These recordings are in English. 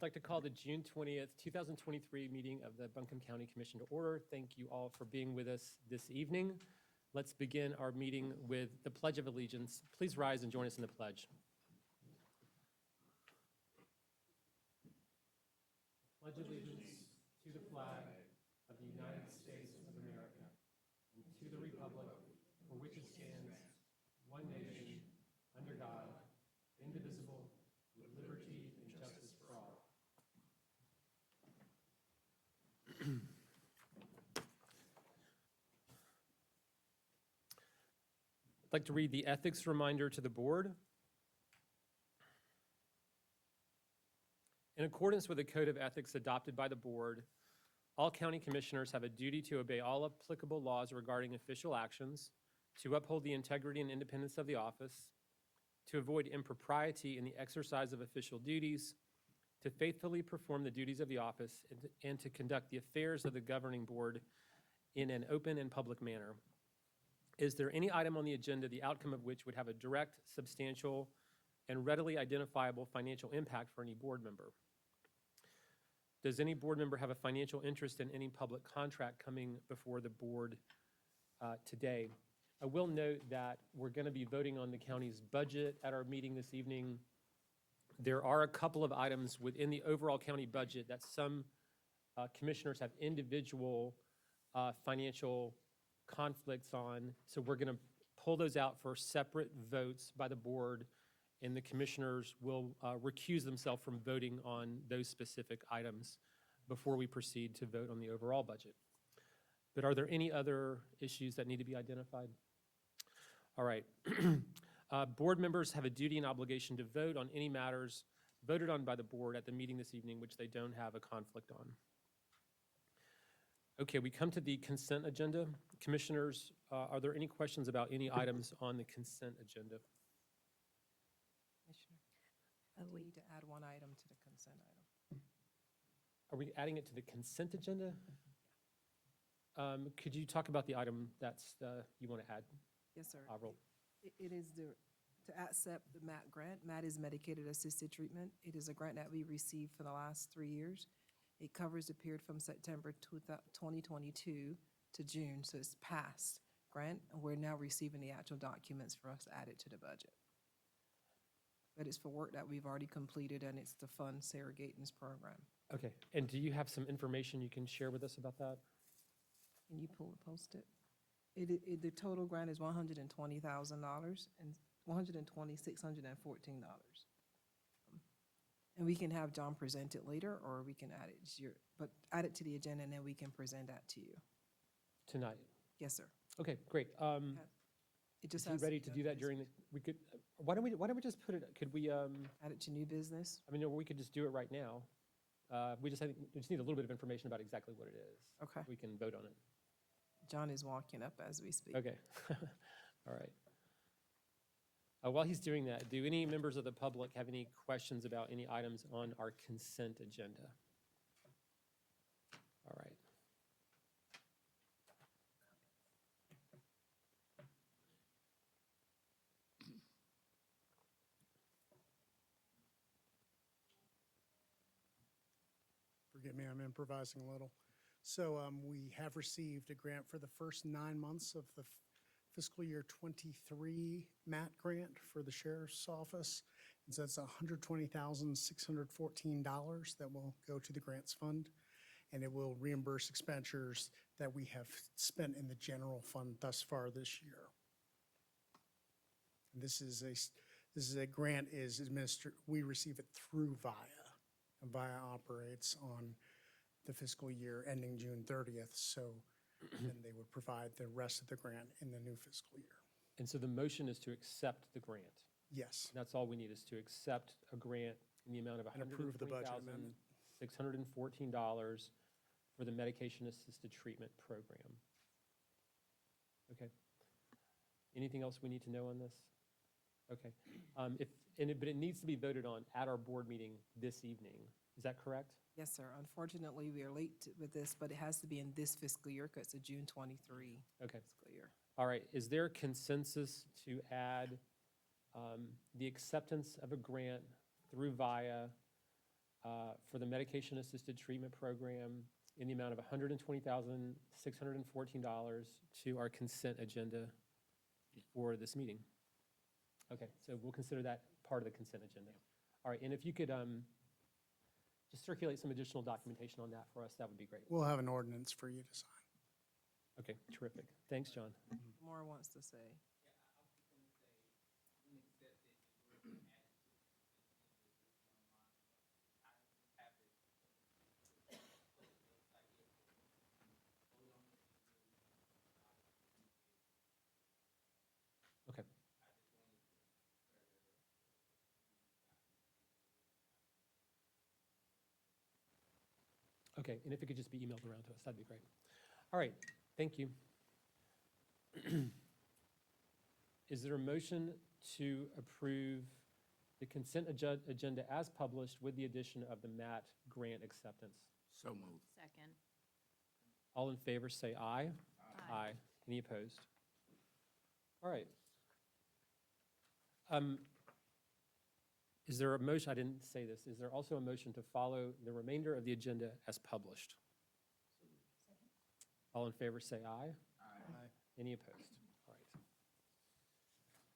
like to call the June 20th, 2023 meeting of the Buncombe County Commission to order. Thank you all for being with us this evening. Let's begin our meeting with the Pledge of Allegiance. Please rise and join us in the pledge. Pledge allegiance to the flag of the United States of America and to the republic for which it stands, one nation, under God, indivisible, with liberty and justice for all. I'd like to read the ethics reminder to the board. In accordance with the code of ethics adopted by the board, all county commissioners have a duty to obey all applicable laws regarding official actions, to uphold the integrity and independence of the office, to avoid impropriety in the exercise of official duties, to faithfully perform the duties of the office, and to conduct the affairs of the governing board in an open and public manner. Is there any item on the agenda, the outcome of which would have a direct, substantial, and readily identifiable financial impact for any board member? Does any board member have a financial interest in any public contract coming before the board today? I will note that we're going to be voting on the county's budget at our meeting this evening. There are a couple of items within the overall county budget that some commissioners have individual financial conflicts on. So we're going to pull those out for separate votes by the board, and the commissioners will recuse themselves from voting on those specific items before we proceed to vote on the overall budget. But are there any other issues that need to be identified? All right. Board members have a duty and obligation to vote on any matters voted on by the board at the meeting this evening which they don't have a conflict on. Okay, we come to the consent agenda. Commissioners, are there any questions about any items on the consent agenda? Commissioner, we need to add one item to the consent item. Are we adding it to the consent agenda? Could you talk about the item that's you want to add? Yes, sir. Avril? It is to accept the MAT grant. MAT is Medicated Assisted Treatment. It is a grant that we received for the last 3 years. It covers the period from September 2022 to June, so it's past grant, and we're now receiving the actual documents for us to add it to the budget. But it's for work that we've already completed, and it's to fund Sarah Gayton's program. Okay, and do you have some information you can share with us about that? Can you pull the post-it? The total grant is $120,000 and $120,614. And we can have John present it later, or we can add it, but add it to the agenda, and then we can present that to you. Tonight? Yes, sir. Okay, great. It just Is he has ready be to done do that during the, we could, why don't we just put it, could we, Add it to new business. I mean, or we could just do it right now. We just need a little bit of information about exactly what it is. Okay. We can vote on it. John is walking up as we speak. Okay, all right. While he's doing that, do any members of the public have any questions about any items on our consent agenda? All right. Forgive me, I'm improvising a little. So we have received a grant for the first 9 months of the fiscal year 23 MAT grant for the Sheriff's Office. And so that's $120,614 that will go to the grants fund, and it will reimburse expenditures that we have spent in the general fund thus far this year. And this is a grant is administered, we receive it through VIA. And VIA operates on the fiscal year ending June 30th, so then they would provide the rest of the grant in the new fiscal year. And so the motion is to accept the grant. Yes. That's all we need, is to accept a grant in the amount of And approve the budget amendment. $120,614 for the medication-assisted treatment program. Okay. Anything else we need to know on this? Okay. But it needs to be voted on at our board meeting this evening. Is that correct? Yes, sir. Unfortunately, we are late with this, but it has to be in this fiscal year because it's a June 23 Okay. fiscal year. All right. Is there consensus to add the acceptance of a grant through VIA for the medication-assisted treatment program in the amount of $120,614 to our consent agenda for this meeting. Okay, so we'll consider that part of the consent agenda. All right, and if you could just circulate some additional documentation on that for us, that would be great. We'll have an ordinance for you to sign. Okay, terrific. Thanks, John. Maura wants to say. Okay. Okay, and if it could just be emailed around to us, that'd be great. All right, thank you. Is there a motion to approve the consent agenda as published with the addition of the MAT grant acceptance? So moved. Second. All in favor, say aye. Aye. Any opposed? All right. Is there a motion, I didn't say this, is there also a motion to follow the remainder of the agenda as published? All in favor, say aye. Aye. Any opposed? All right.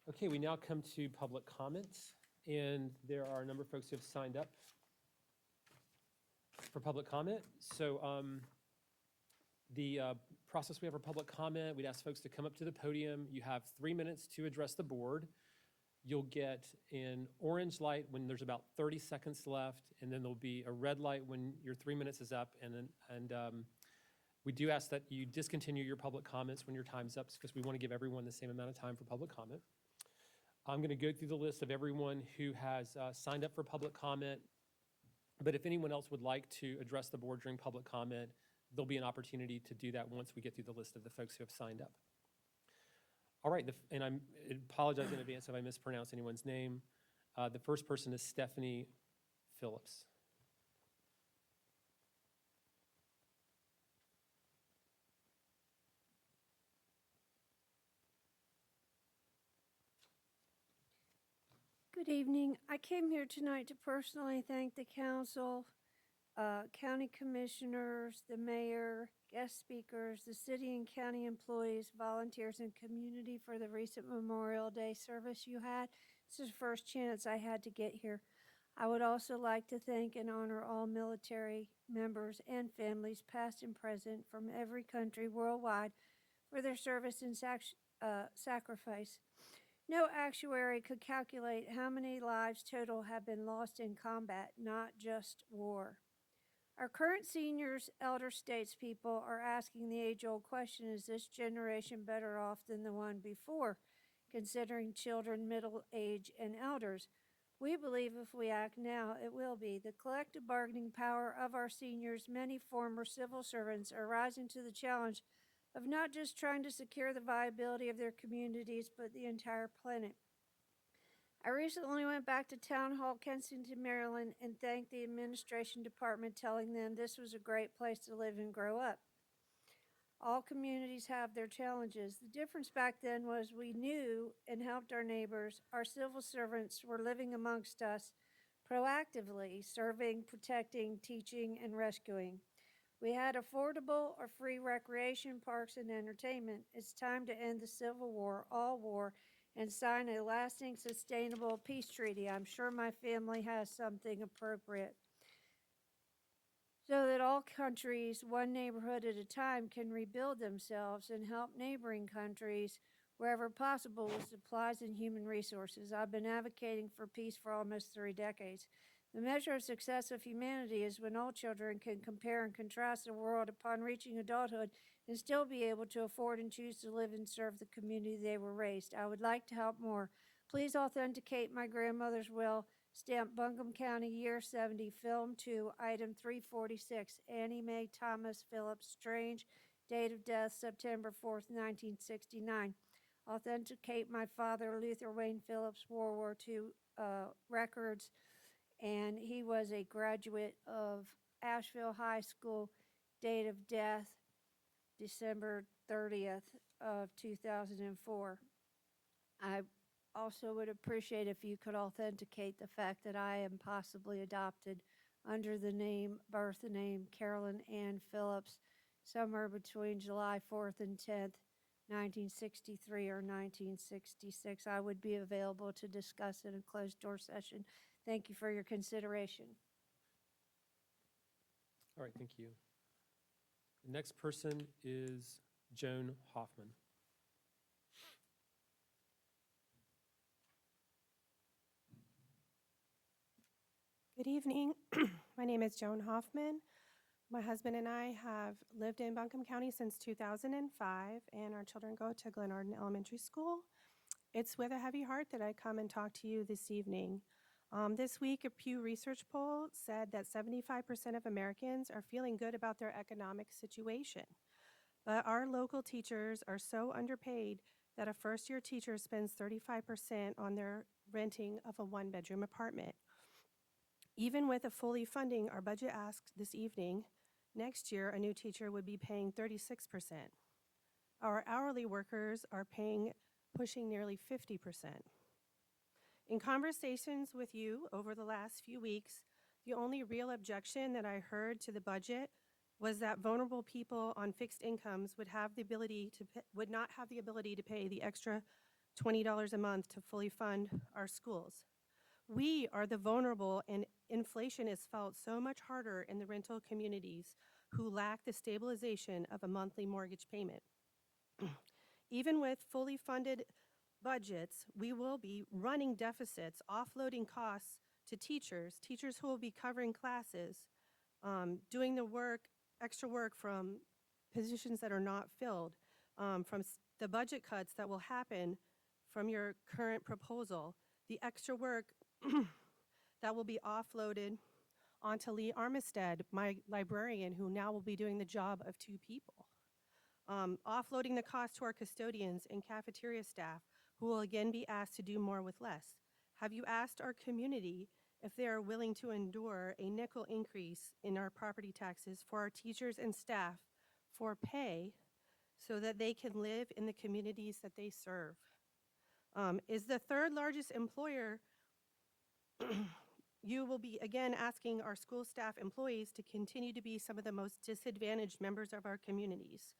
Okay, we now come to public comments, and there are a number of folks who have signed up for public comment. So the process we have for public comment, we'd ask folks to come up to the podium. You have 3 minutes to address the board. You'll get an orange light when there's about 30 seconds left, and then there'll be a red light when your 3 minutes is up. And we do ask that you discontinue your public comments when your time's up, because we want to give everyone the same amount of time for public comment. I'm going to go through the list of everyone who has signed up for public comment. But if anyone else would like to address the board during public comment, there'll be an opportunity to do that once we get through the list of the folks who have signed up. All right, and I apologize in advance if I mispronounce anyone's name. The first person is Stephanie Phillips. Good evening. I came here tonight to personally thank the council, county commissioners, the mayor, guest speakers, the city and county employees, volunteers, and community for the recent Memorial Day service you had. This is the first chance I had to get here. I would also like to thank and honor all military members and families, past and present, from every country worldwide for their service and sacrifice. No actuary could calculate how many lives total have been lost in combat, not just war. Our current seniors, elder statespeople are asking the age-old question, is this generation better off than the one before, considering children, middle age, and elders? We believe if we act now, it will be. The collective bargaining power of our seniors, many former civil servants, are rising to the challenge of not just trying to secure the viability of their communities, but the entire planet. I recently went back to Town Hall, Kensington, Maryland, and thanked the administration department, telling them this was a great place to live and grow up. All communities have their challenges. The difference back then was we knew and helped our neighbors. Our civil servants were living amongst us proactively, serving, protecting, teaching, and rescuing. We had affordable or free recreation, parks, and entertainment. It's time to end the Civil War, all war, and sign a lasting, sustainable peace treaty. I'm sure my family has something appropriate. So that all countries, one neighborhood at a time, can rebuild themselves and help neighboring countries wherever possible with supplies and human resources. I've been advocating for peace for almost 3 decades. The measure of success of humanity is when all children can compare and contrast the world upon reaching adulthood and still be able to afford and choose to live and serve the community they were raised. I would like to help more. Please authenticate my grandmother's will, stamp Buncombe County, year 70, film 2, item 346, Annie Mae Thomas Phillips Strange, date of death September 4th, 1969. Authenticate my father, Luther Wayne Phillips, World War II records, and he was a graduate of Asheville High School, date of death December 30th of 2004. I also would appreciate if you could authenticate the fact that I am possibly adopted under the birth name Carolyn Ann Phillips, somewhere between July 4th and 10th, 1963 or 1966. I would be available to discuss in a closed-door session. Thank you for your consideration. All right, thank you. The next person is Joan Hoffman. Good evening. My name is Joan Hoffman. My husband and I have lived in Buncombe County since 2005, and our children go to Glenarden Elementary School. It's with a heavy heart that I come and talk to you this evening. This week, a Pew Research poll said that 75% of Americans are feeling good about their economic situation. But our local teachers are so underpaid that a first-year teacher spends 35% on their renting of a one-bedroom apartment. Even with a fully funding our budget asked this evening, next year a new teacher would be paying 36%. Our hourly workers are pushing nearly 50%. In conversations with you over the last few weeks, the only real objection that I heard to the budget was that vulnerable people on fixed incomes would not have the ability to pay the extra $20 a month to fully fund our schools. We are the vulnerable, and inflation is felt so much harder in the rental communities who lack the stabilization of a monthly mortgage payment. Even with fully funded budgets, we will be running deficits, offloading costs to teachers who will be covering classes, doing the extra work from positions that are not filled, from the budget cuts that will happen from your current proposal, the extra work that will be offloaded onto Lee Armistead, my librarian, who now will be doing the job of 2 people. Offloading the cost to our custodians and cafeteria staff, who will again be asked to do more with less. Have you asked our community if they are willing to endure a nickel increase in our property taxes for our teachers and staff for pay so that they can live in the communities that they serve? Is the third largest employer you will be again asking our school staff employees to continue to be some of the most disadvantaged members of our communities,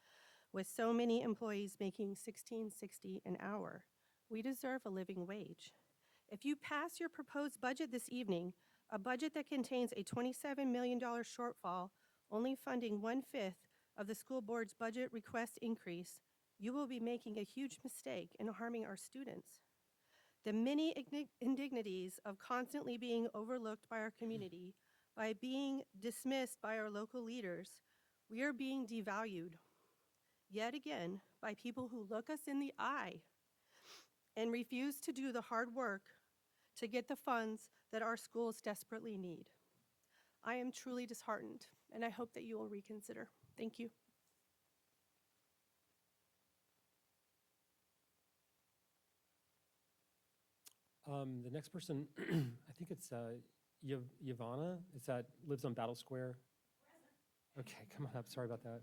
with so many employees making $16.60 an hour. We deserve a living wage. If you pass your proposed budget this evening, a budget that contains a $27 million shortfall, only funding 1/5 of the school board's budget request increase, you will be making a huge mistake in harming our students. The many indignities of constantly being overlooked by our community, by being dismissed by our local leaders, we are being devalued, yet again, by people who look us in the eye and refuse to do the hard work to get the funds that our schools desperately need. I am truly disheartened, and I hope that you will reconsider. Thank you. The next person, I think it's Yvonne. Lives on Battle Square. Okay, come on up. Sorry about that.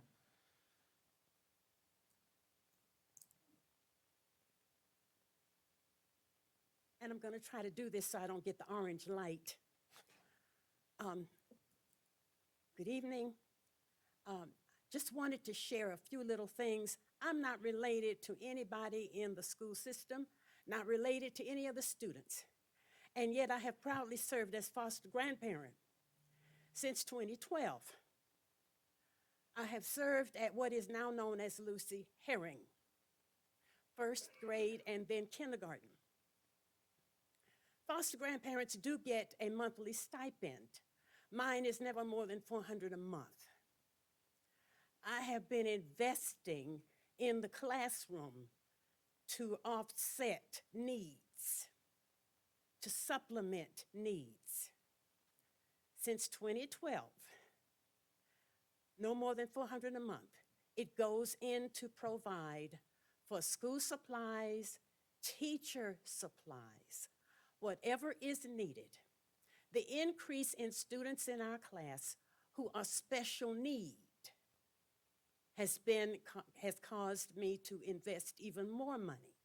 And I'm going to try to do this so I don't get the orange light. Good evening. Just wanted to share a few little things. I'm not related to anybody in the school system, not related to any of the students. And yet I have proudly served as foster grandparent since 2012. I have served at what is now known as Lucy Herring, 1st grade and then kindergarten. Foster grandparents do get a monthly stipend. Mine is never more than $400 a month. I have been investing in the classroom to offset needs, to supplement needs. Since 2012, no more than $400 a month. It goes in to provide for school supplies, teacher supplies, whatever is needed. The increase in students in our class who are special need has caused me to invest even more money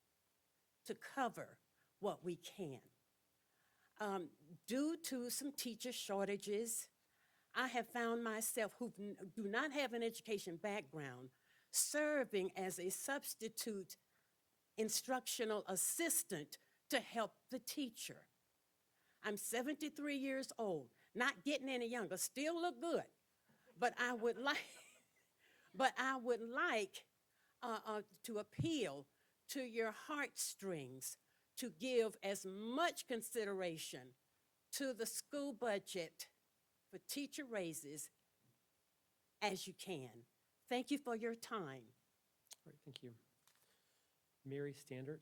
to cover what we can. Due to some teacher shortages, I have found myself who do not have an education background serving as a substitute instructional assistant to help the teacher. I'm 73 years old, not getting any younger, still look good, but I would like, but I would like to appeal to your heartstrings to give as much consideration to the school budget for teacher raises as you can. Thank you for your time. All right, thank you. Mary Standard.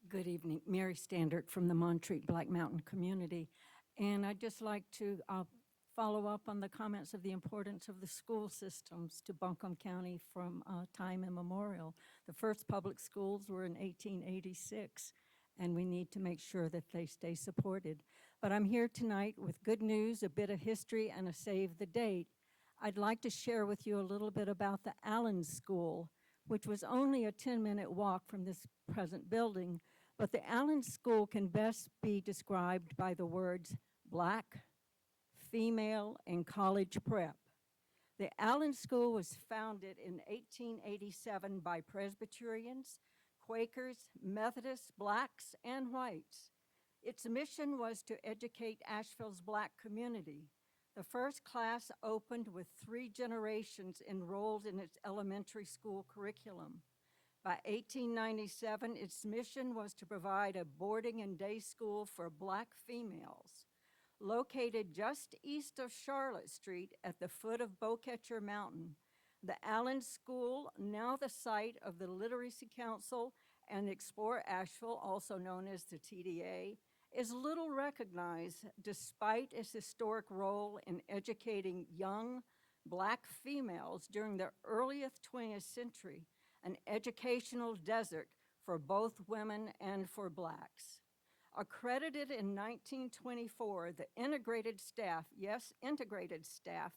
Good evening, Mary Standard from the Montreat Black Mountain community. And I'd just like to follow up on the comments of the importance of the school systems to Buncombe County from time immemorial. The first public schools were in 1886, and we need to make sure that they stay supported. But I'm here tonight with good news, a bit of history, and a save the date. I'd like to share with you a little bit about the Allen School, which was only a 10-minute walk from this present building. But the Allen School can best be described by the words black, female, and college prep. The Allen School was founded in 1887 by Presbyterians, Quakers, Methodists, blacks, and whites. Its mission was to educate Asheville's black community. The first class opened with 3 generations enrolled in its elementary school curriculum. By 1897, its mission was to provide a boarding and day school for black females. Located just east of Charlotte Street at the foot of Bowcatcher Mountain, the Allen School, now the site of the Literacy Council and Explore Asheville, also known as the TDA, is little recognized despite its historic role in educating young black females during the earliest 20th century, an educational desert for both women and for blacks. Accredited in 1924, the integrated staff, yes, integrated staff,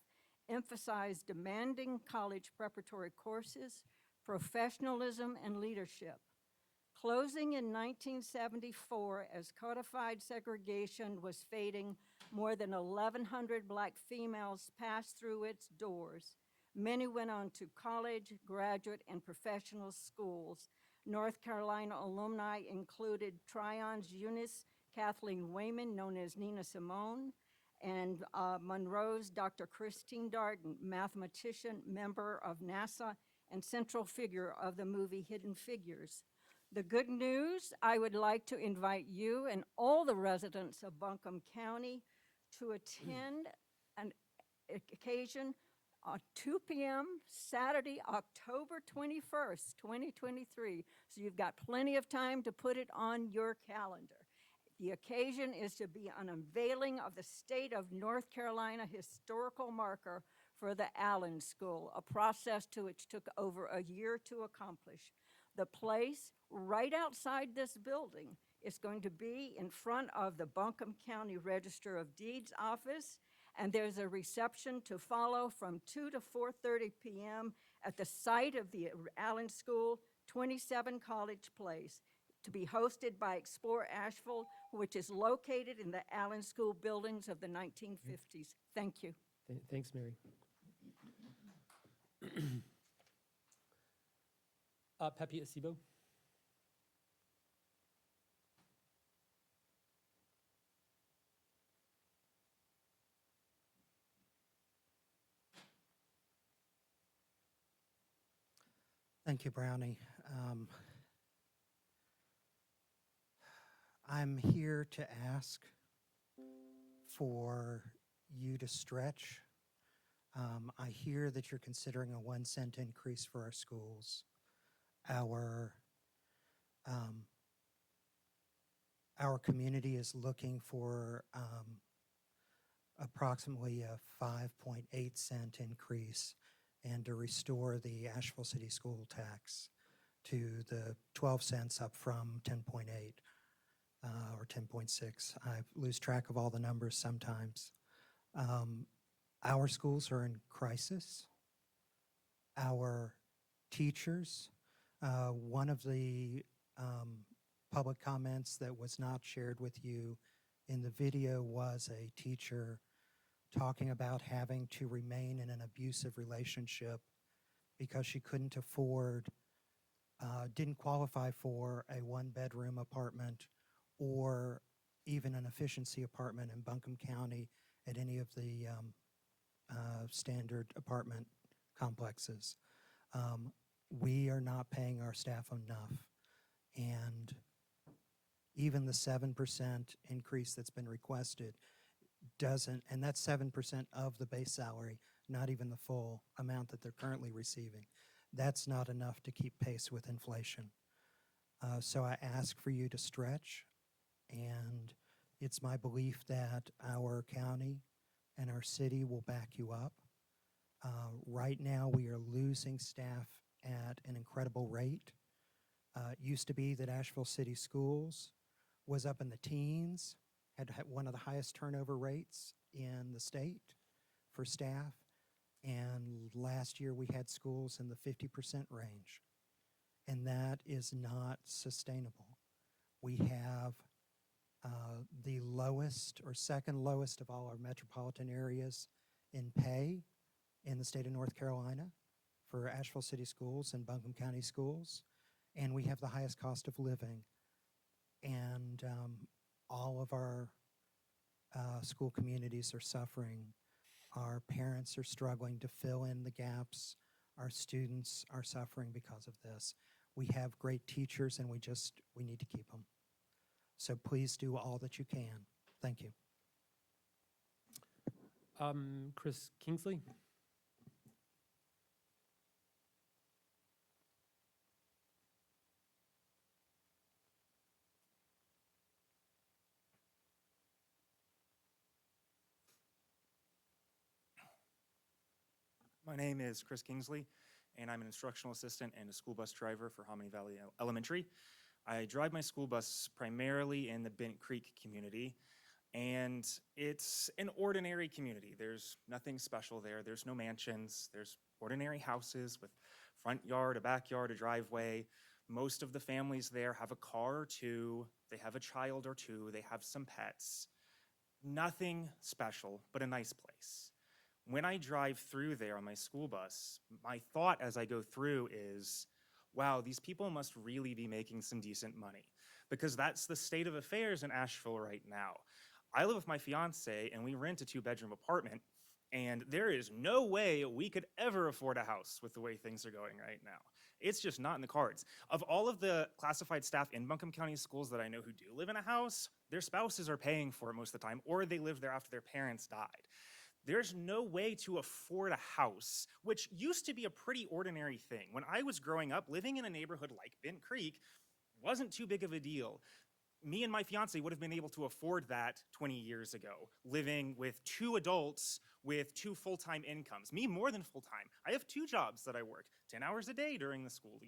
emphasized demanding college preparatory courses, professionalism, and leadership. Closing in 1974 as codified segregation was fading, more than 1,100 black females passed through its doors. Many went on to college, graduate, and professional schools. North Carolina alumni included Tryon's Eunice Kathleen Wayman, known as Nina Simone, and Monroe's Dr. Christine Darden, mathematician, member of NASA, and central figure of the movie Hidden Figures. The good news, I would like to invite you and all the residents of Buncombe County to attend an occasion 2 p.m. Saturday, October 21st, 2023. So you've got plenty of time to put it on your calendar. The occasion is to be an unveiling of the state of North Carolina historical marker for the Allen School, a process to which took over a year to accomplish. The place right outside this building is going to be in front of the Buncombe County Register of Deeds office, and there's a reception to follow from 2 to 4:30 p.m. at the site of the Allen School, 27 College Place, to be hosted by Explore Asheville, which is located in the Allen School buildings of the 1950s. Thank you. Thanks, Mary. Pepe Acebo. Thank you, Brownie. I'm here to ask for you to stretch. I hear that you're considering a 1 cent increase for our schools. Our community is looking for approximately a 5.8 cent increase and to restore the Asheville City School tax to the 12 cents up from 10.8 or 10.6. I lose track of all the numbers sometimes. Our schools are in crisis. Our teachers One of the public comments that was not shared with you in the video was a teacher talking about having to remain in an abusive relationship because she couldn't afford, didn't qualify for a one-bedroom apartment or even an efficiency apartment in Buncombe County at any of the standard apartment complexes. We are not paying our staff enough, and even the 7% increase that's been requested doesn't, and that's 7% of the base salary, not even the full amount that they're currently receiving. That's not enough to keep pace with inflation. So I ask for you to stretch, and it's my belief that our county and our city will back you up. Right now, we are losing staff at an incredible rate. It used to be that Asheville City Schools was up in the teens, had one of the highest turnover rates in the state for staff, and last year we had schools in the 50% range, and that is not sustainable. We have the lowest or second lowest of all our metropolitan areas in pay in the state of North Carolina for Asheville City Schools and Buncombe County Schools, and we have the highest cost of living. And all of our school communities are suffering. Our parents are struggling to fill in the gaps. Our students are suffering because of this. We have great teachers, and we need to keep them. So please do all that you can. Thank you. Chris Kingsley? My name is Chris Kingsley, and I'm an instructional assistant and a school bus driver for Hominy Valley Elementary. I drive my school bus primarily in the Bent Creek community, and it's an ordinary community. There's nothing special there. There's no mansions. There's ordinary houses with front yard, a backyard, a driveway. Most of the families there have a car or two. They have a child or two. They have some pets. Nothing special, but a nice place. When I drive through there on my school bus, my thought as I go through is, wow, these people must really be making some decent money, because that's the state of affairs in Asheville right now. I live with my fiance, and we rent a 2-bedroom apartment, and there is no way we could ever afford a house with the way things are going right now. It's just not in the cards. Of all of the classified staff in Buncombe County schools that I know who do live in a house, their spouses are paying for it most of the time, or they live there after their parents died. There's no way to afford a house, which used to be a pretty ordinary thing. When I was growing up, living in a neighborhood like Bent Creek wasn't too big of a deal. Me and my fiance would have been able to afford that 20 years ago, living with 2 adults with 2 full-time incomes. Me, more than full-time. I have 2 jobs that I work 10 hours a day during the school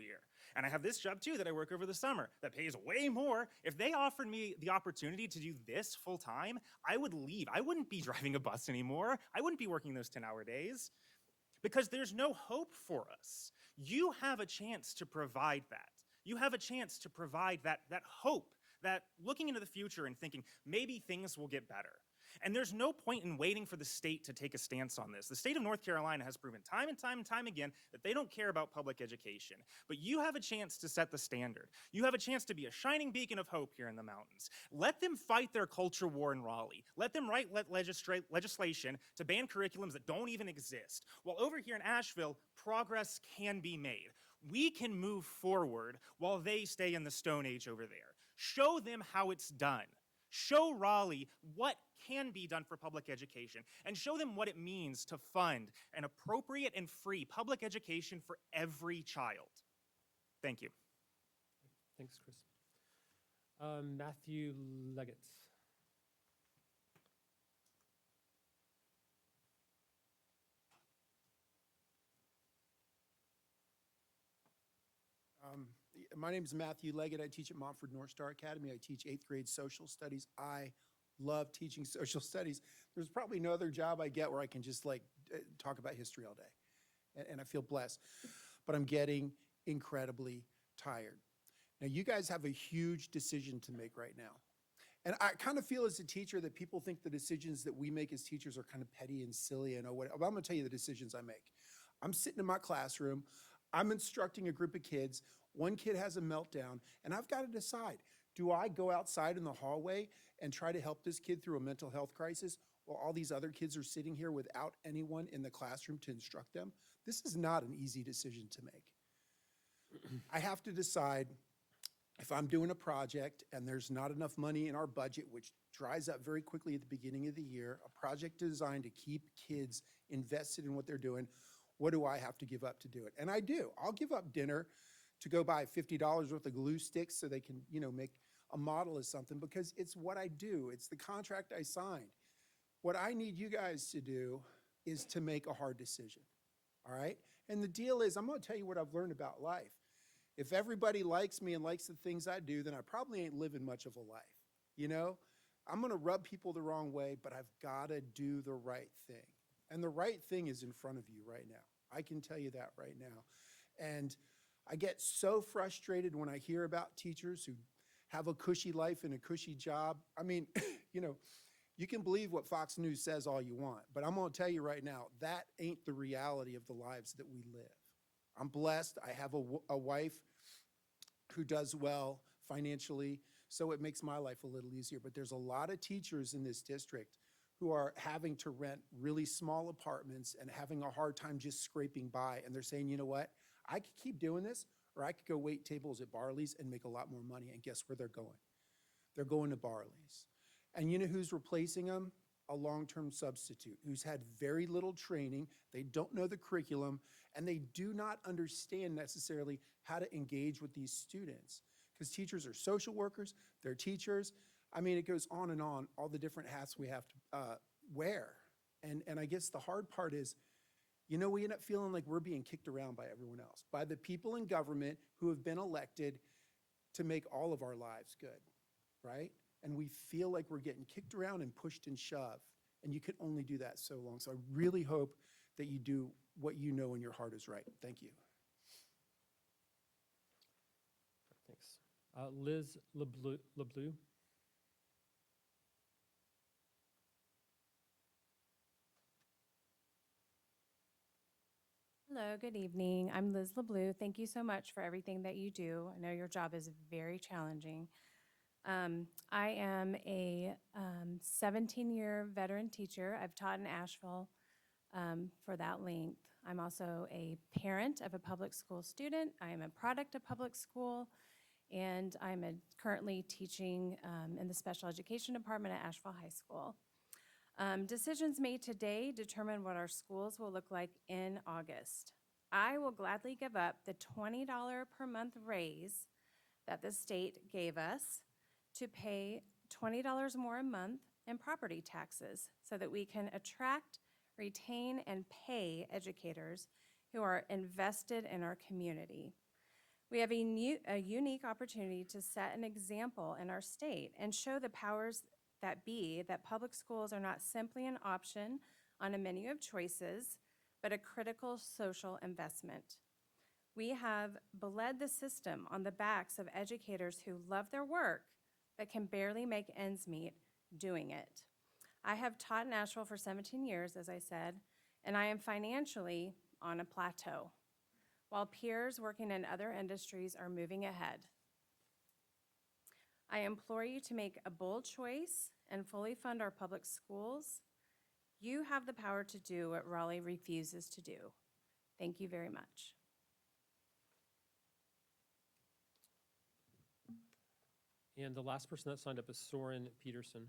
year. And I have this job too that I work over the summer that pays way more. If they offered me the opportunity to do this full-time, I would leave. I wouldn't be driving a bus anymore. I wouldn't be working those 10-hour days, because there's no hope for us. You have a chance to provide that. You have a chance to provide that hope, that looking into the future and thinking maybe things will get better. And there's no point in waiting for the state to take a stance on this. The state of North Carolina has proven time and time and time again that they don't care about public education. But you have a chance to set the standard. You have a chance to be a shining beacon of hope here in the mountains. Let them fight their culture war in Raleigh. Let them write legislation to ban curriculums that don't even exist. While over here in Asheville, progress can be made. We can move forward while they stay in the Stone Age over there. Show them how it's done. Show Raleigh what can be done for public education, and show them what it means to fund an appropriate and free public education for every child. Thank you. Thanks, Chris. Matthew Leggett. My name is Matthew Leggett. I teach at Montford North Star Academy. I teach 8th grade social studies. I love teaching social studies. There's probably no other job I get where I can just talk about history all day. And I feel blessed. But I'm getting incredibly tired. Now, you guys have a huge decision to make right now. And I kind of feel as a teacher that people think the decisions that we make as teachers are kind of petty and silly and what. I'm going to tell you the decisions I make. I'm sitting in my classroom. I'm instructing a group of kids. One kid has a meltdown, and I've got to decide, do I go outside in the hallway and try to help this kid through a mental health crisis while all these other kids are sitting here without anyone in the classroom to instruct them? This is not an easy decision to make. I have to decide if I'm doing a project and there's not enough money in our budget, which dries up very quickly at the beginning of the year, a project designed to keep kids invested in what they're doing, what do I have to give up to do it? And I do. I'll give up dinner to go buy $50 worth of glue sticks so they can, make a model of something, because it's what I do. It's the contract I signed. What I need you guys to do is to make a hard decision, all right? And the deal is, I'm going to tell you what I've learned about life. If everybody likes me and likes the things I do, then I probably ain't living much of a life, I'm going to rub people the wrong way, but I've got to do the right thing. And the right thing is in front of you right now. I can tell you that right now. And I get so frustrated when I hear about teachers who have a cushy life and a cushy job. I mean, you can believe what Fox News says all you want, but I'm going to tell you right now, that ain't the reality of the lives that we live. I'm blessed. I have a wife who does well financially, so it makes my life a little easier. But there's a lot of teachers in this district who are having to rent really small apartments and having a hard time just scraping by. And they're saying, you know what? I could keep doing this, or I could go wait tables at Barley's and make a lot more money. And guess where they're going? They're going to Barley's. And you know who's replacing them? A long-term substitute who's had very little training. They don't know the curriculum, and they do not understand necessarily how to engage with these students. Because teachers are social workers, they're teachers. I mean, it goes on and on, all the different hats we have to wear. And I guess the hard part is, we end up feeling like we're being kicked around by everyone else, by the people in government who have been elected to make all of our lives good, right? And we feel like we're getting kicked around and pushed and shoved. And you can only do that so long. So I really hope that you do what you know in your heart is right. Thank you. Thanks. Liz LeBlue. Hello, good evening. I'm Liz LeBlue. Thank you so much for everything that you do. I know your job is very challenging. I am a 17-year veteran teacher. I've taught in Asheville for that length. I'm also a parent of a public school student. I am a product of public school, and I'm currently teaching in the special education department at Asheville High School. Decisions made today determine what our schools will look like in August. I will gladly give up the $20 per month raise that the state gave us to pay $20 more a month in property taxes so that we can attract, retain, and pay educators who are invested in our community. We have a unique opportunity to set an example in our state and show the powers that be that public schools are not simply an option on a menu of choices, but a critical social investment. We have bled the system on the backs of educators who love their work but can barely make ends meet doing it. I have taught in Asheville for 17 years, as I said, and I am financially on a plateau, while peers working in other industries are moving ahead. I implore you to make a bold choice and fully fund our public schools. You have the power to do what Raleigh refuses to do. Thank you very much. And the last person that signed up is Soren Peterson.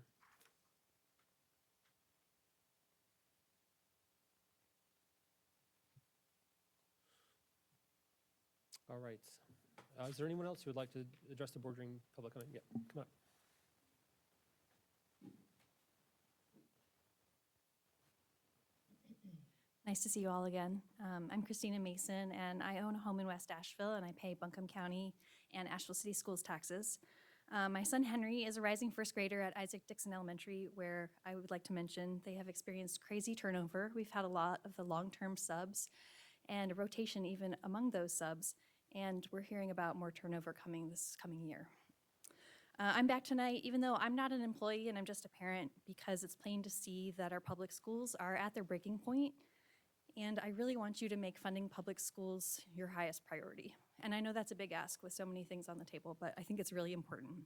All right. Is there anyone else who would like to address the board during public comment? Yeah, come on. Nice to see you all again. I'm Christina Mason, and I own a home in West Asheville, and I pay Buncombe County and Asheville City Schools taxes. My son Henry is a rising first grader at Isaac Dixon Elementary, where I would like to mention they have experienced crazy turnover. We've had a lot of the long-term subs and a rotation even among those subs, and we're hearing about more turnover coming this coming year. I'm back tonight, even though I'm not an employee and I'm just a parent, because it's plain to see that our public schools are at their breaking point, and I really want you to make funding public schools your highest priority. And I know that's a big ask with so many things on the table, but I think it's really important.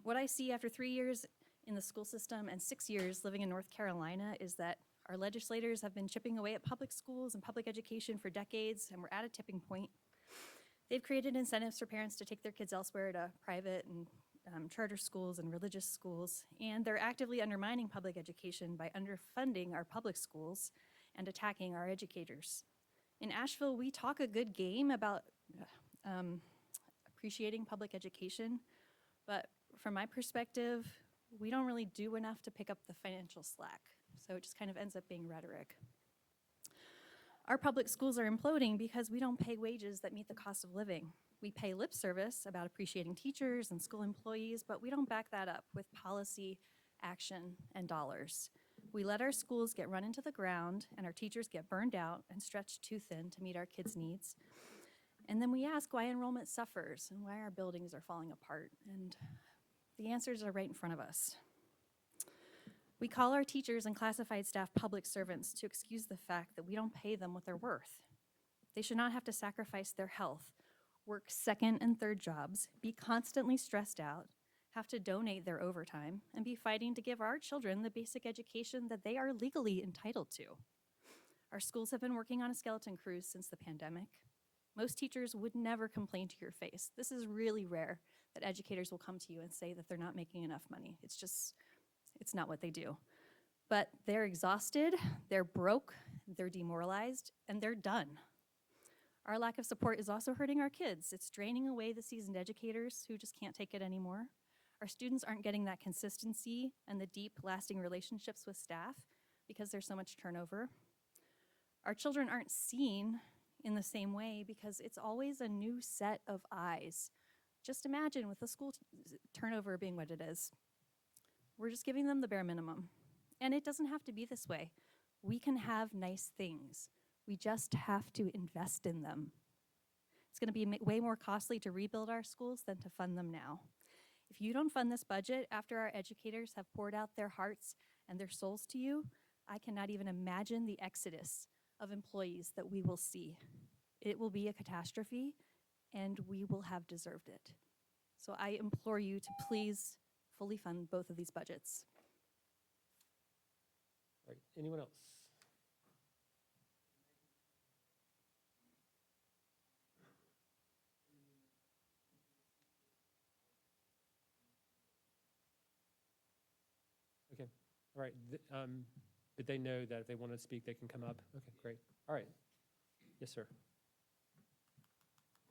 What I see after 3 years in the school system and 6 years living in North Carolina is that our legislators have been chipping away at public schools and public education for decades, and we're at a tipping point. They've created incentives for parents to take their kids elsewhere to private and charter schools and religious schools, and they're actively undermining public education by underfunding our public schools and attacking our educators. In Asheville, we talk a good game about appreciating public education, but from my perspective, we don't really do enough to pick up the financial slack, so it just kind of ends up being rhetoric. Our public schools are imploding because we don't pay wages that meet the cost of living. We pay lip service about appreciating teachers and school employees, but we don't back that up with policy, action, and dollars. We let our schools get run into the ground and our teachers get burned out and stretched too thin to meet our kids' needs. And then we ask why enrollment suffers and why our buildings are falling apart. And the answers are right in front of us. We call our teachers and classified staff public servants to excuse the fact that we don't pay them what they're worth. They should not have to sacrifice their health, work second and third jobs, be constantly stressed out, have to donate their overtime, and be fighting to give our children the basic education that they are legally entitled to. Our schools have been working on a skeleton crew since the pandemic. Most teachers would never complain to your face. This is really rare that educators will come to you and say that they're not making enough money. It's not what they do. But they're exhausted, they're broke, they're demoralized, and they're done. Our lack of support is also hurting our kids. It's draining away the seasoned educators who just can't take it anymore. Our students aren't getting that consistency and the deep, lasting relationships with staff because there's so much turnover. Our children aren't seen in the same way because it's always a new set of eyes. Just imagine with the school turnover being what it is. We're just giving them the bare minimum. And it doesn't have to be this way. We can have nice things. We just have to invest in them. It's going to be way more costly to rebuild our schools than to fund them now. If you don't fund this budget after our educators have poured out their hearts and their souls to you, I cannot even imagine the exodus of employees that we will see. It will be a catastrophe, and we will have deserved it. So I implore you to please fully fund both of these budgets. All right, anyone else? Okay, all right. Did they know that if they want to speak, they can come up? Okay, great. All right. Yes, sir.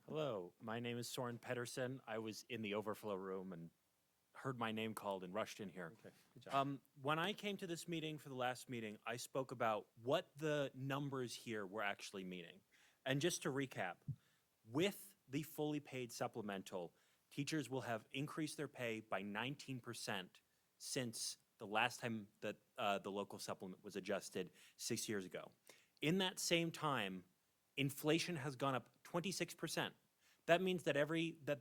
Hello, my name is Soren Pedersen. I was in the overflow room and heard my name called and rushed in here. Okay, good job. When I came to this meeting for the last meeting, I spoke about what the numbers here were actually meaning. And just to recap, with the fully paid supplemental, teachers will have increased their pay by 19% since the last time that the local supplement was adjusted 6 years ago. In that same time, inflation has gone up 26%. That means that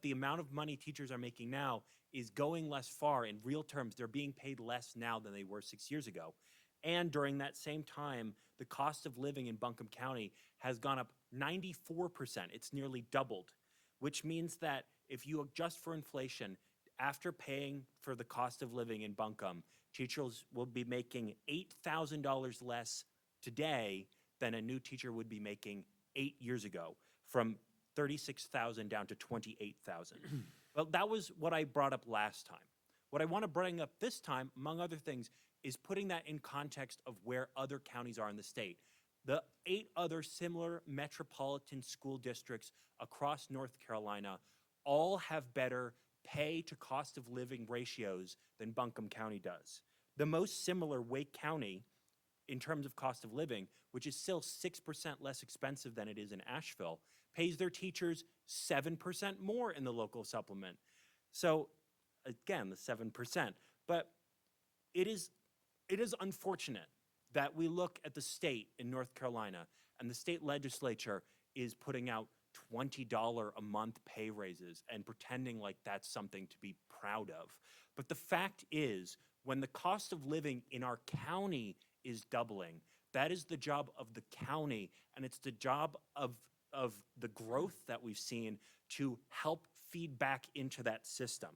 the amount of money teachers are making now is going less far. In real terms, they're being paid less now than they were 6 years ago. And during that same time, the cost of living in Buncombe County has gone up 94%. It's nearly doubled, which means that if you adjust for inflation, after paying for the cost of living in Buncombe, teachers will be making $8,000 less today than a new teacher would be making 8 years ago, from $36,000 down to $28,000. Well, that was what I brought up last time. What I want to bring up this time, among other things, is putting that in context of where other counties are in the state. The 8 other similar metropolitan school districts across North Carolina all have better pay to cost of living ratios than Buncombe County does. The most similar, Wake County, in terms of cost of living, which is still 6% less expensive than it is in Asheville, pays their teachers 7% more in the local supplement. So again, the 7%. But it is unfortunate that we look at the state in North Carolina and the state legislature is putting out $20 a month pay raises and pretending like that's something to be proud of. But the fact is, when the cost of living in our county is doubling, that is the job of the county, and it's the job of the growth that we've seen to help feed back into that system.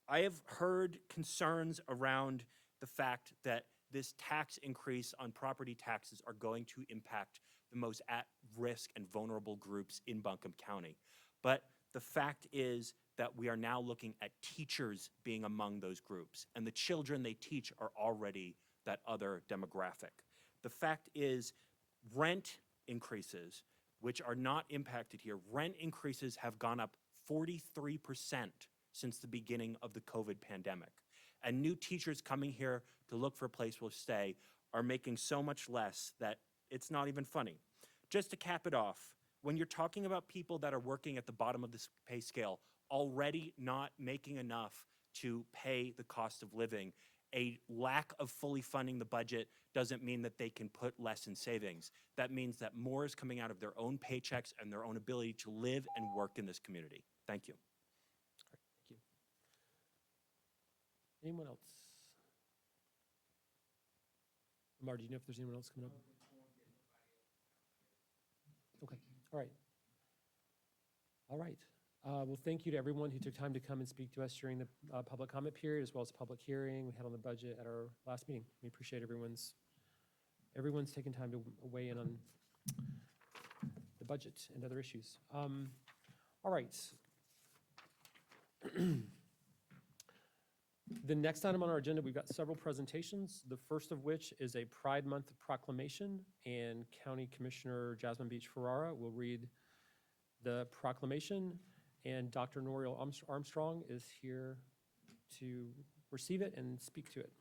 I have heard concerns around the fact that this tax increase on property taxes are going to impact the most at-risk and vulnerable groups in Buncombe County. But the fact is that we are now looking at teachers being among those groups, and the children they teach are already that other demographic. The fact is, rent increases, which are not impacted here, rent increases have gone up 43% since the beginning of the COVID pandemic. And new teachers coming here to look for a place to stay are making so much less that it's not even funny. Just to cap it off, when you're talking about people that are working at the bottom of this pay scale, already not making enough to pay the cost of living, a lack of fully funding the budget doesn't mean that they can put less in savings. That means that more is coming out of their own paychecks and their own ability to live and work in this community. Thank you. Thank you. Anyone else? Lamar, do you know if there's anyone else coming up? Okay, all right. All right. Well, thank you to everyone who took time to come and speak to us during the public comment period, as well as the public hearing we had on the budget at our last meeting. We appreciate everyone's taking time to weigh in on the budget and other issues. All right. The next item on our agenda, we've got several presentations, the first of which is a Pride Month proclamation, and County Commissioner Jasmine Beach Ferrara will read the proclamation, and Dr. Noriel Armstrong is here to receive it and speak to it.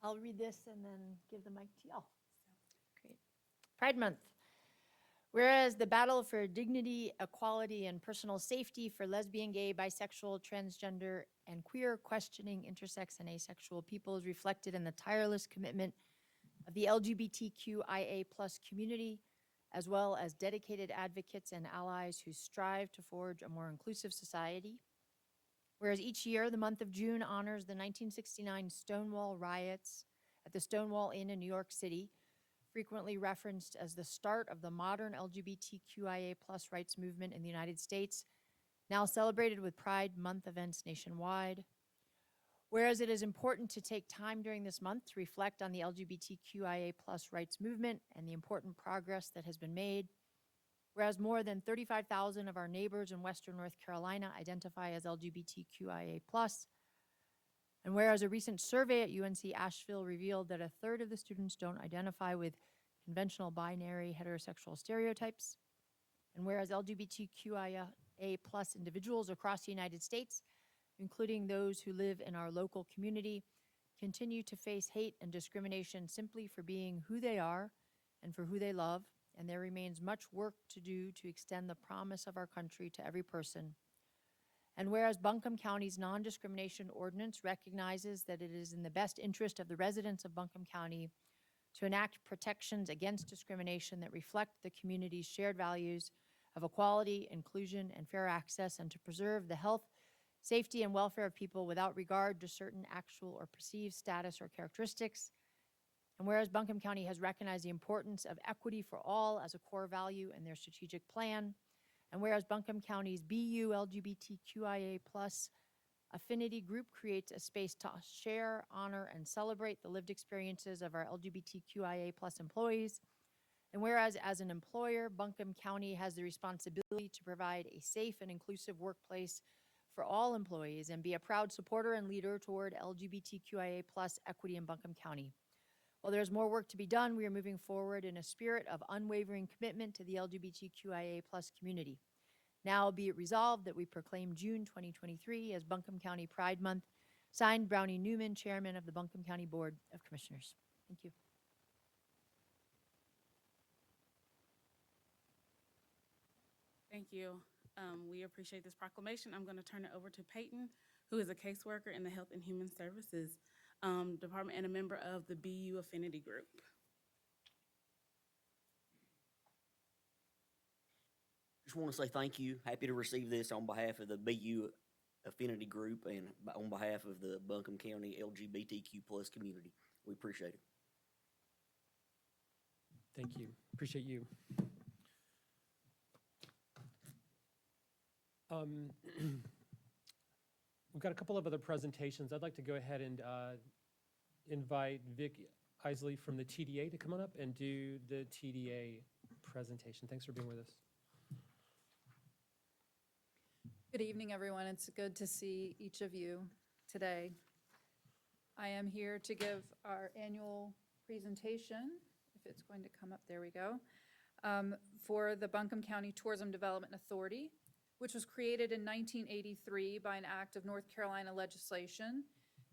I'll read this and then give the mic to y'all. Great. Pride Month. Whereas the battle for dignity, equality, and personal safety for lesbian, gay, bisexual, transgender, and queer, questioning, intersex, and asexual people is reflected in the tireless commitment of the LGBTQIA+ community, as well as dedicated advocates and allies who strive to forge a more inclusive society. Whereas each year, the month of June honors the 1969 Stonewall riots at the Stonewall Inn in New York City, frequently referenced as the start of the modern LGBTQIA+ rights movement in the United States, now celebrated with Pride Month events nationwide. Whereas it is important to take time during this month to reflect on the LGBTQIA+ rights movement and the important progress that has been made. Whereas more than 35,000 of our neighbors in Western North Carolina identify as LGBTQIA+, and whereas a recent survey at UNC Asheville revealed that a third of the students don't identify with conventional binary heterosexual stereotypes, and whereas LGBTQIA+ individuals across the United States, including those who live in our local community, continue to face hate and discrimination simply for being who they are and for who they love, and there remains much work to do to extend the promise of our country to every person. And whereas Buncombe County's non-discrimination ordinance recognizes that it is in the best interest of the residents of Buncombe County to enact protections against discrimination that reflect the community's shared values of equality, inclusion, and fair access, and to preserve the health, safety, and welfare of people without regard to certain actual or perceived status or characteristics. And whereas Buncombe County has recognized the importance of equity for all as a core value in their strategic plan, and whereas Buncombe County's BU LGBTQIA+ affinity group creates a space to share, honor, and celebrate the lived experiences of our LGBTQIA+ employees, and whereas as an employer, Buncombe County has the responsibility to provide a safe and inclusive workplace for all employees and be a proud supporter and leader toward LGBTQIA+ equity in Buncombe County. While there's more work to be done, we are moving forward in a spirit of unwavering commitment to the LGBTQIA+ community. Now be it resolved that we proclaim June 2023 as Buncombe County Pride Month. Signed, Brownie Newman, Chairman of the Buncombe County Board of Commissioners. Thank you. Thank you. We appreciate this proclamation. I'm going to turn it over to Peyton, who is a caseworker in the Health and Human Services Department and a member of the BU Affinity Group. Just want to say thank you. Happy to receive this on behalf of the BU Affinity Group and on behalf of the Buncombe County LGBTQ+ community. We appreciate it. Thank you. Appreciate you. We've got a couple of other presentations. I'd like to go ahead and invite Vic Isley from the TDA to come on up and do the TDA presentation. Thanks for being with us. Good evening, everyone. It's good to see each of you today. I am here to give our annual presentation, if it's going to come up, there we go, for the Buncombe County Tourism Development Authority, which was created in 1983 by an act of North Carolina legislation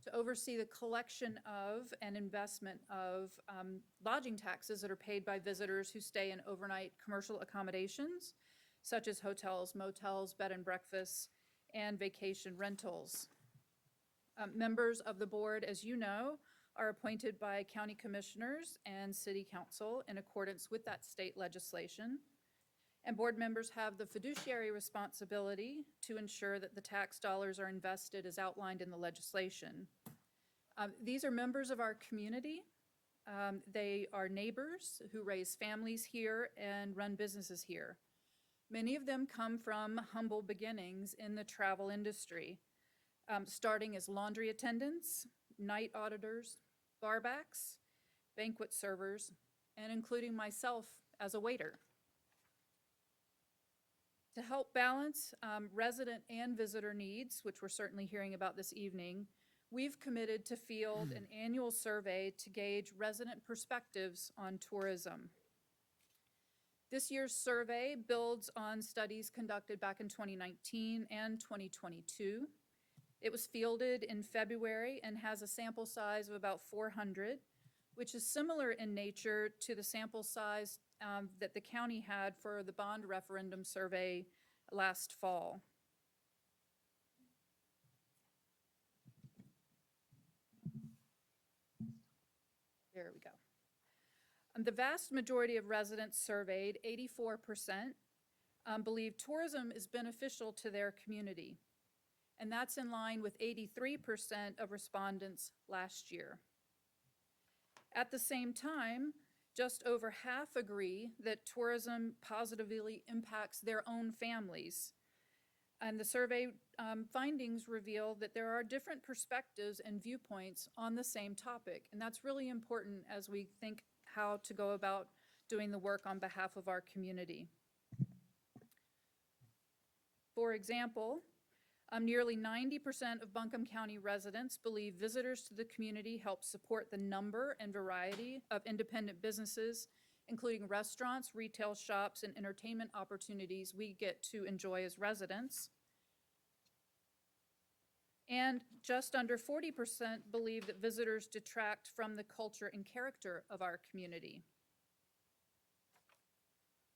to oversee the collection of and investment of lodging taxes that are paid by visitors who stay in overnight commercial accommodations, such as hotels, motels, bed and breakfasts, and vacation rentals. Members of the board, as you know, are appointed by county commissioners and city council in accordance with that state legislation. And board members have the fiduciary responsibility to ensure that the tax dollars are invested as outlined in the legislation. These are members of our community. They are neighbors who raise families here and run businesses here. Many of them come from humble beginnings in the travel industry, starting as laundry attendants, night auditors, barbacks, banquet servers, and including myself as a waiter. To help balance resident and visitor needs, which we're certainly hearing about this evening, we've committed to field an annual survey to gauge resident perspectives on tourism. This year's survey builds on studies conducted back in 2019 and 2022. It was fielded in February and has a sample size of about 400, which is similar in nature to the sample size that the county had for the bond referendum survey last fall. There we go. The vast majority of residents surveyed, 84%, believe tourism is beneficial to their community. And that's in line with 83% of respondents last year. At the same time, just over half agree that tourism positively impacts their own families. And the survey findings reveal that there are different perspectives and viewpoints on the same topic. And that's really important as we think how to go about doing the work on behalf of our community. For example, nearly 90% of Buncombe County residents believe visitors to the community help support the number and variety of independent businesses, including restaurants, retail shops, and entertainment opportunities we get to enjoy as residents. And just under 40% believe that visitors detract from the culture and character of our community.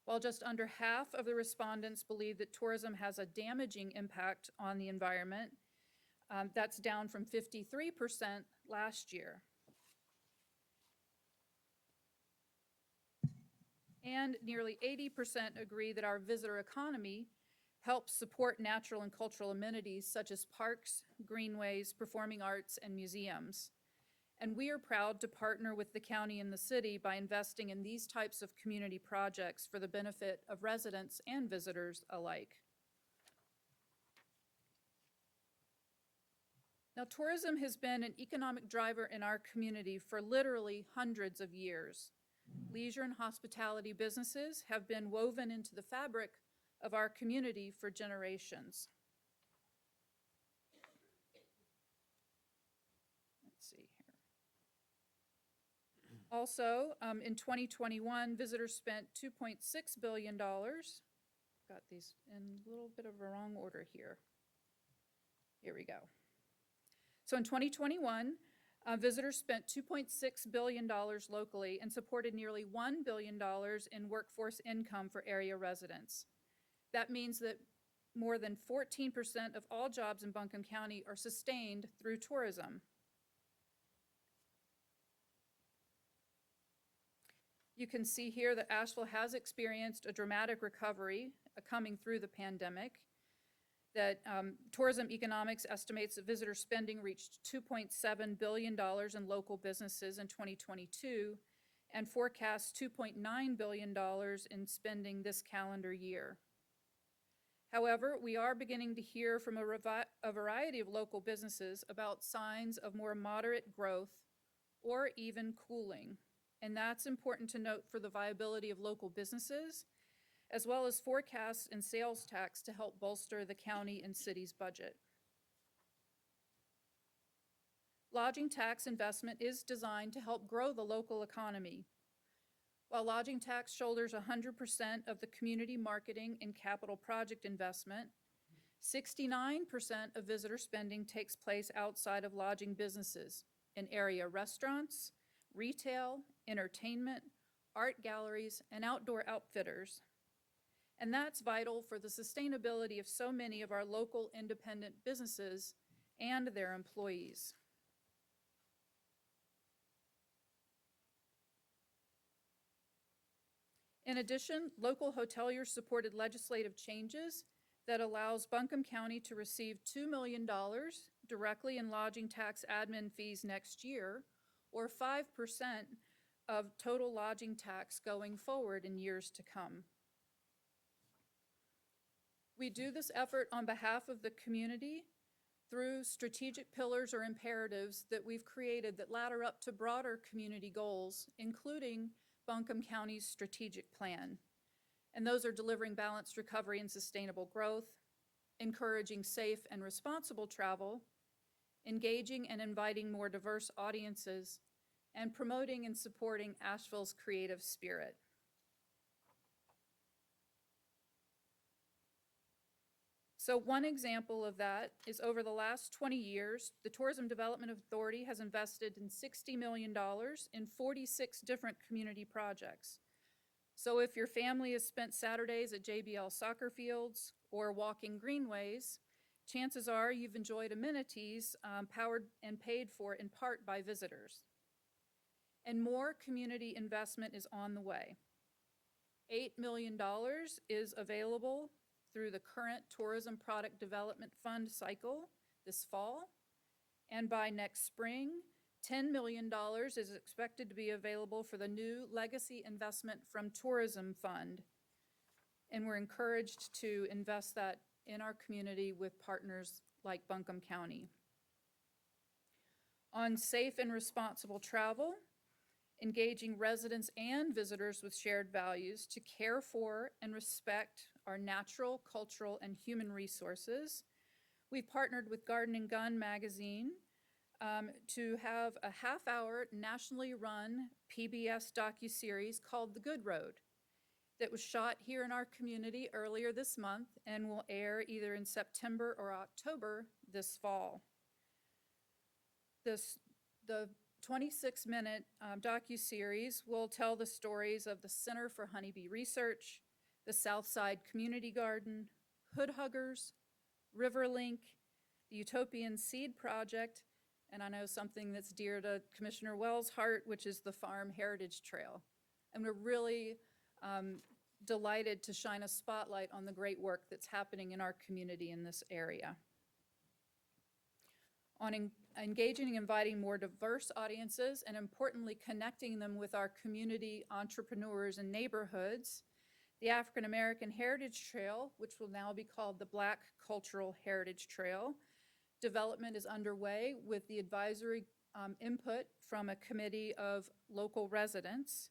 While just under half of the respondents believe that tourism has a damaging impact on the environment, that's down from 53% last year. And nearly 80% agree that our visitor economy helps support natural and cultural amenities such as parks, greenways, performing arts, and museums. And we are proud to partner with the county and the city by investing in these types of community projects for the benefit of residents and visitors alike. Now, tourism has been an economic driver in our community for literally hundreds of years. Leisure and hospitality businesses have been woven into the fabric of our community for generations. Let's see here. Also, in 2021, visitors spent $2.6 billion. Got got these in a little bit of a wrong order here. Here we go. So in 2021, visitors spent $2.6 billion locally and supported nearly $1 billion in workforce income for area residents. That means that more than 14% of all jobs in Buncombe County are sustained through tourism. You can see here that Asheville has experienced a dramatic recovery coming through the pandemic, that tourism economics estimates that visitor spending reached $2.7 billion in local businesses in 2022 and forecasts $2.9 billion in spending this calendar year. However, we are beginning to hear from a variety of local businesses about signs of more moderate growth or even cooling. And that's important to note for the viability of local businesses, as well as forecasts and sales tax to help bolster the county and city's budget. Lodging tax investment is designed to help grow the local economy. While lodging tax shoulders 100% of the community marketing and capital project investment, 69% of visitor spending takes place outside of lodging businesses in area restaurants, retail, entertainment, art galleries, and outdoor outfitters. And that's vital for the sustainability of so many of our local independent businesses and their employees. In addition, local hotelier-supported legislative changes that allows Buncombe County to receive $2 million directly in lodging tax admin fees next year, or 5% of total lodging tax going forward in years to come. We do this effort on behalf of the community through strategic pillars or imperatives that we've created that ladder up to broader community goals, including Buncombe County's strategic plan. And those are delivering balanced recovery and sustainable growth, encouraging safe and responsible travel, engaging and inviting more diverse audiences, and promoting and supporting Asheville's creative spirit. So one example of that is over the last 20 years, the Tourism Development Authority has invested in $60 million in 46 different community projects. So if your family has spent Saturdays at JBL soccer fields or walking greenways, chances are you've enjoyed amenities powered and paid for in part by visitors. And more community investment is on the way. $8 million is available through the current Tourism Product Development Fund cycle this fall. And by next spring, $10 million is expected to be available for the new Legacy Investment from Tourism Fund. And we're encouraged to invest that in our community with partners like Buncombe County. On safe and responsible travel, engaging residents and visitors with shared values to care for and respect our natural, cultural, and human resources. We've partnered with Garden and Gun magazine to have a half-hour nationally run PBS docuseries called The Good Road that was shot here in our community earlier this month and will air either in September or October this fall. The 26-minute docuseries will tell the stories of the Center for Honeybee Research, the Southside Community Garden, Hood Huggers, Riverlink, the Utopian Seed Project, and I know something that's dear to Commissioner Wells' heart, which is the Farm Heritage Trail. And we're really delighted to shine a spotlight on the great work that's happening in our community in this area. On engaging and inviting more diverse audiences, and importantly, connecting them with our community entrepreneurs and neighborhoods, the African American Heritage Trail, which will now be called the Black Cultural Heritage Trail, development is underway with the advisory input from a committee of local residents,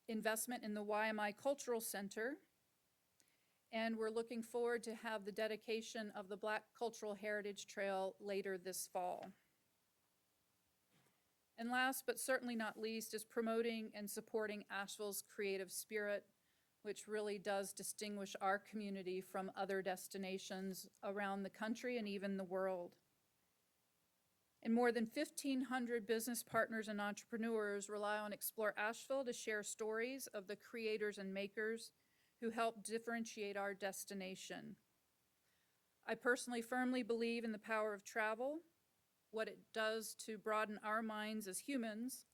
investment in the YMI Cultural Center, and we're looking forward to have the dedication of the Black Cultural Heritage Trail later this fall. And last but certainly not least is promoting and supporting Asheville's creative spirit which really does distinguish our community from other destinations around the country and even the world. And more than 1,500 business partners and entrepreneurs rely on Explore Asheville to share stories of the creators and makers who help differentiate our destination. I personally firmly believe in the power of travel, what it does to broaden our minds as humans,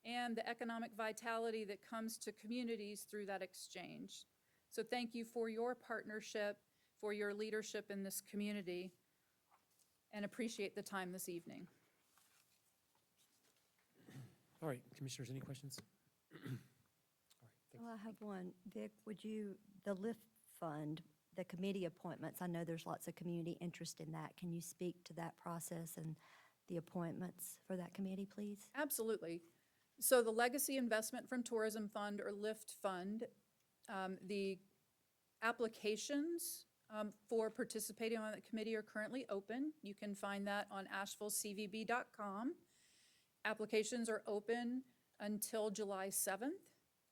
and the economic vitality that comes to communities through that exchange. So thank you for your partnership, for your leadership in this community, and appreciate the time this evening. All right, commissioners, any questions? All right, thanks. Well, I have one. Vic, would you, the LIFT Fund, the committee appointments, I know there's lots of community interest in that. Can you speak to that process and the appointments for that committee, please? Absolutely. So the Legacy Investment from Tourism Fund, or LIFT Fund, the applications for participating on that committee are currently open. You can find that on ashevillecvb.com. Applications are open until July 7th,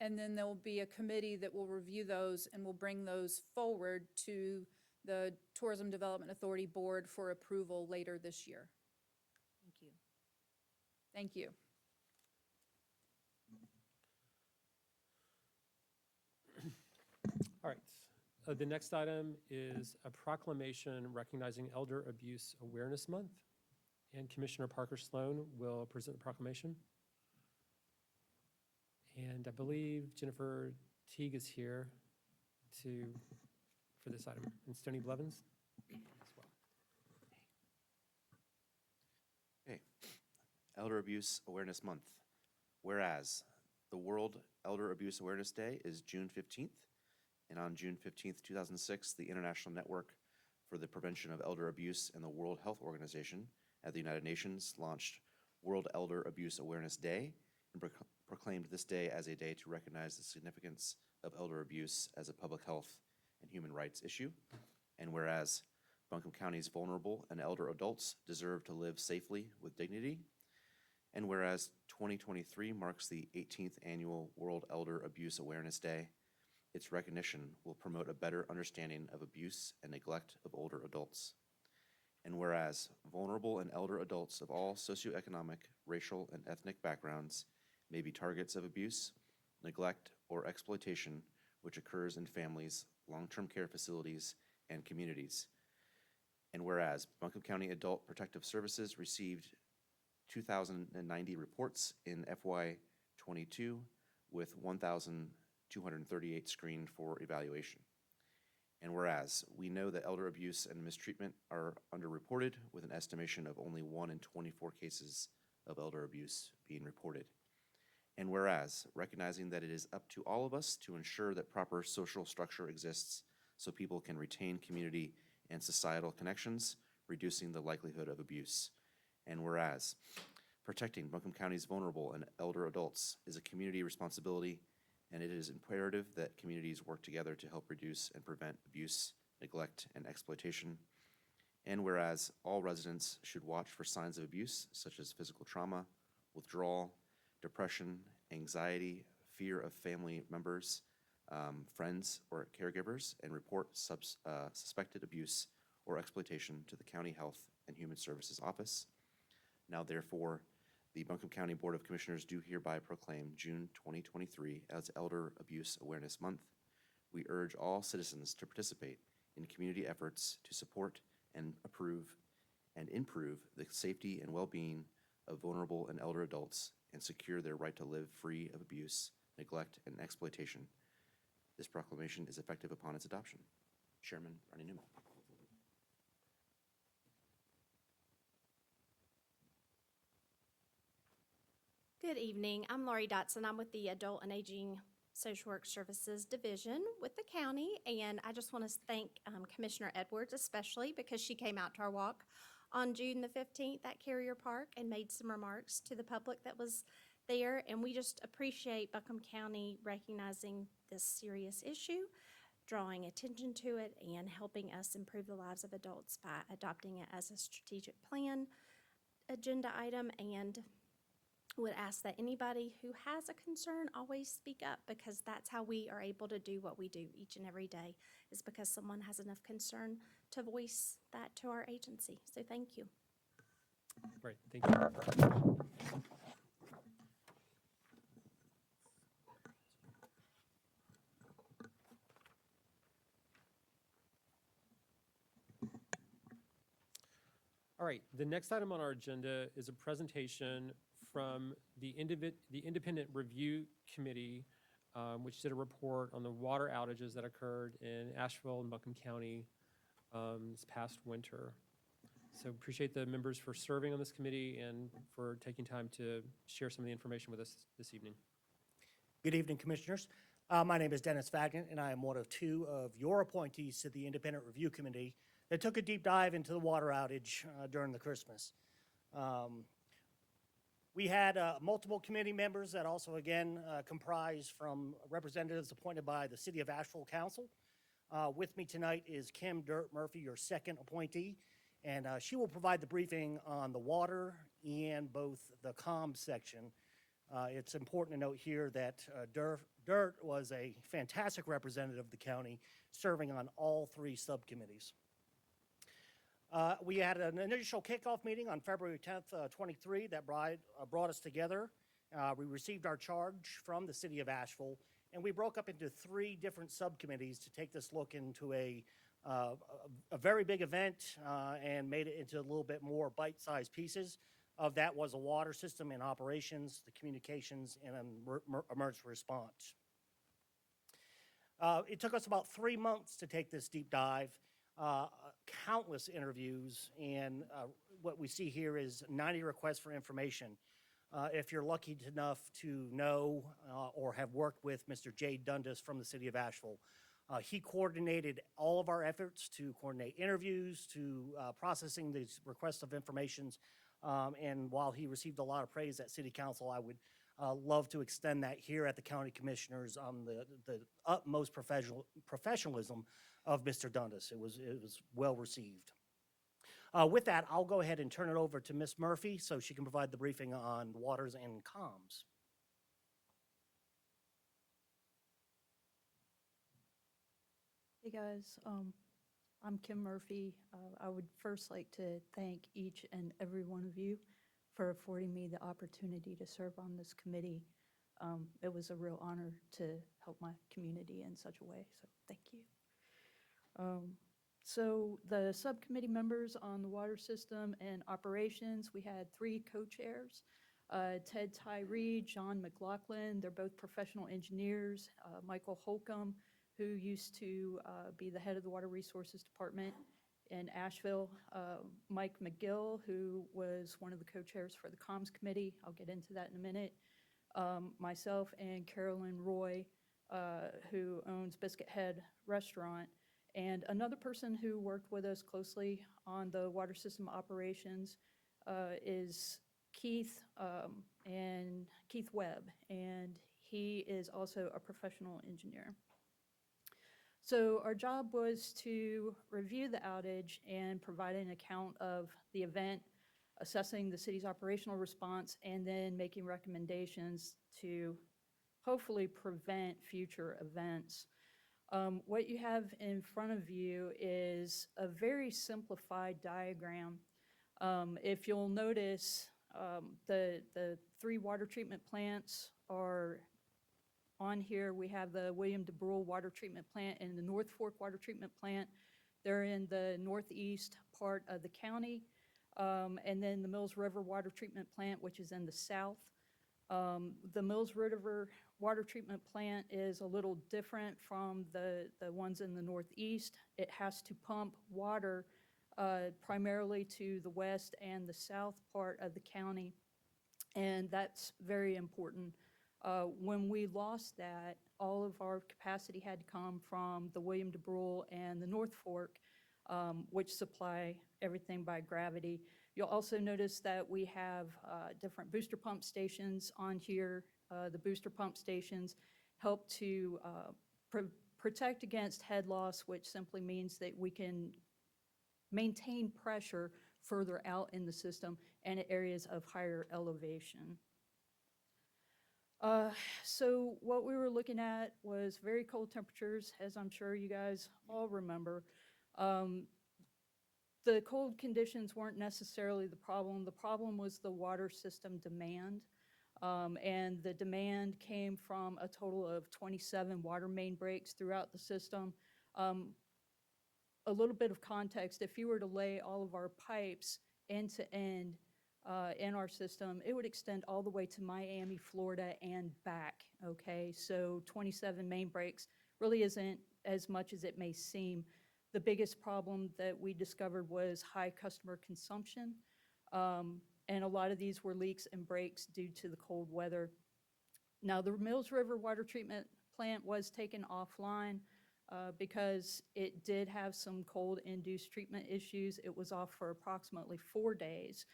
and then there will be a committee that will review those and will bring those forward to the Tourism Development Authority Board for approval later this year. Thank you. Thank you. All right. The next item is a proclamation recognizing Elder Abuse Awareness Month. And Commissioner Parker Sloan will present the proclamation. And I believe Jennifer Teague is here for this item, and Stony Blevins as well. Okay. Elder Abuse Awareness Month. Whereas the World Elder Abuse Awareness Day is June 15th, and on June 15th, 2006, the International Network for the Prevention of Elder Abuse and the World Health Organization at the United Nations launched World Elder Abuse Awareness Day and proclaimed this day as a day to recognize the significance of elder abuse as a public health and human rights issue. And whereas Buncombe County's vulnerable and elder adults deserve to live safely with dignity, and whereas 2023 marks the 18th annual World Elder Abuse Awareness Day, its recognition will promote a better understanding of abuse and neglect of older adults. And whereas vulnerable and elder adults of all socioeconomic, racial, and ethnic backgrounds may be targets of abuse, neglect, or exploitation which occurs in families, long-term care facilities, and communities. And whereas Buncombe County Adult Protective Services received 2,090 reports in FY22 with 1,238 screened for evaluation. And whereas we know that elder abuse and mistreatment are underreported, with an estimation of only 1 in 24 cases of elder abuse being reported. And whereas recognizing that it is up to all of us to ensure that proper social structure exists so people can retain community and societal connections, reducing the likelihood of abuse. And whereas protecting Buncombe County's vulnerable and elder adults is a community responsibility, and it is imperative that communities work together to help reduce and prevent abuse, neglect, and exploitation. And whereas all residents should watch for signs of abuse, such as physical trauma, withdrawal, depression, anxiety, fear of family members, friends, or caregivers, and report suspected abuse or exploitation to the County Health and Human Services Office. Now, therefore, the Buncombe County Board of Commissioners do hereby proclaim June 2023 as Elder Abuse Awareness Month. We urge all citizens to participate in community efforts to support and improve the safety and well-being of vulnerable and elder adults and secure their right to live free of abuse, neglect, and exploitation. This proclamation is effective upon its adoption. Chairman Ronnie Newman. Good evening. I'm Laurie Dotson. I'm with the Adult and Aging Social Work Services Division with the county, and I just want to thank Commissioner Edwards especially because she came out to our walk on June the 15th at Carrier Park and made some remarks to the public that was there, and we just appreciate Buncombe County recognizing this serious issue, drawing attention to it, and helping us improve the lives of adults by adopting it as a strategic plan agenda item and would ask that anybody who has a concern always speak up, because that's how we are able to do what we do each and every day, is because someone has enough concern to voice that to our agency. So thank you. Great, thank you. All right, the next item on our agenda is a presentation from the Independent Review Committee, which did a report on the water outages that occurred in Asheville and Buncombe County this past winter. So appreciate the members for serving on this committee and for taking time to share some of the information with us this evening. Good evening, Commissioners. My name is Dennis Fagin, and I am one of two of your appointees to the Independent Review Committee that took a deep dive into the water outage during the Christmas. We had multiple committee members that also, again, comprise from representatives appointed by the City of Asheville Council. With me tonight is Kim Dirt Murphy, your second appointee, and she will provide the briefing on the water and both the comms section. It's important to note here that Dirt was a fantastic representative of the county, serving on all three subcommittees. We had an initial kickoff meeting on February 10th, 23 that brought us together. We received our charge from the City of Asheville, and we broke up into three different subcommittees to take this look into a very big event and made it into a little bit more bite-sized pieces. Of that was a water system and operations, the communications, and emergency response. It took us about 3 months to take this deep dive, countless interviews, and what we see here is 90 requests for information. If you're lucky enough to know or have worked with Mr. Jay Dundas from the City of Asheville, he coordinated all of our efforts to coordinate interviews, to processing these requests of information. And while he received a lot of praise at City Council, I would love to extend that here at the County Commissioners on the utmost professionalism of Mr. Dundas. It was well received. With that, I'll go ahead and turn it over to Ms. Murphy so she can provide the briefing on waters and comms. Hey guys, I'm Kim Murphy. I would first like to thank each and every one of you for affording me the opportunity to serve on this committee. It was a real honor to help my community in such a way, so thank you. So the subcommittee members on the water system and operations, we had three co-chairs, Ted Tyree, John McLaughlin. They're both professional engineers. Michael Holcomb, who used to be the head of the Water Resources Department in Asheville. Mike McGill, who was one of the co-chairs for the Comms Committee. I'll get into that in a minute. Myself and Carolyn Roy, who owns Biscuit Head Restaurant. And another person who worked with us closely on the water system operations is Keith Webb, and he is also a professional engineer. So our job was to review the outage and provide an account of the event, assessing the city's operational response, and then making recommendations to hopefully prevent future events. What you have in front of you is a very simplified diagram. If you'll notice, the three water treatment plants are on here. We have the William DeBrule Water Treatment Plant and the North Fork Water Treatment Plant. They're in the northeast part of the county. And then the Mills River Water Treatment Plant, which is in the south. The Mills River Water Treatment Plant is a little different from the ones in the northeast. It has to pump water primarily to the west and the south part of the county, and that's very important. When we lost that, all of our capacity had to come from the William DeBrule and the North Fork, which supply everything by gravity. You'll also notice that we have different booster pump stations on here. The booster pump stations help to protect against head loss, which simply means that we can maintain pressure further out in the system and at areas of higher elevation. So what we were looking at was very cold temperatures, as I'm sure you guys all remember. Um, the cold conditions weren't necessarily the problem. The problem was the water system demand. And the demand came from a total of 27 water main breaks throughout the system. Um, a little bit of context, if you were to lay all of our pipes end to end in our system, it would extend all the way to Miami, Florida, and back, okay? So 27 main breaks really isn't as much as it may seem. The biggest problem that we discovered was high customer consumption, and a lot of these were leaks and breaks due to the cold weather. Now, the Mills River Water Treatment Plant was taken offline because it did have some cold-induced treatment issues. It was off for approximately 4 days.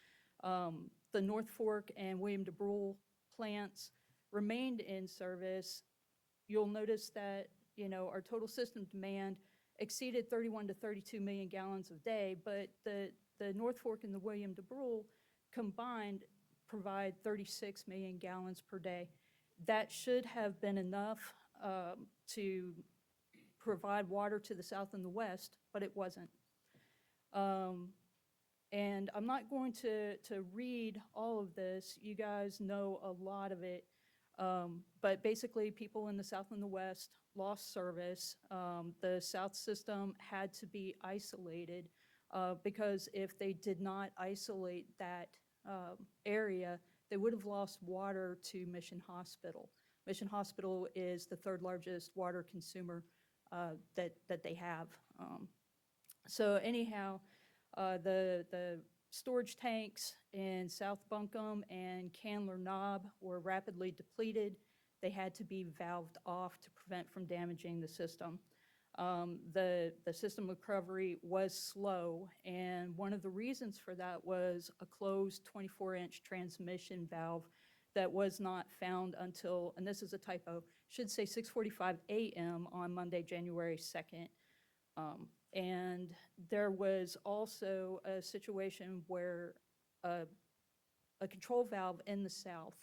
The North Fork and William DeBrule plants remained in service. You'll notice that, you know, our total system demand exceeded 31 to 32 million gallons a day, but the North Fork and the William DeBrule combined provide 36 million gallons per day. That should have been enough to provide water to the south and the west, but it wasn't. And I'm not going to read all of this. You guys know a lot of it. But basically, people in the south and the west lost service. The south system had to be isolated because if they did not isolate that area, they would have lost water to Mission Hospital. Mission Hospital is the third largest water consumer that they have. So anyhow, the storage tanks in South Buncombe and Candler Knob were rapidly depleted. They had to be valved off to prevent from damaging the system. The system recovery was slow, and one of the reasons for that was a closed 24-inch transmission valve that was not found until, and this is a typo, should say 6:45 a.m. on Monday, January 2nd. And there was also a situation where a control valve in the south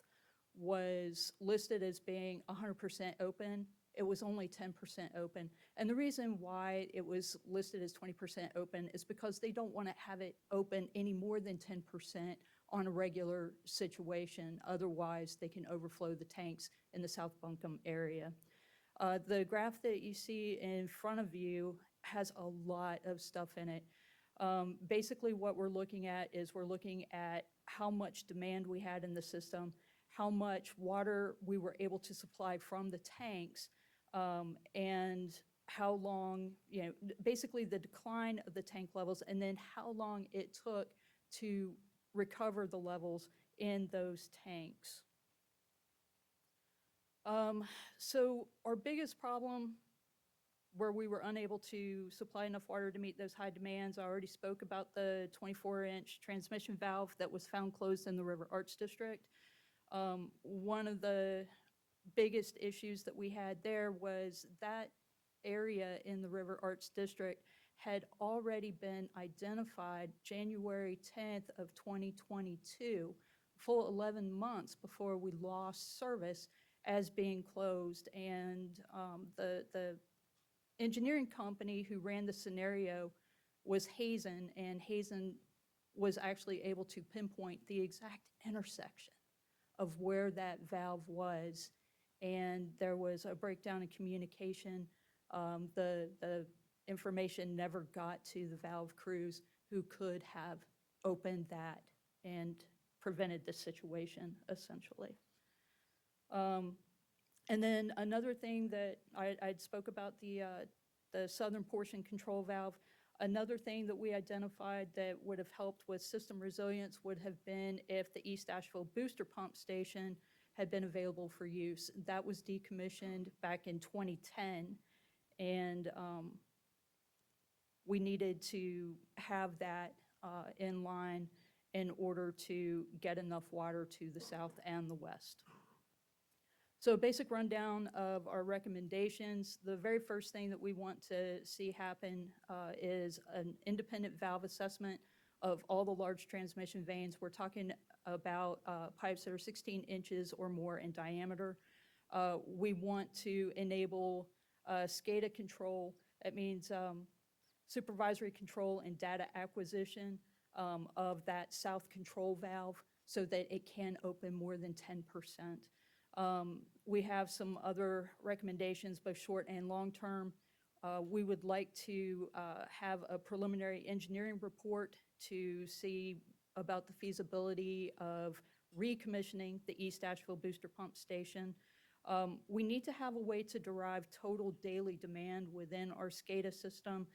was listed as being 100% open. It was only 10% open. And the reason why it was listed as 20% open is because they don't want to have it open any more than 10% on a regular situation. Otherwise, they can overflow the tanks in the South Buncombe area. The graph that you see in front of you has a lot of stuff in it. Basically, what we're looking at is we're looking at how much demand we had in the system, how much water we were able to supply from the tanks, and how long, you know, basically the decline of the tank levels, and then how long it took to recover the levels in those tanks. So our biggest problem where we were unable to supply enough water to meet those high demands, I already spoke about the 24-inch transmission valve that was found closed in the River Arts District. One of the biggest issues that we had there was that area in the River Arts District had already been identified January 10th of 2022, full 11 months before we lost service, as being closed. And the engineering company who ran the scenario was Hazen, and Hazen was actually able to pinpoint the exact intersection of where that valve was. And there was a breakdown in communication. The information never got to the valve crews who could have opened that and prevented the situation, essentially. And then another thing that I'd spoke about the southern portion control valve. Another thing that we identified that would have helped with system resilience would have been if the East Asheville booster pump station had been available for use. That was decommissioned back in 2010, and we needed to have that in line in order to get enough water to the south and the west. So a basic rundown of our recommendations. The very first thing that we want to see happen is an independent valve assessment of all the large transmission veins. We're talking about pipes that are 16 inches or more in diameter. We want to enable SCADA control. That means supervisory control and data acquisition of that south control valve so that it can open more than 10%. We have some other recommendations, both short and long term. We would like to have a preliminary engineering report to see about the feasibility of recommissioning the East Asheville Booster Pump Station. We need to have a way to derive total daily demand within our SCADA system.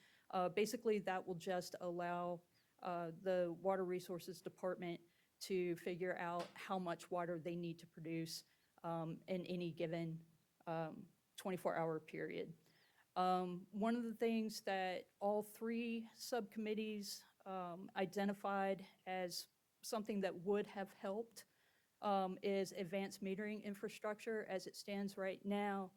Basically, that will just allow the Water Resources Department to figure out how much water they need to produce in any given 24-hour period. One of the things that all three subcommittees identified as something that would have helped is advanced metering infrastructure. As it stands right now,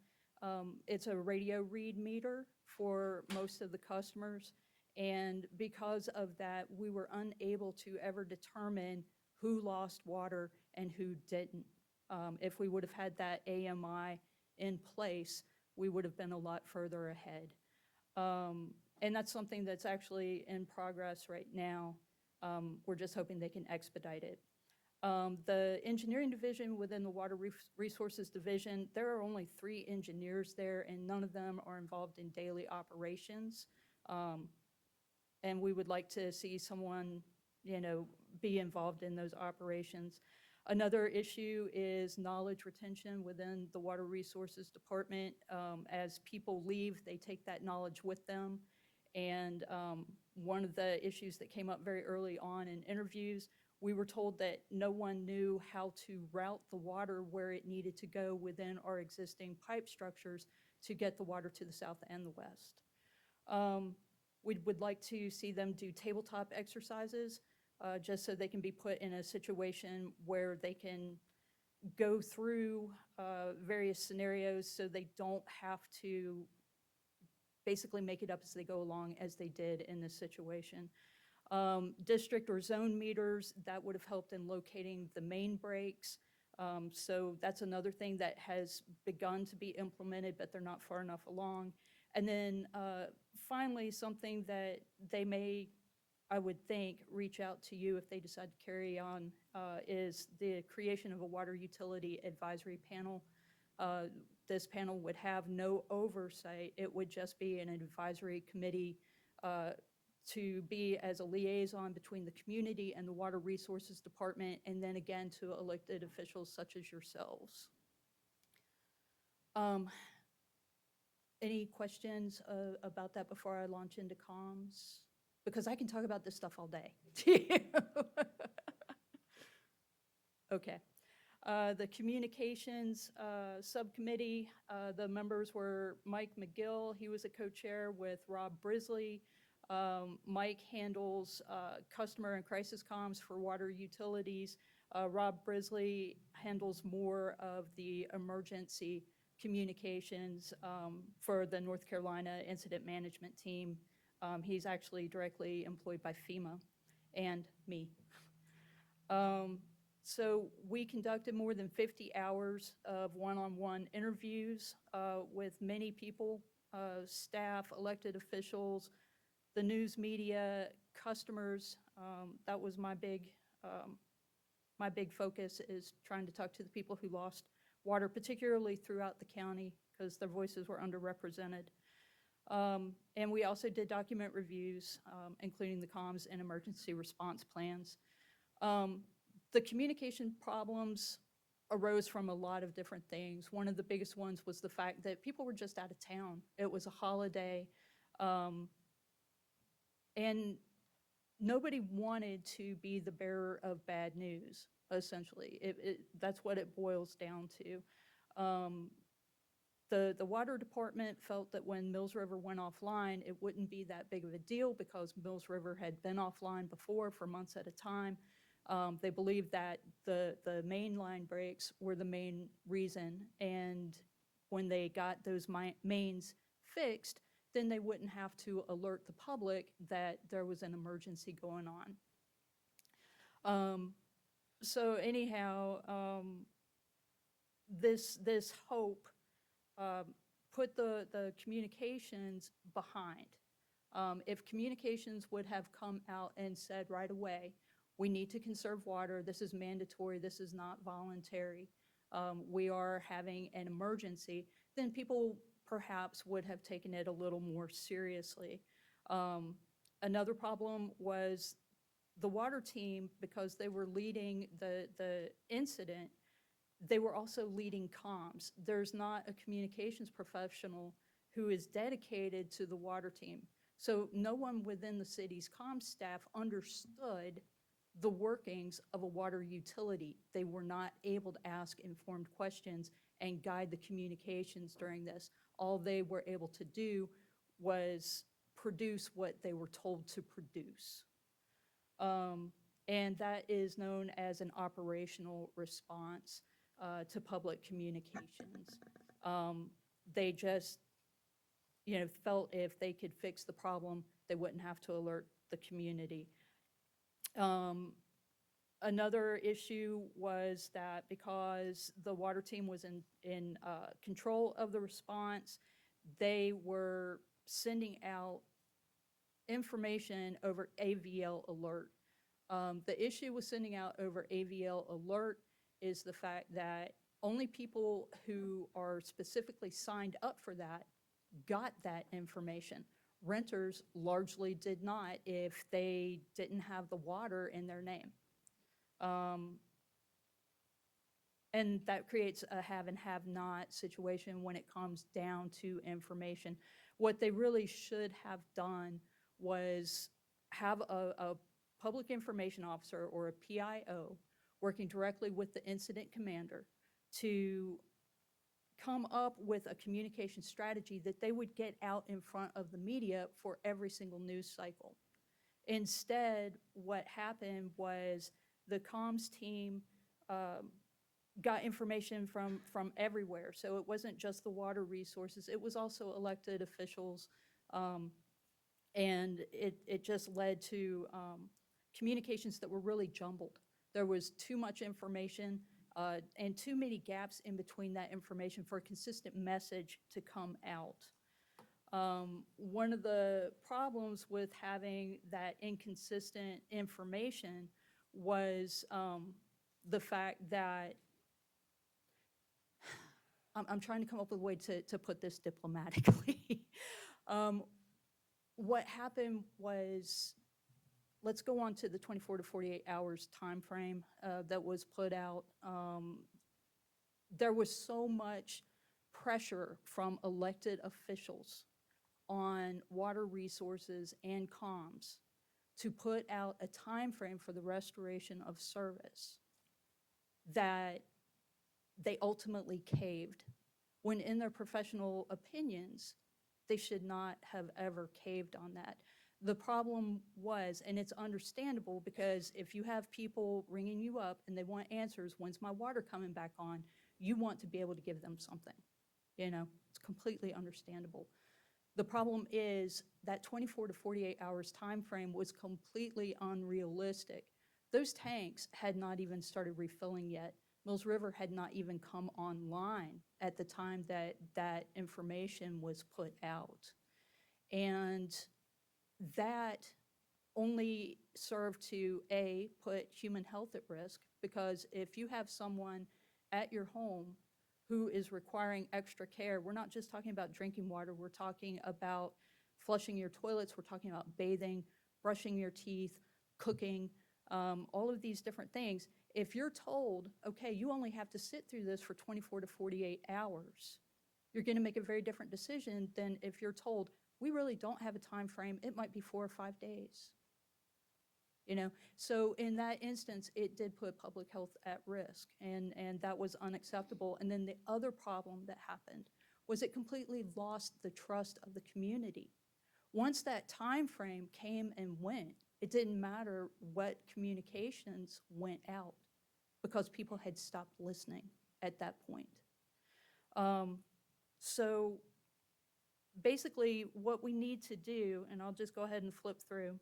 it's a radio read meter for most of the customers. And because of that, we were unable to ever determine who lost water and who didn't. If we would have had that AMI in place, we would have been a lot further ahead. And that's something that's actually in progress right now. We're just hoping they can expedite it. The engineering division within the Water Resources Division, there are only 3 engineers there, and none of them are involved in daily operations. And we would like to see someone, be involved in those operations. Another issue is knowledge retention within the Water Resources Department. As people leave, they take that knowledge with them. And one of the issues that came up very early on in interviews, we were told that no one knew how to route the water where it needed to go within our existing pipe structures to get the water to the south and the west. We would like to see them do tabletop exercises just so they can be put in a situation where they can go through various scenarios so they don't have to basically make it up as they go along, as they did in this situation. District or zone meters, that would have helped in locating the main breaks. So that's another thing that has begun to be implemented, but they're not far enough along. And then finally, something that they may, I would think, reach out to you if they decide to carry on is the creation of a water utility advisory panel. This panel would have no oversight. It would just be an advisory committee to be as a liaison between the community and the Water Resources Department, and then again to elected officials such as yourselves. Any questions about that before I launch into comms? Because I can talk about this stuff all day. Okay. The communications subcommittee, the members were Mike McGill. He was a co-chair with Rob Brisley. Mike handles customer and crisis comms for water utilities. Rob Brisley handles more of the emergency communications for the North Carolina Incident Management Team. He's actually directly employed by FEMA and me. So we conducted more than 50 hours of one-on-one interviews with many people, staff, elected officials, the news media, customers. That was my big focus, is trying to talk to the people who lost water, particularly throughout the county, because their voices were underrepresented. And we also did document reviews, including the comms and emergency response plans. The communication problems arose from a lot of different things. One of the biggest ones was the fact that people were just out of town. It was a holiday. And nobody wanted to be the bearer of bad news, essentially. That's what it boils down to. The water department felt that when Mills River went offline, it wouldn't be that big of a deal because Mills River had been offline before for months at a time. They believed that the mainline breaks were the main reason, and when they got those mains fixed, then they wouldn't have to alert the public that there was an emergency going on. So anyhow, this hope put the communications behind. If communications would have come out and said right away, we need to conserve water, this is mandatory, this is not voluntary, we are having an emergency, then people perhaps would have taken it a little more seriously. Another problem was the water team, because they were leading the incident, they were also leading comms. There's not a communications professional who is dedicated to the water team. So no one within the city's comm staff understood the workings of a water utility. They were not able to ask informed questions and guide the communications during this. All they were able to do was produce what they were told to produce. And that is known as an operational response to public communications. They just, felt if they could fix the problem, they wouldn't have to alert the community. Another issue was that because the water team was in control of the response, they were sending out information over AVL alert. The issue with sending out over AVL alert is the fact that only people who are specifically signed up for that got that information. Renters largely did not if they didn't have the water in their name. And that creates a have and have not situation when it comes down to information. What they really should have done was have a public information officer or a PIO working directly with the incident commander to come up with a communication strategy that they would get out in front of the media for every single news cycle. Instead, what happened was the comms team got information from everywhere. So it wasn't just the water resources, it was also elected officials. And it just led to communications that were really jumbled. There was too much information and too many gaps in between that information for a consistent message to come out. One of the problems with having that inconsistent information was the fact that, I'm trying to come up with a way to put this diplomatically. What happened was, let's go on to the 24 to 48 hours time frame that was put out. There was so much pressure from elected officials on water resources and comms to put out a time frame for the restoration of service that they ultimately caved, when in their professional opinions, they should not have ever caved on that. The problem was, and it's understandable, because if you have people ringing you up and they want answers, when's my water coming back on, you want to be able to give them something. It's completely understandable. The problem is that 24 to 48 hours time frame was completely unrealistic. Those tanks had not even started refilling yet. Mills River had not even come online at the time that that information was put out. And that only served to, A, put human health at risk, because if you have someone at your home who is requiring extra care, we're not just talking about drinking water, we're talking about flushing your toilets, we're talking about bathing, brushing your teeth, cooking, all of these different things. If you're told, okay, you only have to sit through this for 24 to 48 hours, you're going to make a very different decision than if you're told, we really don't have a time frame, it might be 4 or 5 days. So in that instance, it did put public health at risk, and that was unacceptable. And then the other problem that happened was it completely lost the trust of the community. Once that time frame came and went, it didn't matter what communications went out, because people had stopped listening at that point. So basically what we need to do, and I'll just go ahead and flip through,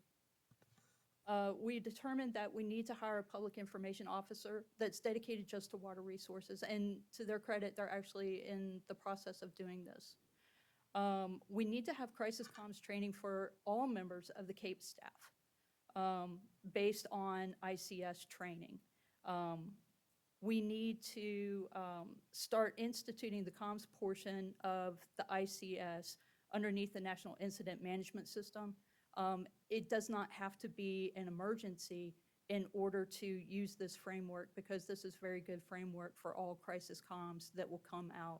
We determined that we need to hire a public information officer that's dedicated just to water resources. And to their credit, they're actually in the process of doing this. We need to have crisis comms training for all members of the CAPE staff based on ICS training. We need to start instituting the comms portion of the ICS underneath the National Incident Management System. It does not have to be an emergency in order to use this framework, because this is very good framework for all crisis comms that will come out,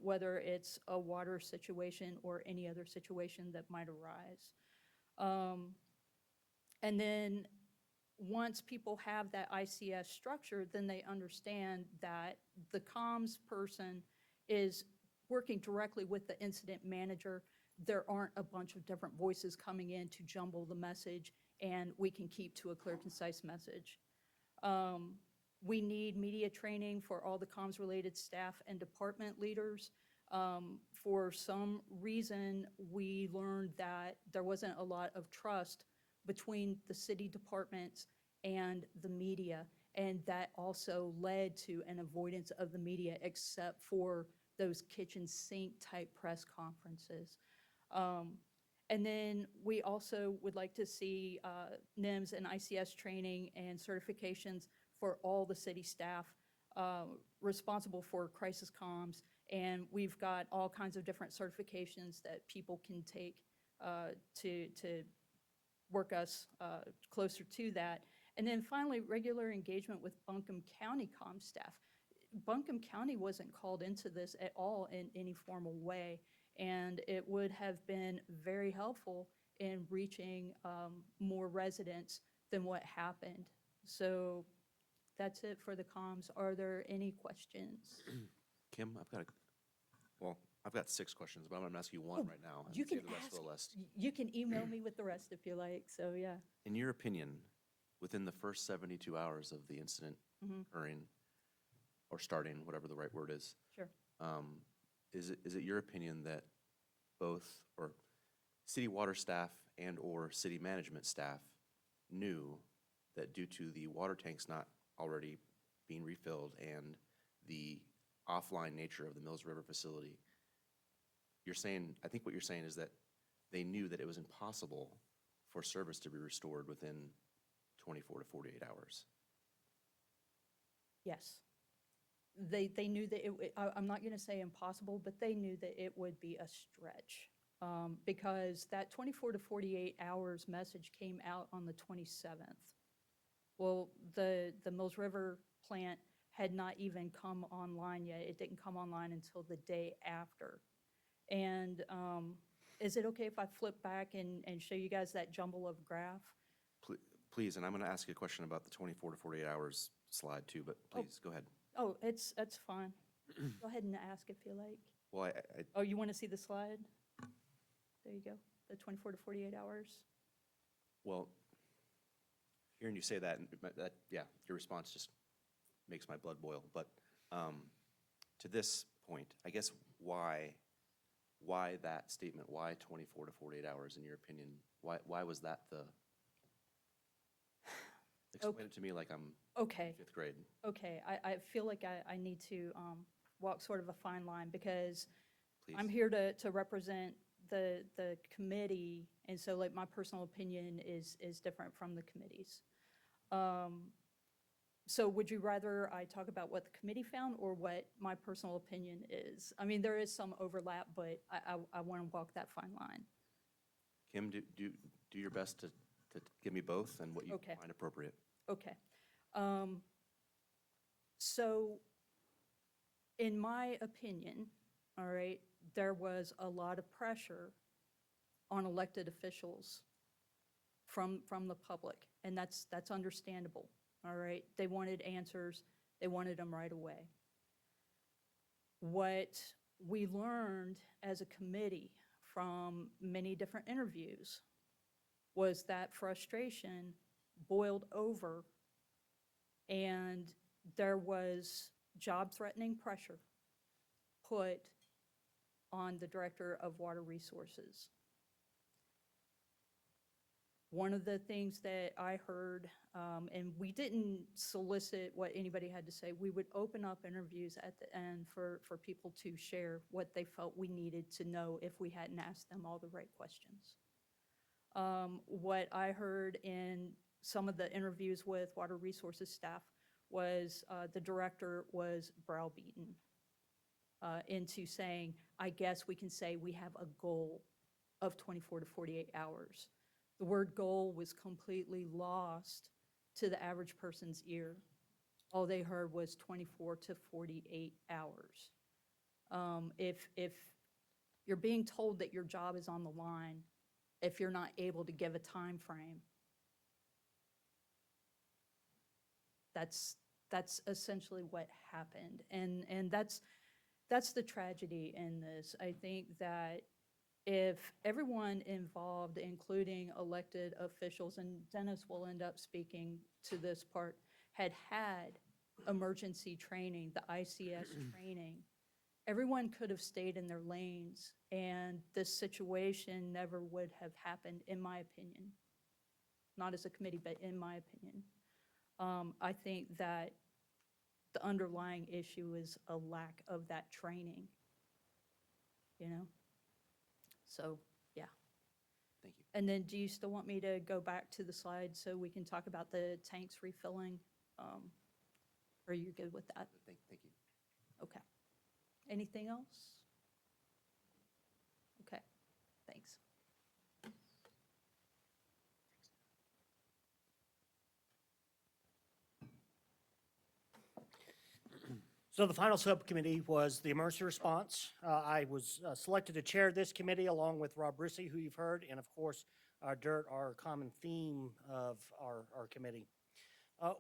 whether it's a water situation or any other situation that might arise. And then once people have that ICS structure, then they understand that the comms person is working directly with the incident manager. There aren't a bunch of different voices coming in to jumble the message, and we can keep to a clear, concise message. We need media training for all the comms-related staff and department leaders. For some reason, we learned that there wasn't a lot of trust between the city departments and the media, and that also led to an avoidance of the media, except for those kitchen sink type press conferences. And then we also would like to see NIMS and ICS training and certifications for all the city staff responsible for crisis comms. And we've got all kinds of different certifications that people can take to work us closer to that. And then finally, regular engagement with Buncombe County comm staff. Buncombe County wasn't called into this at all in any formal way, and it would have been very helpful in reaching more residents than what happened. So that's it for the comms. Are there any questions? Kim, I've got 6 questions, but I'm going to ask you one right now and You can save the rest ask, for the list. you can email me with the rest if you like, so yeah. In your opinion, within the first 72 hours of the incident occurring or starting, whatever the right word is, Sure. is it your opinion that both or city water staff and or city management staff knew that due to the water tanks not already being refilled and the offline nature of the Mills River facility, I think what you're saying is that they knew that it was impossible for service to be restored within 24 to 48 hours? Yes. They knew that I'm not going to say impossible, but they knew that it would be a stretch because that 24 to 48 hours message came out on the 27th. Well, the Mills River plant had not even come online yet. It didn't come online until the day after. And is it okay if I flip back and show you guys that jumble of graph? Please, and I'm going to ask you a question about the 24 to 48 hours slide too, but please, go ahead. Oh, that's fine. Go ahead and ask if you like. Well, Oh, you want to see the slide? There you go, the 24 to 48 hours. Well, hearing you say that, yeah, your response just makes my blood boil. But to this point, I guess why that statement? Why 24 to 48 hours, in your opinion? Why was that the? Explain it to me like I'm okay. in 5th grade. Okay, I feel like I need to walk sort of a fine line because Please. I'm here to represent the committee, and so like my personal opinion is different from the committee's. So would you rather I talk about what the committee found or what my personal opinion is? I mean, there is some overlap, but I want to walk that fine line. Kim, do your best to give me both and what you Okay. find appropriate. Okay. So in my opinion, all right, there was a lot of pressure on elected officials from the public, and that's understandable, all right? They wanted answers. They wanted them right away. What we learned as a committee from many different interviews was that frustration boiled over, and there was job-threatening pressure put on the Director of Water Resources. One of the things that I heard, and we didn't solicit what anybody had to say, we would open up interviews at the end for people to share what they felt we needed to know if we hadn't asked them all the right questions. What I heard in some of the interviews with water resources staff was the director was browbeaten into saying, I guess we can say we have a goal of 24 to 48 hours. The word goal was completely lost to the average person's ear. All they heard was 24 to 48 hours. If you're being told that your job is on the line, if you're not able to give a time frame, that's essentially what happened. And that's the tragedy in this. I think that if everyone involved, including elected officials, and Dennis will end up speaking to this part, had emergency training, the ICS training, everyone could have stayed in their lanes, and this situation never would have happened, in my opinion. Not as a committee, but in my opinion. I think that the underlying issue is a lack of that training, you know? So, yeah. Thank you. And then do you still want me to go back to the slide so we can talk about the tanks refilling? Are you good with that? Thank you. Okay. Anything else? Okay, thanks. So the final subcommittee was the emergency response. I was selected to chair this committee along with Rob Rissy, who you've heard, and of course, DIRT, our common theme of our committee.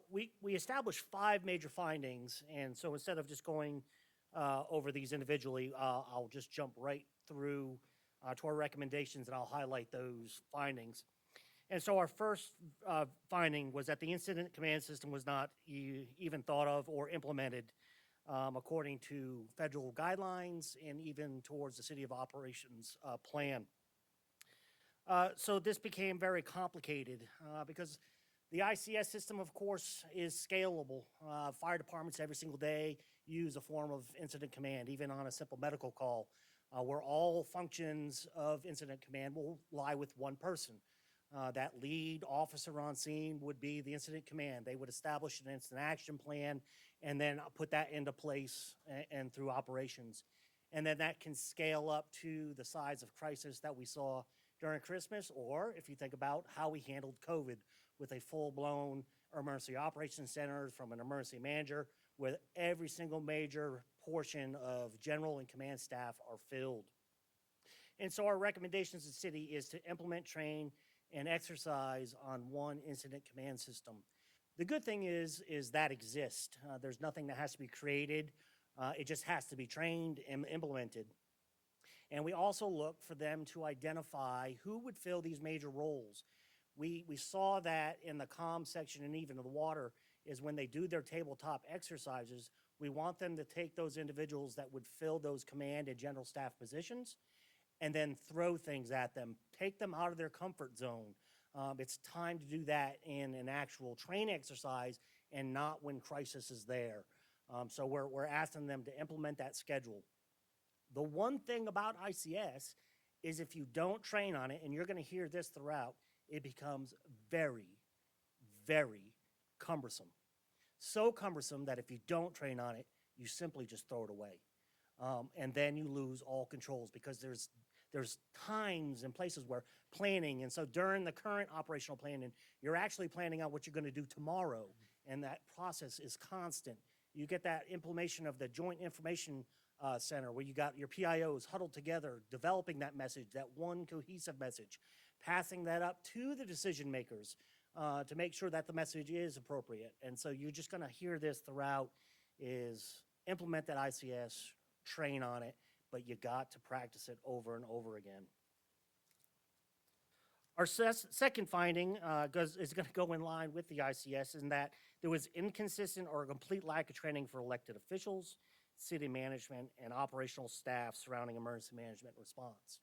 We established 5 major findings, and so instead of just going over these individually, I'll just jump right through to our recommendations, and I'll highlight those findings. And so our first finding was that the incident command system was not even thought of or implemented according to federal guidelines and even towards the City of Operations plan. So this became very complicated because the ICS system, of course, is scalable. Fire departments every single day use a form of incident command, even on a simple medical call, where all functions of incident command will lie with one person. That lead officer on scene would be the incident command. They would establish an incident action plan and then put that into place and through operations. And then that can scale up to the size of crisis that we saw during Christmas, or if you think about how we handled COVID with a full-blown emergency operations center from an emergency manager where every single major portion of general and command staff are filled. And so our recommendations to the city is to implement, train, and exercise on one incident command system. The good thing is that exists. There's nothing that has to be created. It just has to be trained and implemented. And we also look for them to identify who would fill these major roles. We saw that in the comm section and even in the water is when they do their tabletop exercises, we want them to take those individuals that would fill those command and general staff positions and then throw things at them, take them out of their comfort zone. It's time to do that in an actual training exercise and not when crisis is there. So we're asking them to implement that schedule. The one thing about ICS is if you don't train on it, and you're gonna hear this throughout, it becomes very, very cumbersome. So cumbersome that if you don't train on it, you simply just throw it away. And then you lose all controls because there's times and places where planning, and so during the current operational planning, you're actually planning on what you're gonna do tomorrow, and that process is constant. You get that implementation of the Joint Information Center where you got your PIOs huddled together, developing that message, that one cohesive message, passing that up to the decision makers to make sure that the message is appropriate. And so you're just gonna hear this throughout is implement that ICS, train on it, but you got to practice it over and over again. Our second finding is going to go in line with the ICS in that there was inconsistent or a complete lack of training for elected officials, city management, and operational staff surrounding emergency management response.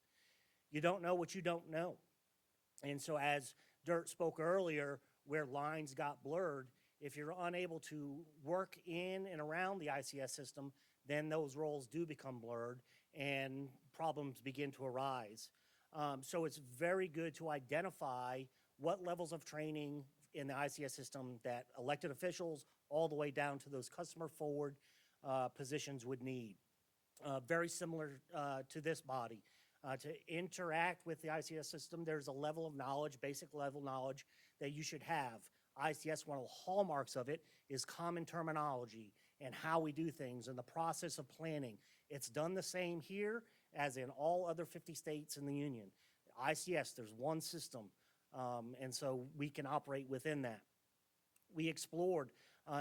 You don't know what you don't know. And so as Dirt spoke earlier, where lines got blurred, if you're unable to work in and around the ICS system, then those roles do become blurred and problems begin to arise. So it's very good to identify what levels of training in the ICS system that elected officials all the way down to those customer forward positions would need. Very similar to this body. To interact with the ICS system, there's a level of knowledge, basic level knowledge that you should have. ICS, one of the hallmarks of it is common terminology and how we do things and the process of planning. It's done the same here as in all other 50 states in the union. ICS, there's one system, and so we can operate within that. We explored,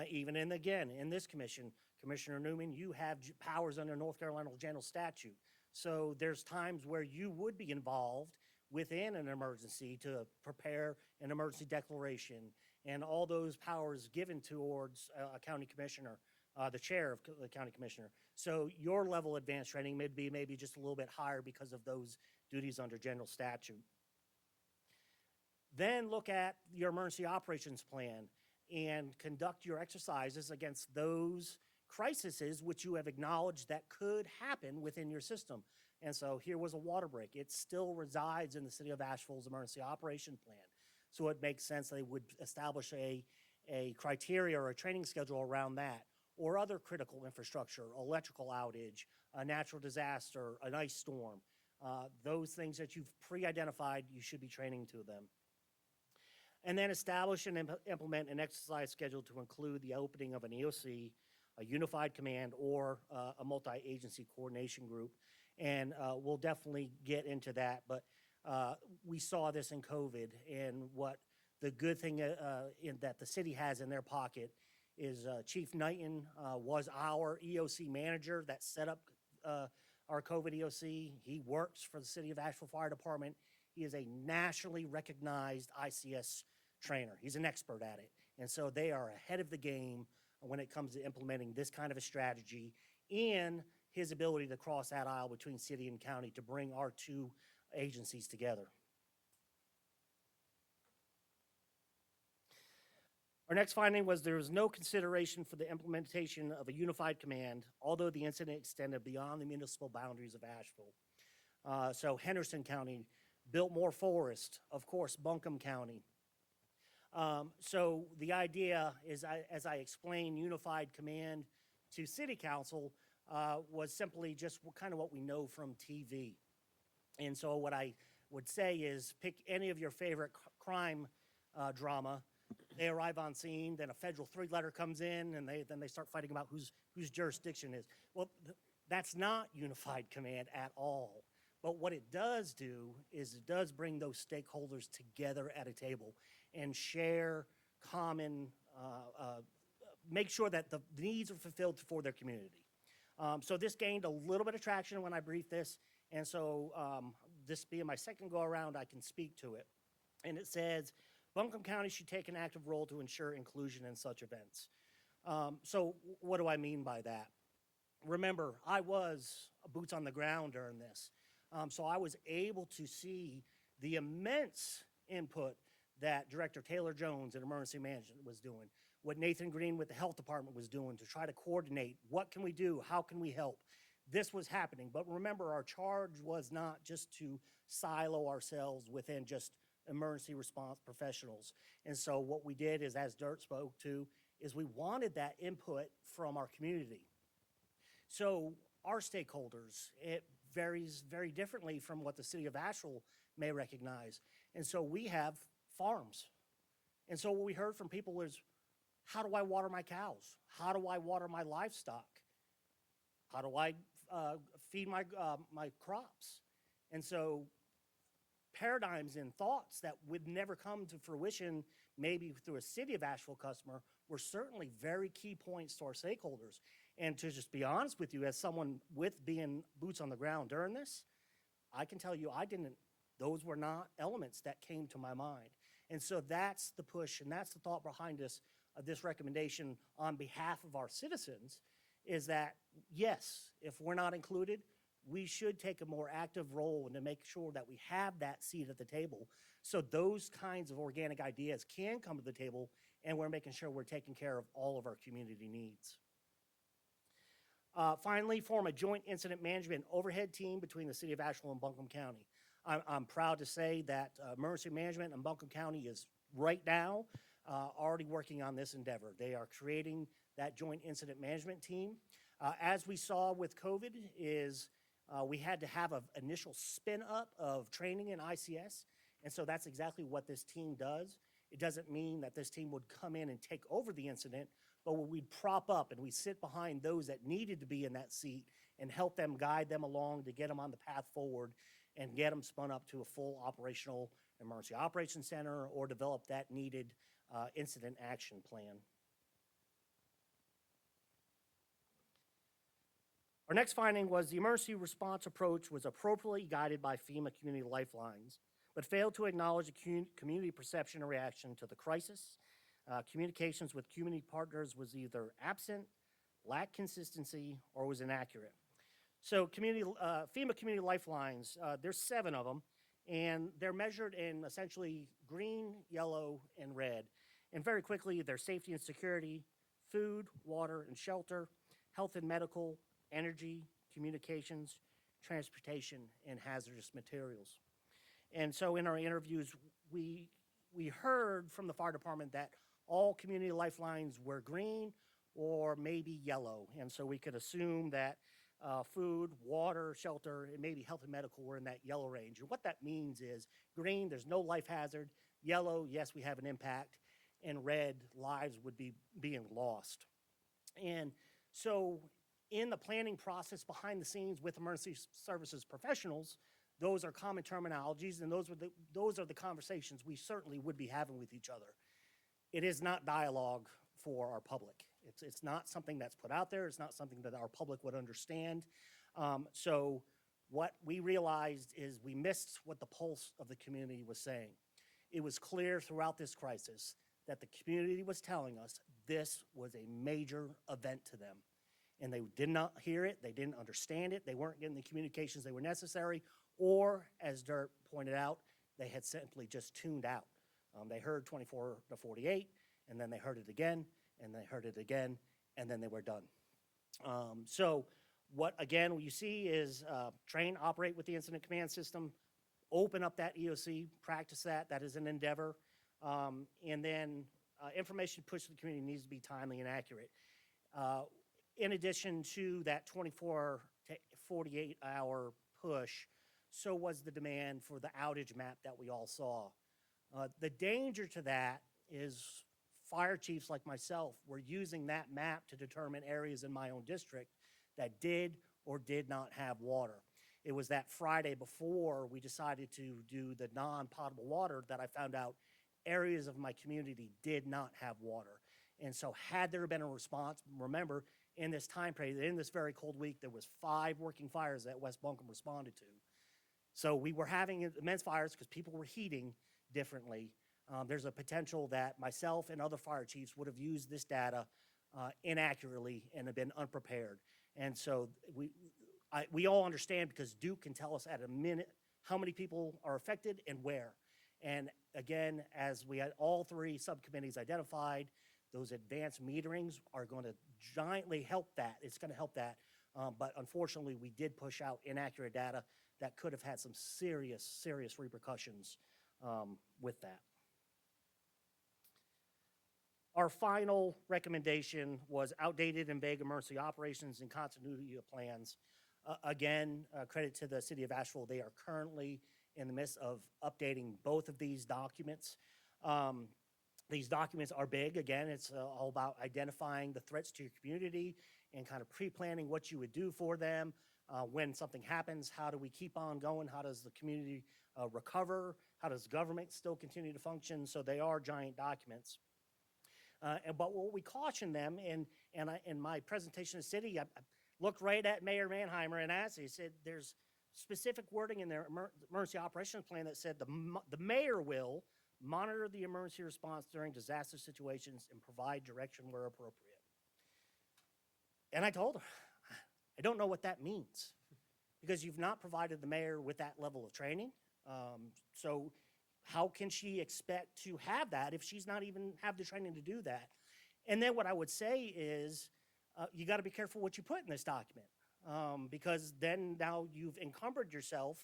even and again, in this commission, Commissioner Newman, you have powers under North Carolina General Statute. So there's times where you would be involved within an emergency to prepare an emergency declaration and all those powers given towards a county commissioner, the chair of the county commissioner. So your level of advanced training may be maybe just a little bit higher because of those duties under general statute. Then look at your emergency operations plan and conduct your exercises against those crises which you have acknowledged that could happen within your system. And so here was a water break. It still resides in the city of Asheville's emergency operation plan. So it makes sense they would establish a criteria or a training schedule around that, or other critical infrastructure, electrical outage, a natural disaster, an ice storm. Those things that you've pre-identified, you should be training to them. And then establish and implement an exercise schedule to include the opening of an EOC, a unified command, or a multi-agency coordination group. And we'll definitely get into that, but we saw this in COVID, and what the good thing that the city has in their pocket is Chief Knighton was our EOC manager that set up our COVID EOC. He works for the City of Asheville Fire Department. He is a nationally recognized ICS trainer. He's an expert at it. And so they are ahead of the game when it comes to implementing this kind of a strategy, and his ability to cross that aisle between city and county to bring our two agencies together. Our next finding was there was no consideration for the implementation of a unified command, although the incident extended beyond the municipal boundaries of Asheville. So Henderson County, Biltmore Forest, of course, Buncombe County. So the idea is, as I explained, unified command to city council was simply just kind of what we know from TV. And so what I would say is pick any of your favorite crime drama. They arrive on scene, then a federal three-letter comes in, and then they start fighting about whose jurisdiction is. Well, that's not unified command at all. But what it does do is it does bring those stakeholders together at a table and share common, make sure that the needs are fulfilled for their community. So this gained a little bit of traction when I briefed this, and so this being my second go-around, I can speak to it. And it says, Buncombe County should take an active role to ensure inclusion in such events. So what do I mean by that? Remember, I was boots on the ground during this. So I was able to see the immense input that Director Taylor Jones at Emergency Management was doing, what Nathan Green with the Health Department was doing to try to coordinate, what can we do, how can we help? This was happening, but remember, our charge was not just to silo ourselves within just emergency response professionals. And so what we did is, as Dirt spoke to, is we wanted that input from our community. So our stakeholders, it varies very differently from what the city of Asheville may recognize. And so we have farms. And so what we heard from people was, how do I water my cows? How do I water my livestock? How do I feed my crops? And so paradigms and thoughts that would never come to fruition maybe through a city of Asheville customer were certainly very key points to our stakeholders. And to just be honest with you, as someone with being boots on the ground during this, I can tell you those were not elements that came to my mind. And so that's the push, and that's the thought behind this recommendation on behalf of our citizens, is that, yes, if we're not included, we should take a more active role and to make sure that we have that seat at the table. So those kinds of organic ideas can come to the table, and we're making sure we're taking care of all of our community needs. Finally, form a joint incident management overhead team between the City of Asheville and Buncombe County. I'm proud to say that emergency management in Buncombe County is right now already working on this endeavor. They are creating that joint incident management team. As we saw with COVID is we had to have an initial spin up of training in ICS, and so that's exactly what this team does. It doesn't mean that this team would come in and take over the incident, but we'd prop up and we sit behind those that needed to be in that seat and help them guide them along to get them on the path forward and get them spun up to a full operational emergency operations center or develop that needed incident action plan. Our next finding was the emergency response approach was appropriately guided by FEMA Community Lifelines, but failed to acknowledge the community perception and reaction to the crisis. Communications with community partners was either absent, lacked consistency, or was inaccurate. So FEMA Community Lifelines, there's 7 of them, and they're measured in essentially green, yellow, and red. And very quickly, they're safety and security, food, water, and shelter, health and medical, energy, communications, transportation, and hazardous materials. And so in our interviews, we heard from the fire department that all community lifelines were green or maybe yellow. And so we could assume that food, water, shelter, and maybe health and medical were in that yellow range. And what that means is green, there's no life hazard. Yellow, yes, we have an impact. And red, lives would be being lost. And so in the planning process behind the scenes with emergency services professionals, those are common terminologies, and those are the conversations we certainly would be having with each other. It is not dialogue for our public. It's not something that's put out there. It's not something that our public would understand. So what we realized is we missed what the pulse of the community was saying. It was clear throughout this crisis that the community was telling us this was a major event to them. And they did not hear it, they didn't understand it, they weren't getting the communications that were necessary, or, as Dirk pointed out, they had simply just tuned out. They heard 24 to 48, and then they heard it again, and they heard it again, and then they were done. So what, again, you see is train, operate with the incident command system, open up that EOC, practice that. That is an endeavor. And then information pushed to the community needs to be timely and accurate. In addition to that 24 to 48 hour push, so was the demand for the outage map that we all saw. The danger to that is fire chiefs like myself were using that map to determine areas in my own district that did or did not have water. It was that Friday before we decided to do the non-potable water that I found out areas of my community did not have water. And so had there been a response, remember, in this time period, in this very cold week, there was 5 working fires that West Buncombe responded to. So we were having immense fires because people were heating differently. There's a potential that myself and other fire chiefs would have used this data inaccurately and have been unprepared. And so we all understand because Duke can tell us at a minute how many people are affected and where. And again, as we had all 3 subcommittees identified, those advanced meterings are going to giantly help that. It's going to help that. But unfortunately, we did push out inaccurate data that could have had some serious, serious repercussions with that. Our final recommendation was outdated and vague emergency operations and continuity of plans. Again, credit to the City of Asheville. They are currently in the midst of updating both of these documents. These documents are big. Again, it's all about identifying the threats to your community and kind of pre-planning what you would do for them. When something happens, how do we keep on going? How does the community recover? How does government still continue to function? So they are giant documents. But what we caution them, in my presentation to the city, I looked right at Mayor Manheimer and asked, he said, there's specific wording in their emergency operations plan that said the mayor will monitor the emergency response during disaster situations and provide direction where appropriate. And I told her, I don't know what that means. because you've not provided the mayor with that level of training. So how can she expect to have that if she's not even have the training to do that? And then what I would say is, you got to be careful what you put in this document, because then now you've encumbered yourself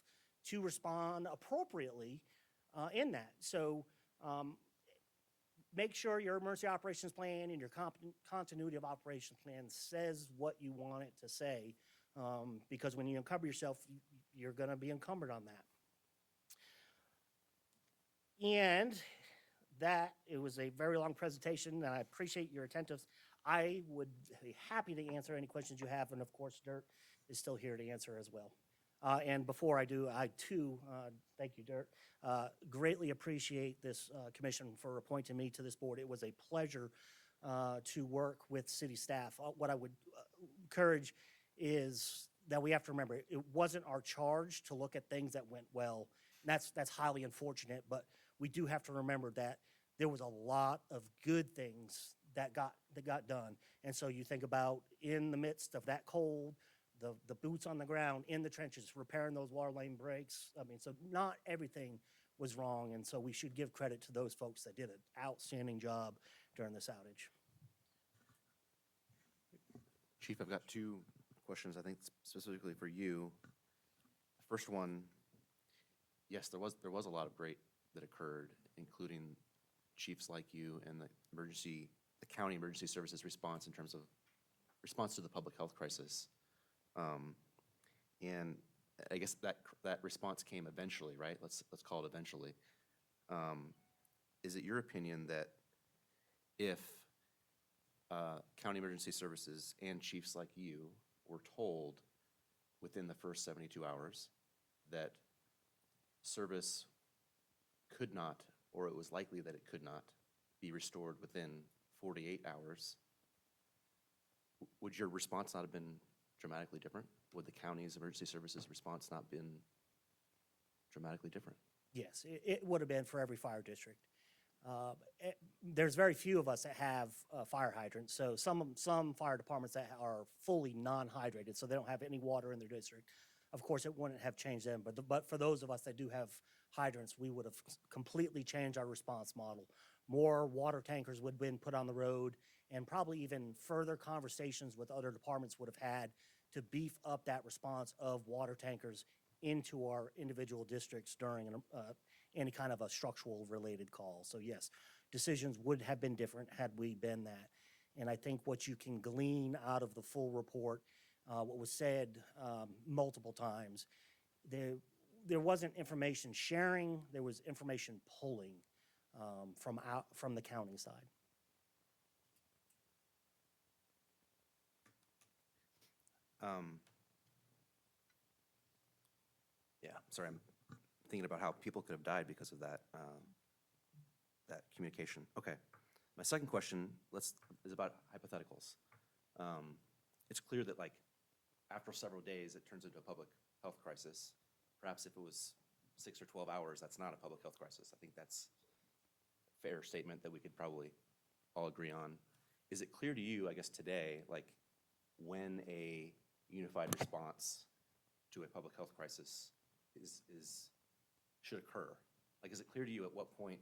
to respond appropriately in that. So make sure your emergency operations plan and your continuity of operations plan says what you want it to say, because when you encumber yourself, you're going to be encumbered on that. And that, it was a very long presentation, and I appreciate your attentiveness. I would be happy to answer any questions you have, and of course, Dirt is still here to answer as well. And before I do, I too, thank you, Dirt, greatly appreciate this commission for appointing me to this board. It was a pleasure to work with city staff. What I would encourage is that we have to remember, it wasn't our charge to look at things that went well. And that's highly unfortunate, but we do have to remember that there was a lot of good things that got done. And so you think about in the midst of that cold, the boots on the ground, in the trenches, repairing those water lane breaks. I mean, so not everything was wrong. And so we should give credit to those folks that did an outstanding job during this outage. Chief, I've got two questions, I think specifically for you. First one, yes, there was a lot of great that occurred, including chiefs like you and the county emergency services response in terms of response to the public health crisis. And I guess that response came eventually, right? Let's call it eventually. Is it your opinion that if county emergency services and chiefs like you were told within the first 72 hours that service could not, or it was likely that it could not, be restored within 48 hours, would your response not have been dramatically different? Would the county's emergency services response not been dramatically different? Yes, it would have been for every fire district. There's very few of us that have fire hydrants, so some fire departments that are fully non-hydrated, so they don't have any water in their district. Of course, it wouldn't have changed them, but for those of us that do have hydrants, we would have completely changed our response model. More water tankers would have been put on the road, and probably even further conversations with other departments would have had to beef up that response of water tankers into our individual districts during any kind of a structural related call. So yes, decisions would have been different had we been that. And I think what you can glean out of the full report, what was said multiple times, there wasn't information sharing, there was information pulling from the county side. Yeah, sorry, I'm thinking about how people could have died because of that communication. Okay, my second question is about hypotheticals. It's clear that after several days, it turns into a public health crisis. Perhaps if it was 6 or 12 hours, that's not a public health crisis. I think that's a fair statement that we could probably all agree on. Is it clear to you, I guess today, when a unified response to a public health crisis should occur? Is it clear to you at what point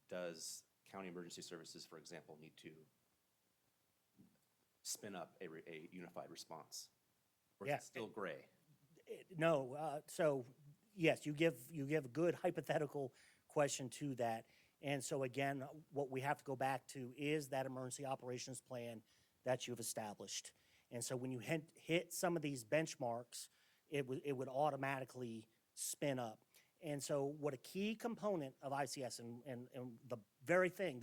does county emergency services, for example, need to spin up a unified response? Or is it still gray? No, so yes, you give a good hypothetical question to that. And so again, what we have to go back to is that emergency operations plan that you've established. And so when you hit some of these benchmarks, it would automatically spin up. And so what a key component of ICS and the very thing,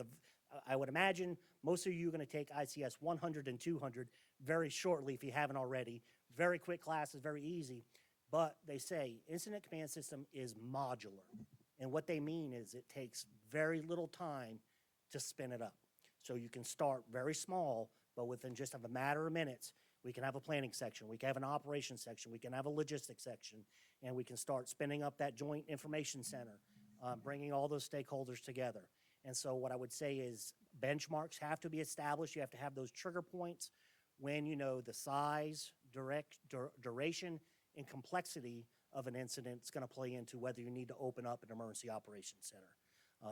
I would imagine most of you are going to take ICS 100 and 200 very shortly if you haven't already. Very quick classes, very easy. But they say incident command system is modular. And what they mean is it takes very little time to spin it up. So you can start very small, but within just a matter of minutes, we can have a planning section, we can have an operations section, we can have a logistics section, and we can start spinning up that joint information center, bringing all those stakeholders together. And so what I would say is benchmarks have to be established. You have to have those trigger points when you know the size, duration, and complexity of an incident is going to play into whether you need to open up an emergency operations center.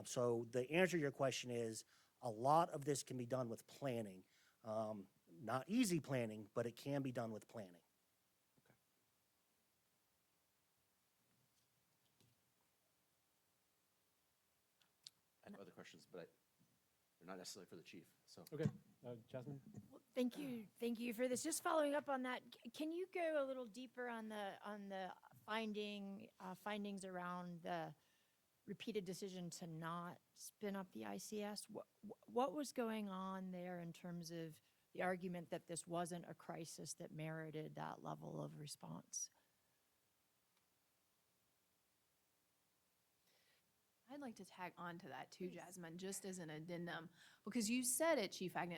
So the answer to your question is a lot of this can be done with planning. Not easy planning, but it can be done with planning. I have other questions, but they're not necessarily for the chief, so. Okay, Jasmine? Thank you for this. Just following up on that, can you go a little deeper on the findings around the repeated decision to not spin up the ICS? What was going on there in terms of the argument that this wasn't a crisis that merited that level of response? I'd like to tag on to that too, Jasmine, just as an addendum, because you said it, Chief Agnew,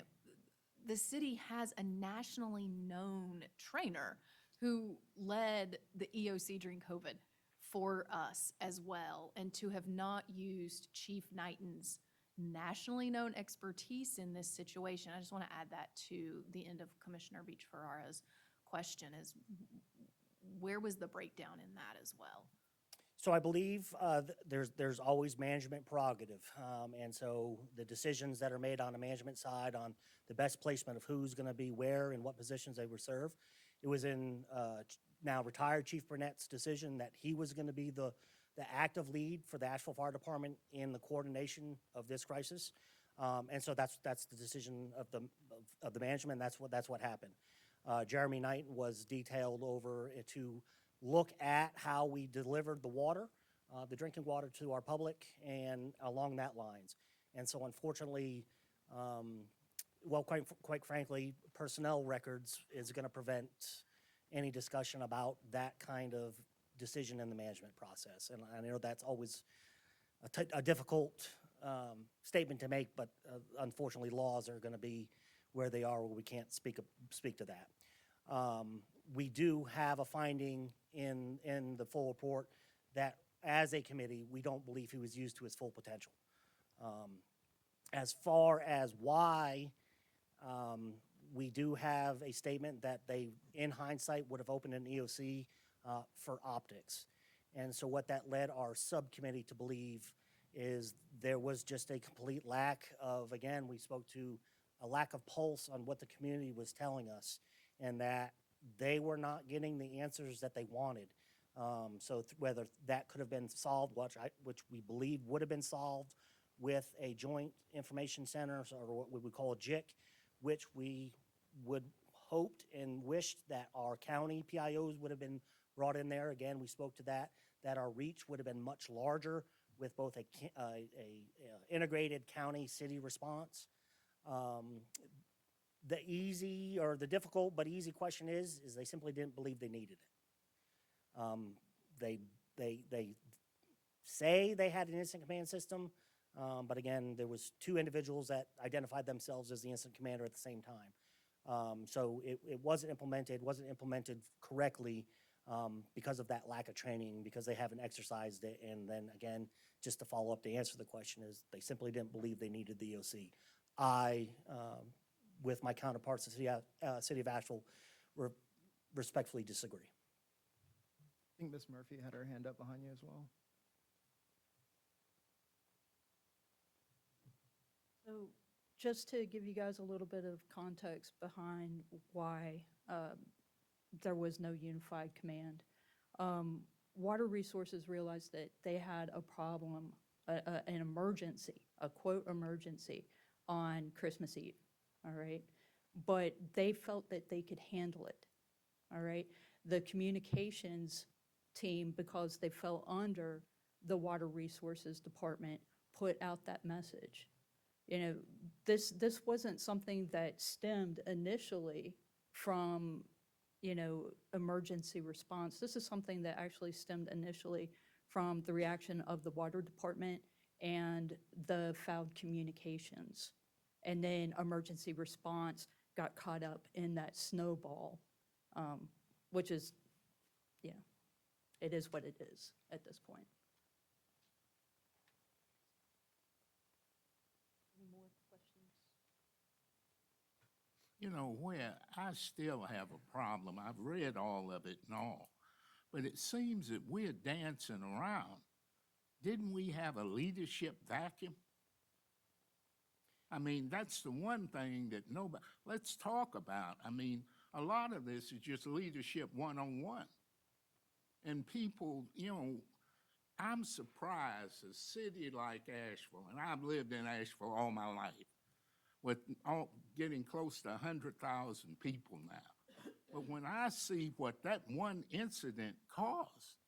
the city has a nationally known trainer who led the EOC during COVID for us as well, and to have not used Chief Knighton's nationally known expertise in this situation. I just want to add that to the end of Commissioner Beach Ferrara's question, is where was the breakdown in that as well? So I believe there's always management prerogative. And so the decisions that are made on the management side on the best placement of who's going to be where and what positions they were served, it was in now retired Chief Burnett's decision that he was going to be the active lead for the Asheville Fire Department in the coordination of this crisis. And so that's the decision of the management. That's what happened. Jeremy Knighton was detailed over to look at how we delivered the water, the drinking water to our public, and along that lines. And so unfortunately, well, quite frankly, personnel records is going to prevent any discussion about that kind of decision in the management process. And I know that's always a difficult statement to make, but unfortunately, laws are going to be where they are, where we can't speak to that. We do have a finding in the full report that as a committee, we don't believe he was used to his full potential. As far as why, we do have a statement that they, in hindsight, would have opened an EOC for optics. And so what that led our subcommittee to believe is there was just a complete lack of, again, we spoke to a lack of pulse on what the community was telling us, and that they were not getting the answers that they wanted. So whether that could have been solved, which we believe would have been solved with a joint information center, or what we would call a JIC, which we would hoped and wished that our county PIOs would have been brought in there. Again, we spoke to that our reach would have been much larger with both a integrated county-city response. The easy or the difficult but easy question is they simply didn't believe they needed it. They say they had an incident command system, but again, there was two individuals that identified themselves as the incident commander at the same time. So it wasn't implemented correctly because of that lack of training, because they haven't exercised it. And then again, just to follow up to answer the question, is they simply didn't believe they needed the EOC. I, with my counterparts in the city of Asheville, respectfully disagree. I think Ms. Murphy had her hand up behind you as well. So just to give you guys a little bit of context behind why there was no unified command. Water Resources realized that they had a problem, an emergency, a quote emergency on Christmas Eve, all right? But they felt that they could handle it, all right? The communications team, because they fell under the Water Resources Department, put out that message. You know, this wasn't something that stemmed initially from, you know, emergency response. This is something that actually stemmed initially from the reaction of the Water Department and the fouled communications. And then emergency response got caught up in that snowball, which is, yeah, it is what it is at this point. Any more questions? You know, where I still have a problem, I've read all of it and all, but it seems that we're dancing around. Didn't we have a leadership vacuum? I mean, that's the one thing that nobody, let's talk about. I mean, a lot of this is just leadership one-on-one. And people, you know, I'm surprised a city like Asheville, and I've lived in Asheville all my life, with getting close to 100,000 people now. But when I see what that one incident caused,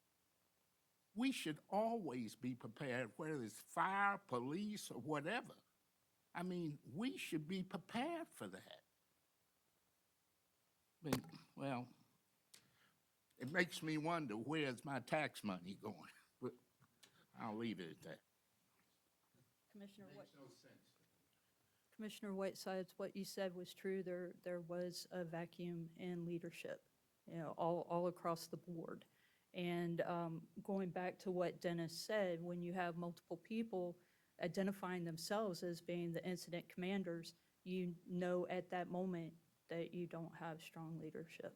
we should always be prepared, whether it's fire, police, or whatever. I mean, we should be prepared for that. But, well, it makes me wonder, where's my tax money going? But I'll leave it at that. Commissioner Whitesides, what you said was true. There was a vacuum in leadership, you know, all across the board. And going back to what Dennis said, when you have multiple people identifying themselves as being the incident commanders, you know at that moment that you don't have strong leadership.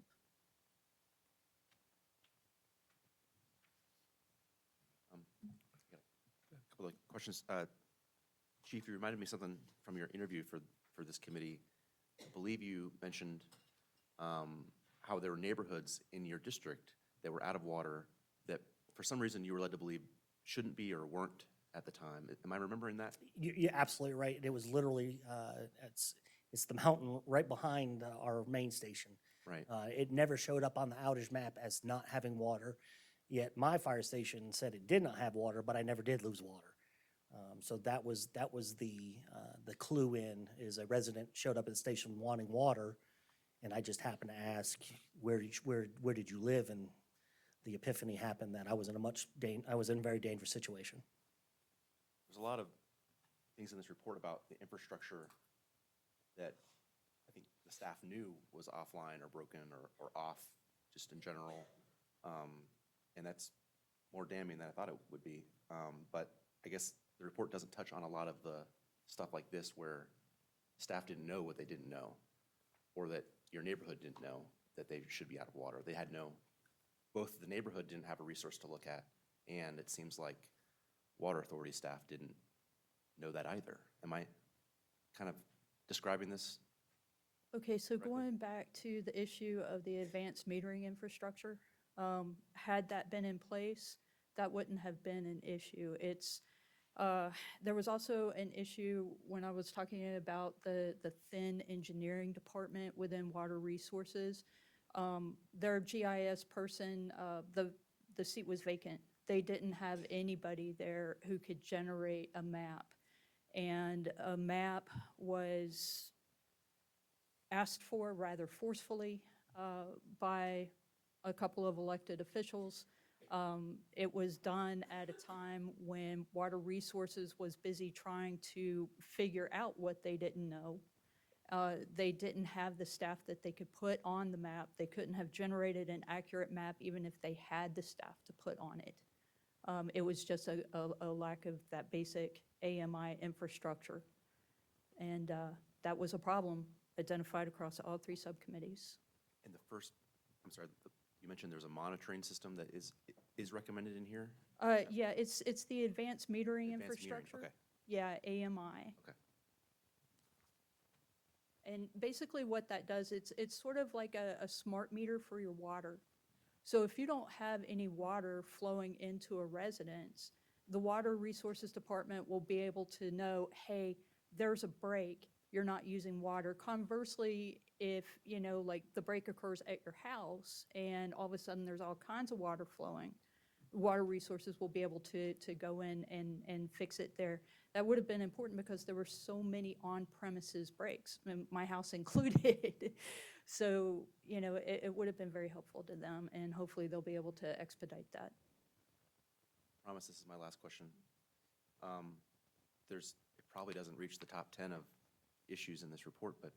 A couple of questions. Chief, you reminded me something from your interview for this committee. I believe you mentioned how there were neighborhoods in your district that were out of water that for some reason you were led to believe shouldn't be or weren't at the time. Am I remembering that? You're absolutely right. It was literally, it's the mountain right behind our main station. Right. It never showed up on the outage map as not having water, yet my fire station said it did not have water, but I never did lose water. So that was the clue in, is a resident showed up at the station wanting water, and I just happened to ask, where did you live? And the epiphany happened that I was in a very dangerous situation. There's a lot of things in this report about the infrastructure that I think the staff knew was offline or broken or off just in general. And that's more damning than I thought it would be. But I guess the report doesn't touch on a lot of the stuff like this where staff didn't know what they didn't know, or that your neighborhood didn't know that they should be out of water. They had both the neighborhood didn't have a resource to look at, and it seems like water authority staff didn't know that either. Am I kind of describing this? Okay, so going back to the issue of the advanced metering infrastructure, had that been in place, that wouldn't have been an issue. There was also an issue when I was talking about the thin engineering department within Water Resources. Their GIS person, the seat was vacant. They didn't have anybody there who could generate a map. And a map was asked for rather forcefully by a couple of elected officials. It was done at a time when Water Resources was busy trying to figure out what they didn't know. They didn't have the staff that they could put on the map. They couldn't have generated an accurate map even if they had the staff to put on it. It was just a lack of that basic AMI infrastructure. And that was a problem identified across all three subcommittees. And I'm sorry, you mentioned there's a monitoring system that is recommended in here? Yeah, it's the advanced metering Advanced metering, infrastructure. okay. Yeah, AMI. Okay. And basically what that does, it's sort of like a smart meter for your water. So if you don't have any water flowing into a residence, the Water Resources Department will be able to know, hey, there's a break, you're not using water. Conversely, if, like the break occurs at your house and all of a sudden there's all kinds of water flowing, Water Resources will be able to go in and fix it there. That would have been important because there were so many on-premises breaks, my house included. So, it would have been very helpful to them, and hopefully they'll be able to expedite that. I promise this is my last question. It probably doesn't reach the top 10 of issues in this report, but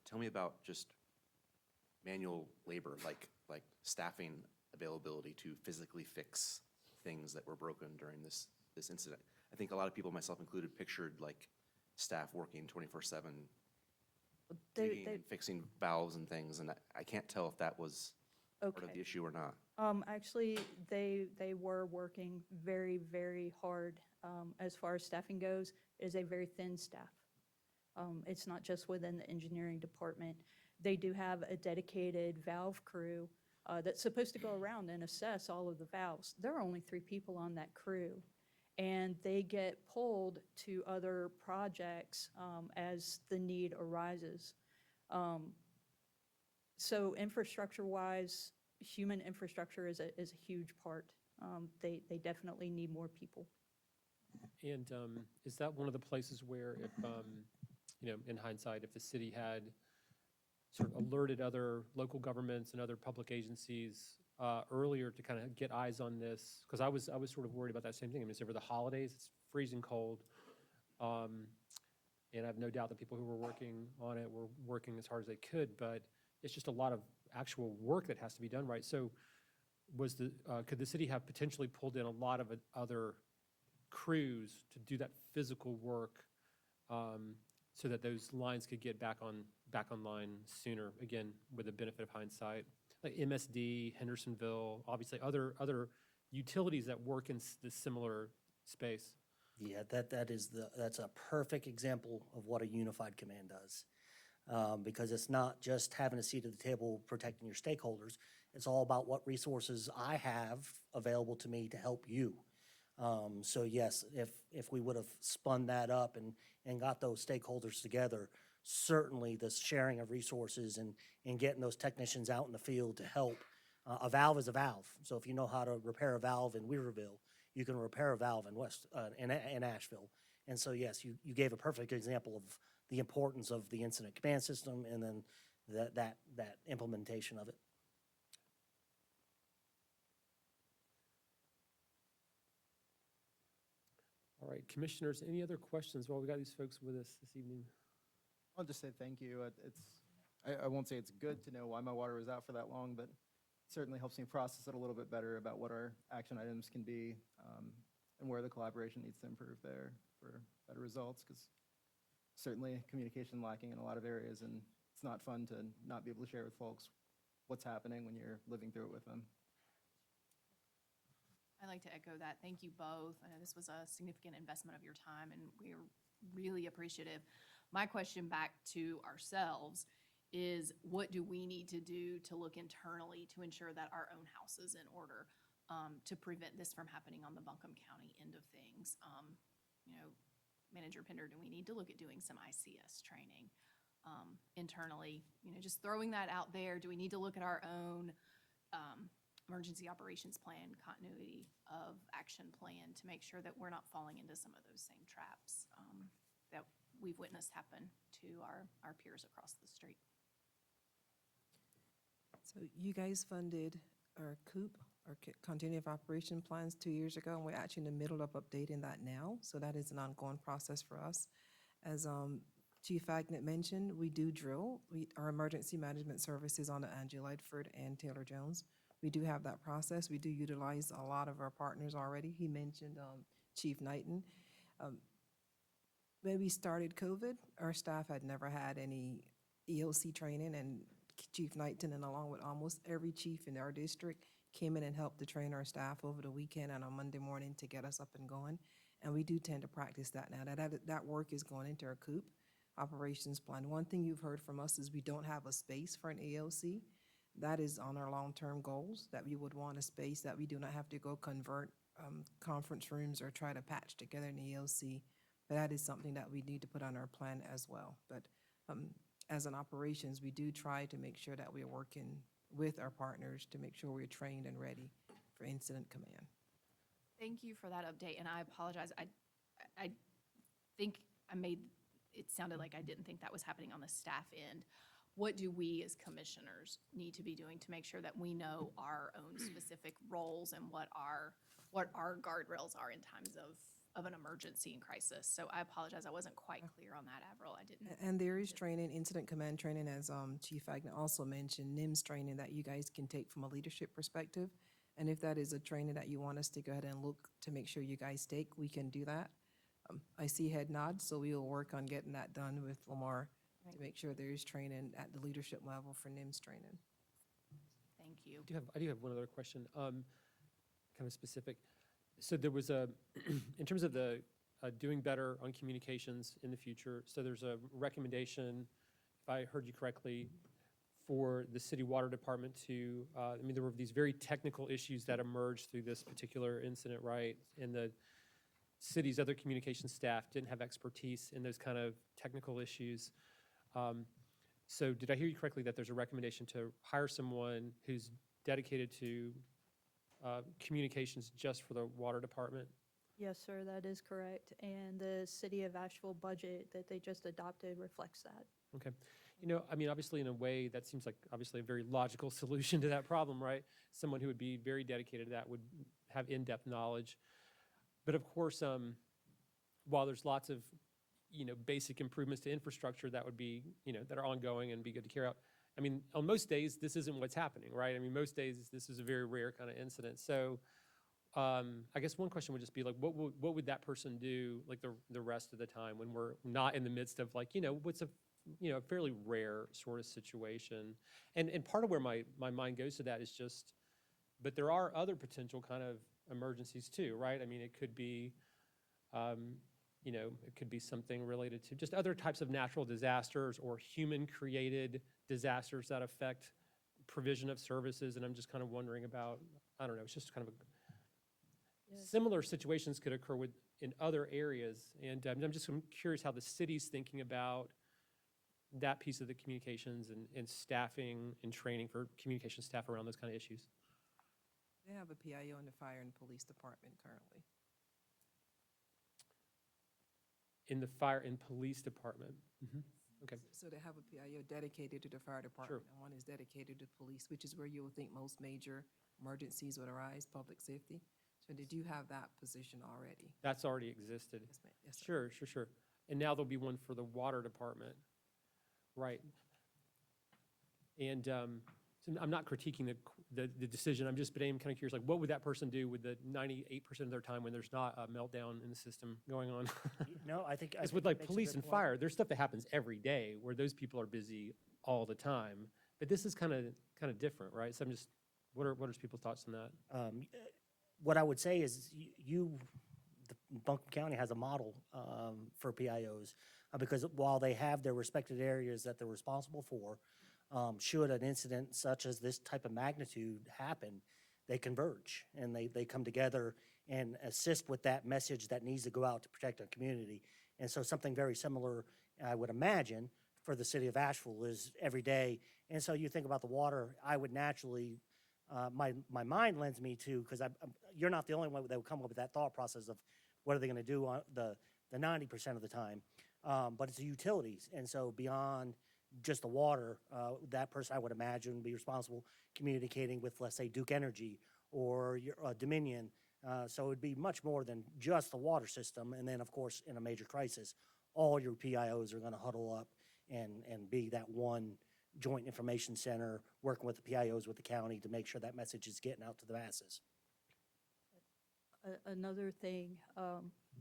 tell me about just manual labor, like staffing availability to physically fix things that were broken during this incident. I think a lot of people, myself included, pictured like staff working 24/7, digging and fixing valves and things, and I can't tell if that was part of Okay. the issue or not? Actually, they were working very, very hard. As far as staffing goes, it is a very thin staff. It's not just within the engineering department. They do have a dedicated valve crew that's supposed to go around and assess all of the valves. There are only 3 people on that crew, and they get pulled to other projects as the need arises. So infrastructure-wise, human infrastructure is a huge part. They definitely need more people. And is that one of the places where if, in hindsight, if the city had sort of alerted other local governments and other public agencies earlier to kind of get eyes on this? Because I was sort of worried about that same thing. I mean, it's over the holidays, it's freezing cold. And I have no doubt that people who were working on it were working as hard as they could, but it's just a lot of actual work that has to be done, right? So could the city have potentially pulled in a lot of other crews to do that physical work so that those lines could get back online sooner, again, with the benefit of hindsight? Like MSD, Hendersonville, obviously other utilities that work in this similar space. Yeah, that's a perfect example of what a unified command does. Because it's not just having a seat at the table protecting your stakeholders. It's all about what resources I have available to me to help you. So yes, if we would have spun that up and got those stakeholders together, certainly the sharing of resources and getting those technicians out in the field to help. A valve is a valve. So if you know how to repair a valve in Weaverville, you can repair a valve in Asheville. And so yes, you gave a perfect example of the importance of the incident command system and then that implementation of it. All right, commissioners, any other questions while we got these folks with us this evening? I'll just say thank you. I won't say it's good to know why my water was out for that long, but it certainly helps me process it a little bit better about what our action items can be and where the collaboration needs to improve there for better results, because certainly communication lacking in a lot of areas, and it's not fun to not be able to share with folks what's happening when you're living through it with them. I'd like to echo that. Thank you both. I know this was a significant investment of your time, and we're really appreciative. My question back to ourselves is, what do we need to do to look internally to ensure that our own house is in order to prevent this from happening on the Buncombe County end of things? Manager Pender, do we need to look at doing some ICS training internally? Just throwing that out there. Do we need to look at our own emergency operations plan, continuity of action plan to make sure that we're not falling into some of those same traps that we've witnessed happen to our peers across the street? So you guys funded our COOP, our continuity of operation plans 2 years ago, and we're actually in the middle of updating that now. So that is an ongoing process for us. As Chief Agnew mentioned, we do drill. Our emergency management services on the Angela Ledford and Taylor Jones. We do have that process. We do utilize a lot of our partners already. He mentioned Chief Knighton. When we started COVID, our staff had never had any EOC training, and Chief Knighton, and along with almost every chief in our district, came in and helped to train our staff over the weekend and on Monday morning to get us up and going. And we do tend to practice that now. That work is going into our COOP operations plan. One thing you've heard from us is we don't have a space for an EOC. That is on our long-term goals, that we would want a space that we do not have to go convert conference rooms or try to patch together an EOC. But that is something that we need to put on our plan as well. But as an operations, we do try to make sure that we are working with our partners to make sure we're trained and ready for incident command. Thank you for that update, and I apologize. I think I made it sounded like I didn't think that was happening on the staff end. What do we as commissioners need to be doing to make sure that we know our own specific roles and what our guardrails are in times of an emergency and crisis? So I apologize, I wasn't quite clear on that, Avril. I didn't. And there is training, incident command training, as Chief Agnew also mentioned, NIMS training that you guys can take from a leadership perspective. And if that is a training that you want us to go ahead and look to make sure you guys take, we can do that. I see head nods, so we will work on getting that done with Lamar to make sure there is training at the leadership level for NIMS training. Thank you. I do have one other question, kind of specific. So there was a, in terms of the doing better on communications in the future, so there's a recommendation, if I heard you correctly, for the city water department to, I mean, there were these very technical issues that emerged through this particular incident, right? And the city's other communications staff didn't have expertise in those kind of technical issues. So did I hear you correctly that there's a recommendation to hire someone who's dedicated to communications just for the water department? Yes, sir, that is correct. And the City of Asheville budget that they just adopted reflects that. Okay. You know, I mean, obviously, in a way, that seems like obviously a very logical solution to that problem, right? Someone who would be very dedicated to that would have in-depth knowledge. But of course, while there's lots of, you know, basic improvements to infrastructure that would be, you know, that are ongoing and be good to carry out, I mean, on most days, this isn't what's happening, right? I mean, most days, this is a very rare kind of incident. So I guess one question would just be like, what would that person do, like, the rest of the time when we're not in the midst of, like, you know, what's a, you know, fairly rare sort of situation? And part of where my mind goes to that is just, but there are other potential kind of emergencies too, right? I mean, it could be, you know, it could be something related to just other types of natural disasters or human-created disasters that affect provision of services. And I'm just kind of wondering about, I don't know, it's just kind of similar situations could occur in other areas. And I'm just curious how the city's thinking about that piece of the communications and staffing and training for communication staff around those kind of issues. They have a PIO in the fire and police department currently. In the fire and police department. Okay. So they have a PIO dedicated to the fire department, and one is dedicated to police, which is where you would think most major emergencies would arise, public safety. So did you have that position already? That's already existed. Yes, ma'am. Yes, sir. Sure. And now there'll be one for the water department. Right. And so I'm not critiquing the decision. I'm kind of curious, like, what would that person do with the 98% of their time when there's not a meltdown in the system going on? No, I think. It's with like police and fire, there's stuff that happens every day where those people are busy all the time. But this is kind of different, right? So I'm just, what are people's thoughts on that? What I would say is Buncombe County has a model for PIOs because while they have their respected areas that they're responsible for, should an incident such as this type of magnitude happen, they converge and they come together and assist with that message that needs to go out to protect our community. And so something very similar, I would imagine, for the city of Asheville is every day. And so you think about the water, I would naturally, my mind lends me to, because you're not the only one that would come up with that thought process of what are they going to do on the 90% of the time, but it's the utilities. And so beyond just the water, that person I would imagine would be responsible communicating with, let's say, Duke Energy or Dominion. So it would be much more than just the water system. And then, of course, in a major crisis, all your PIOs are going to huddle up and be that one joint information center, working with the PIOs with the county to make sure that message is getting out to the masses. Another thing,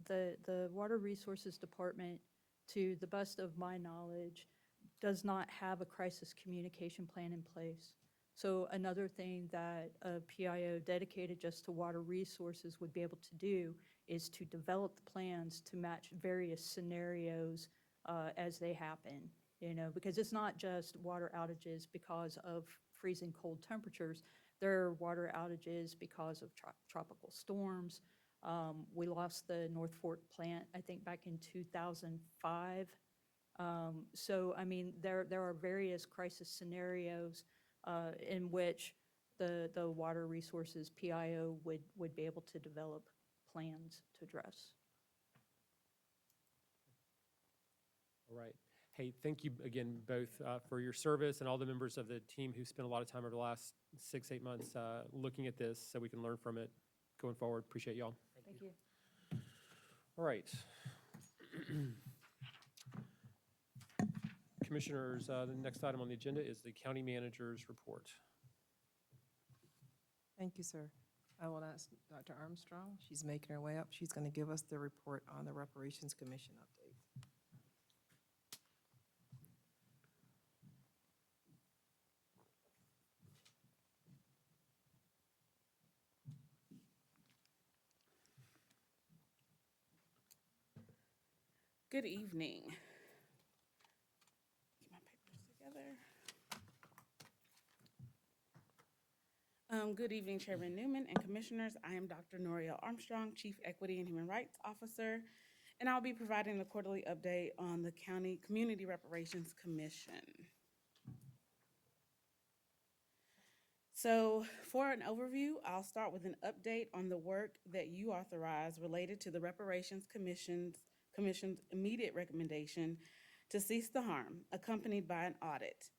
the Water Resources Department, to the best of my knowledge, does not have a crisis communication plan in place. So another thing that a PIO dedicated just to water resources would be able to do is to develop the plans to match various scenarios as they happen, you know, because it's not just water outages because of freezing cold temperatures. There are water outages because of tropical storms. We lost the North Fork plant, I think, back in 2005. So, I mean, there are various crisis scenarios in which the Water Resources PIO would be able to develop plans to address. All right. Hey, thank you again both for your service and all the members of the team who spent a lot of time over the last 6-8 months looking at this so we can learn from it going forward. Appreciate y'all. Thank you. All right. Commissioners, the next item on the agenda is the county manager's report. Thank you, sir. I will ask Dr. Armstrong. She's making her way up. She's going to give us the report on the Reparations Commission update. Good evening. Get my papers together. Good evening, Chairman Newman and Commissioners. I am Dr. Noriel Armstrong, Chief Equity and Human Rights Officer, and I'll be providing the quarterly update on the County Community Reparations Commission. So for an overview, I'll start with an update on the work that you authorized related to the Reparations Commission's immediate recommendation to cease the harm, accompanied by an audit.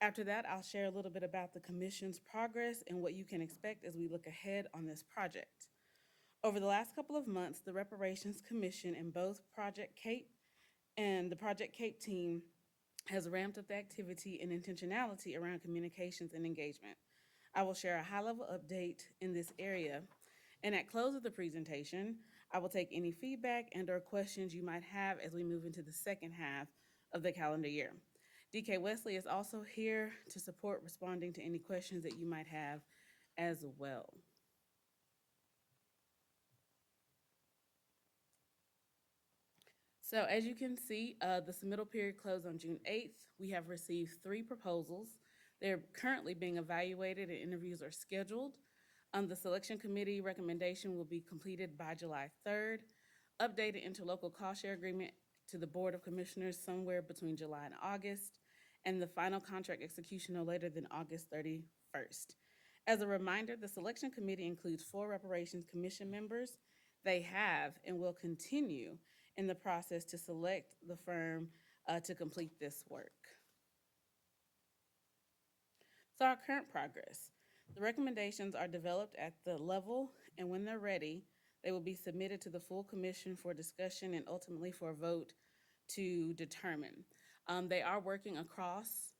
After that, I'll share a little bit about the Commission's progress and what you can expect as we look ahead on this project. Over the last couple of months, the Reparations Commission and both Project CAPE and the Project CAPE team has ramped up the activity and intentionality around communications and engagement. I will share a high-level update in this area, and at close of the presentation, I will take any feedback and/or questions you might have as we move into the second half of the calendar year. DK Wesley is also here to support responding to any questions that you might have as well. So as you can see, the submittal period closed on June 8th. We have received 3 proposals. They're currently being evaluated and interviews are scheduled. The selection committee recommendation will be completed by July 3rd. Updated interlocal cost share agreement to the Board of Commissioners somewhere between July and August, and the final contract execution no later than August 31st. As a reminder, the selection committee includes 4 Reparations Commission members. They have and will continue in the process to select the firm to complete this work. So our current progress. The recommendations are developed at the level, and when they're ready, they will be submitted to the full commission for discussion and ultimately for a vote to determine. They are working across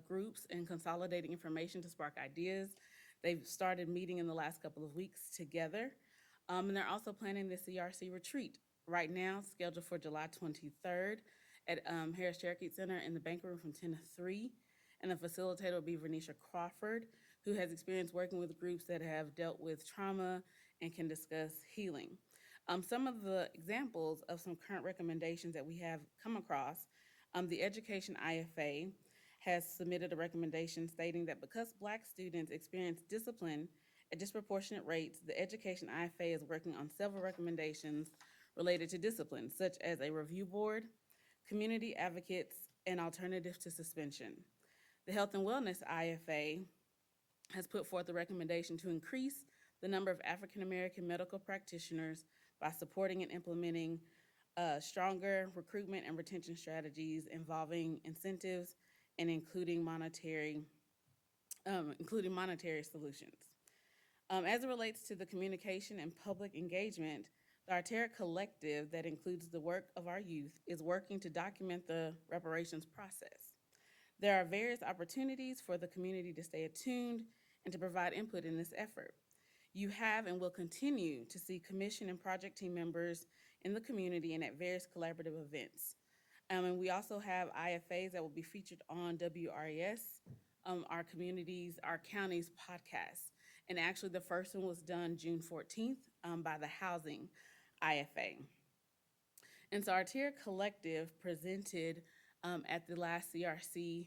groups and consolidating information to spark ideas. They've started meeting in the last couple of weeks together, and they're also planning the CRC retreat right now, scheduled for July 23rd at Harris Cherokee Center in the banquet room from 10 to 3. And the facilitator will be Vernisha Crawford, who has experience working with groups that have dealt with trauma and can discuss healing. Some of the examples of some current recommendations that we have come across, the Education IFA has submitted a recommendation stating that because Black students experience discipline at disproportionate rates, the Education IFA is working on several recommendations related to discipline, such as a review board, community advocates, and alternatives to suspension. The Health and Wellness IFA has put forth a recommendation to increase the number of African American medical practitioners by supporting and implementing stronger recruitment and retention strategies involving incentives and including monetary solutions. As it relates to the communication and public engagement, the Artera Collective, that includes the work of our youth, is working to document the reparations process. There are various opportunities for the community to stay attuned and to provide input in this effort. You have and will continue to see commission and project team members in the community and at various collaborative events. And we also have IFAs that will be featured on WRES, our county's podcast. And actually the first one was done June 14th by the Housing IFA. And so Artera Collective presented at the last CRC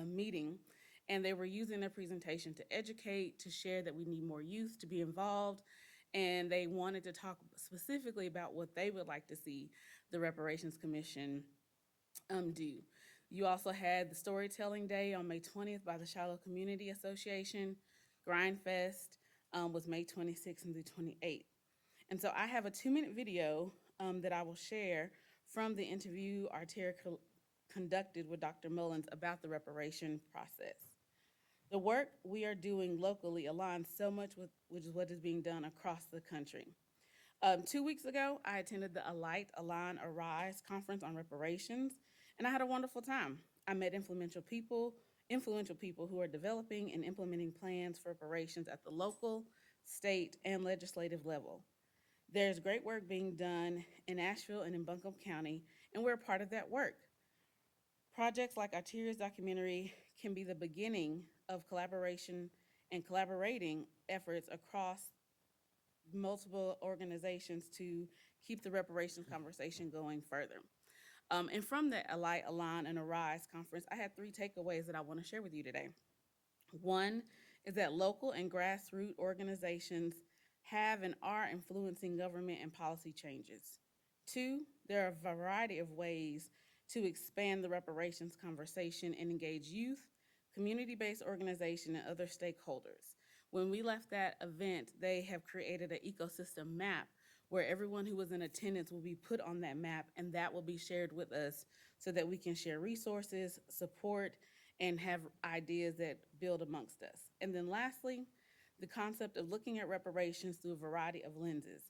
meeting, and they were using their presentation to educate, to share that we need more youth to be involved, and they wanted to talk specifically about what they would like to see the Reparations Commission do. You also had the Storytelling Day on May 20th by the Shiloh Community Association. Grindfest was May 26th and the 28th. And so I have a 2-minute video that I will share from the interview Artera conducted with Dr. Mullins about the reparation process. The work we are doing locally aligns so much with what is being done across the country. 2 weeks ago, I attended the Alight, Align, Arise conference on reparations, and I had a wonderful time. I met influential people who are developing and implementing plans for reparations at the local, state, and legislative level. There's great work being done in Asheville and in Buncombe County, and we're a part of that work. Projects like Artera's documentary can be the beginning of collaboration and collaborating efforts across multiple organizations to keep the reparations conversation going further. And from the Alight, Align, and Arise conference, I had 3 takeaways that I want to share with you today. One is that local and grassroots organizations have and are influencing government and policy changes. 2, there are a variety of ways to expand the reparations conversation and engage youth, community-based organizations, and other stakeholders. When we left that event, they have created an ecosystem map where everyone who was in attendance will be put on that map, and that will be shared with us so that we can share resources, support, and have ideas that build amongst us. And then lastly, the concept of looking at reparations through a variety of lenses.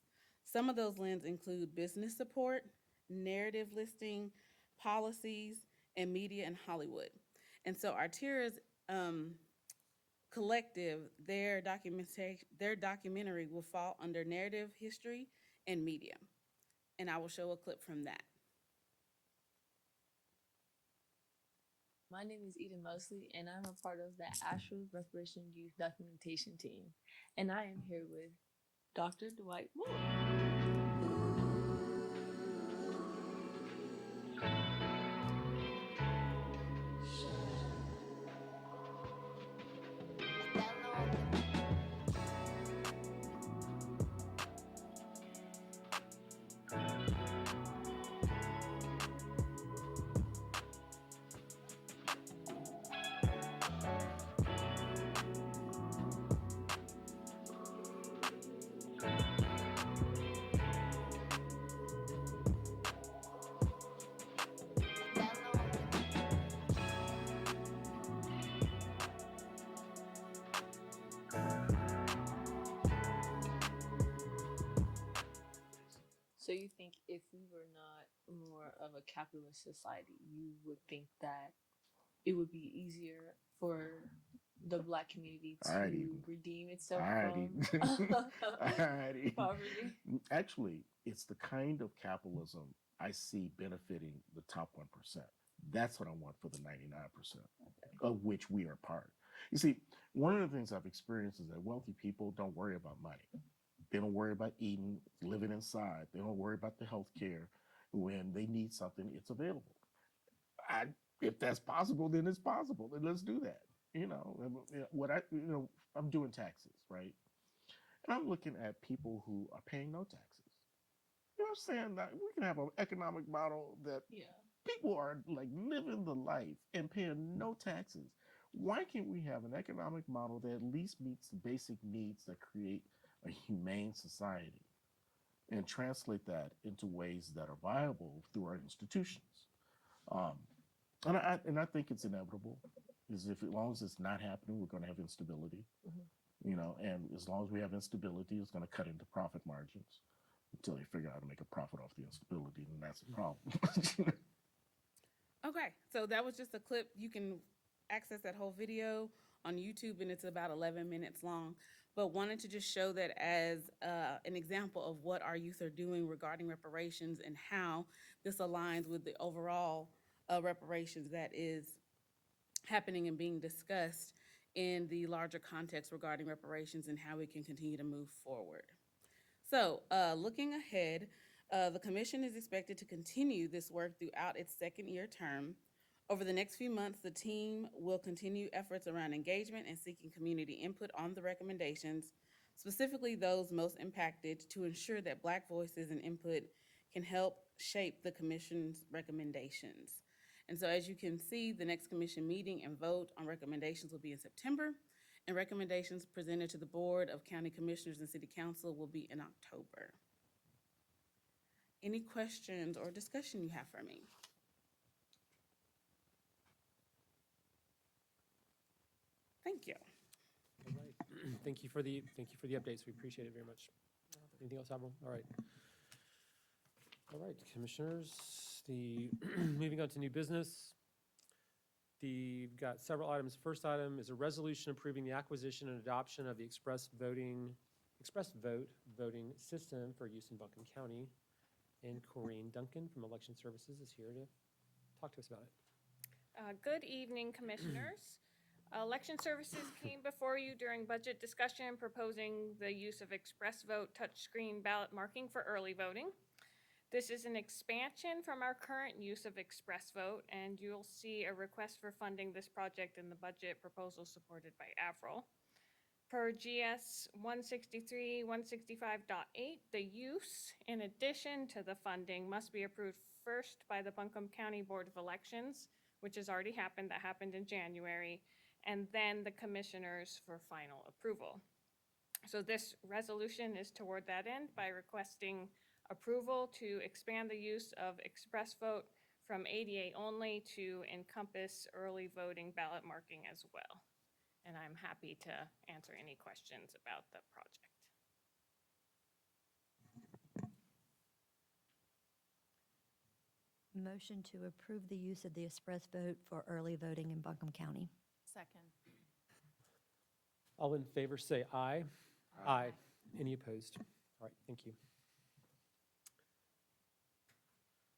Some of those lenses include business support, narrative listing, policies, and media and Hollywood. And so Artera's collective, their documentary will fall under narrative, history, and media. And I will show a clip from that. My name is Eden Mosley, and I'm a part of the Asheville Reparation Youth Documentation Team. And I am here with Dr. Dwight Moore. So you think if we were not more of a capitalist society, you would think that it would be easier for the Black community to redeem itself from poverty? Actually, it's the kind of capitalism I see benefiting the top 1%. That's what I want for the 99%, of which we are part. You see, one of the things I've experienced is that wealthy people don't worry about money. They don't worry about eating, living inside. They don't worry about the health care. When they need something, it's available. If that's possible, then it's possible. Then let's do that. I'm doing taxes, right? And I'm looking at people who are paying no taxes. You know what I'm saying? That we can have an economic model that people are like living the life and paying no taxes. Why can't we have an economic model that at least meets the basic needs that create a humane society and translate that into ways that are viable through our institutions? And I think it's inevitable. Is if as long as it's not happening, we're going to have instability. And as long as we have instability, it's going to cut into profit margins until they figure out how to make a profit off the instability, and that's a problem. Okay, so that was just a clip. You can access that whole video on YouTube, and it's about 11 minutes long. But wanted to just show that as an example of what our youth are doing regarding reparations and how this aligns with the overall reparations that is happening and being discussed in the larger context regarding reparations and how we can continue to move forward. So looking ahead, the commission is expected to continue this work throughout its second-year term. Over the next few months, the team will continue efforts around engagement and seeking community input on the recommendations, specifically those most impacted, to ensure that Black voices and input can help shape the commission's recommendations. And so as you can see, the next commission meeting and vote on recommendations will be in September, and recommendations presented to the Board of County Commissioners and City Council will be in October. Any questions or discussion you have for me? Thank you. All right. Thank you for the updates. We appreciate it very much. Anything else, Admiral? All right. All right, commissioners. Moving on to new business. We've got several items. First item is a resolution approving the acquisition and adoption of the express vote voting system for use in Buncombe County. And Corrine Duncan from Election Services is here to talk to us about it. Good evening, commissioners. Election Services came before you during budget discussion proposing the use of express vote touchscreen ballot marking for early voting. This is an expansion from our current use of express vote, and you'll see a request for funding this project in the budget proposal supported by Avril. Per GS 163, 165.8, the use, in addition to the funding, must be approved first by the Buncombe County Board of Elections, which has already happened, that happened in January, and then the commissioners for final approval. So this resolution is toward that end by requesting approval to expand the use of express vote from ADA only to encompass early voting ballot marking as well. And I'm happy to answer any questions about the project. Motion to approve the use of the express vote for early voting in Buncombe County. Second. All in favor say aye. Aye. Any opposed? All right, thank you.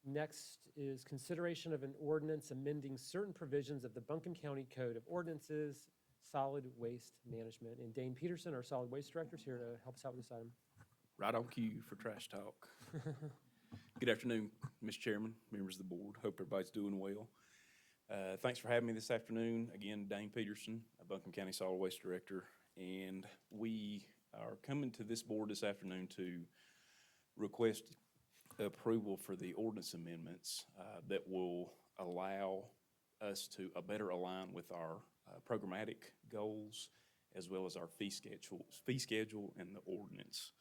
Next is consideration of an ordinance amending certain provisions of the Buncombe County Code of Ordinances, Solid Waste Management. And Dane Peterson, our Solid Waste Director, is here to help us out with this item. Right on cue for trash talk. Good afternoon, Mr. Chairman, members of the board. Hope everybody's doing well. Thanks for having me this afternoon. Again, Dane Peterson, a Buncombe County Solid Waste Director, and we are coming to this board this afternoon to request approval for the ordinance amendments that will allow us to better align with our programmatic goals as well as our fee schedule and the ordinance.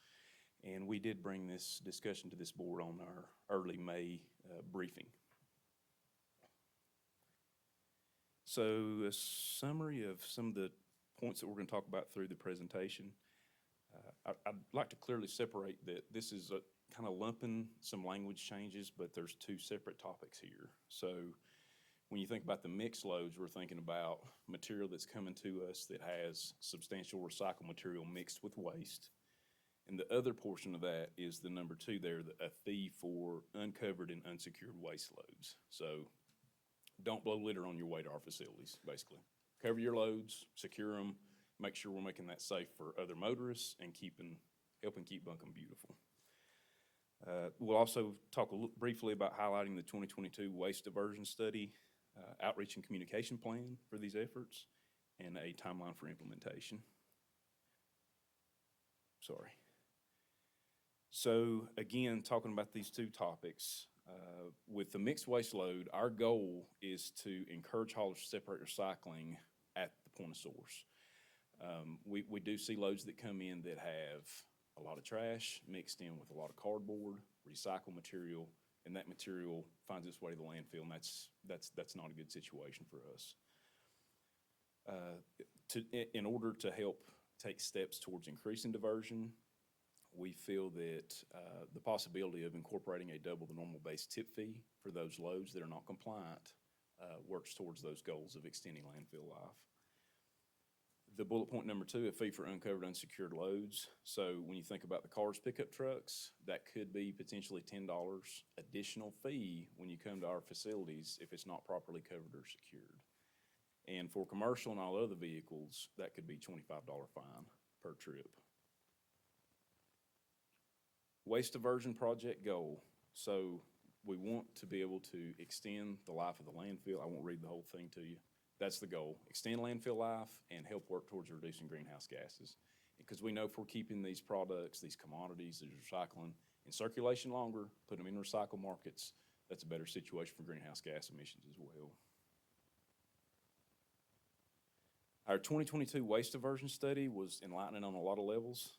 And we did bring this discussion to this board on our early May briefing. So a summary of some of the points that we're going to talk about through the presentation. I'd like to clearly separate that this is a kind of lumping some language changes, but there's two separate topics here. So when you think about the mixed loads, we're thinking about material that's coming to us that has substantial recycled material mixed with waste. And the other portion of that is the number two there, a fee for uncovered and unsecured waste loads. So don't blow litter on your way to our facilities, basically. Cover your loads, secure them, make sure we're making that safe for other motorists and helping keep Buncombe beautiful. We'll also talk briefly about highlighting the 2022 waste diversion study, outreach and communication plan for these efforts, and a timeline for implementation. Sorry. So again, talking about these two topics, with the mixed waste load, our goal is to encourage haulers to separate recycling at the point of source. We do see loads that come in that have a lot of trash mixed in with a lot of cardboard, recycled material, and that material finds its way to the landfill, and that's not a good situation for us. In order to help take steps towards increasing diversion, we feel that the possibility of incorporating a double the normal base tip fee for those loads that are not compliant works towards those goals of extending landfill life. The bullet point number two, a fee for uncovered unsecured loads. So when you think about the cars pickup trucks, that could be potentially $10 additional fee when you come to our facilities if it's not properly covered or secured. And for commercial and all other vehicles, that could be $25 fine per trip. Waste diversion project goal. So we want to be able to extend the life of the landfill. I won't read the whole thing to you. That's the goal. Extend landfill life and help work towards reducing greenhouse gases. Because we know if we're keeping these products, these commodities, these recycling in circulation longer, put them in recycle markets, that's a better situation for greenhouse gas emissions as well. Our 2022 waste diversion study was enlightening on a lot of levels.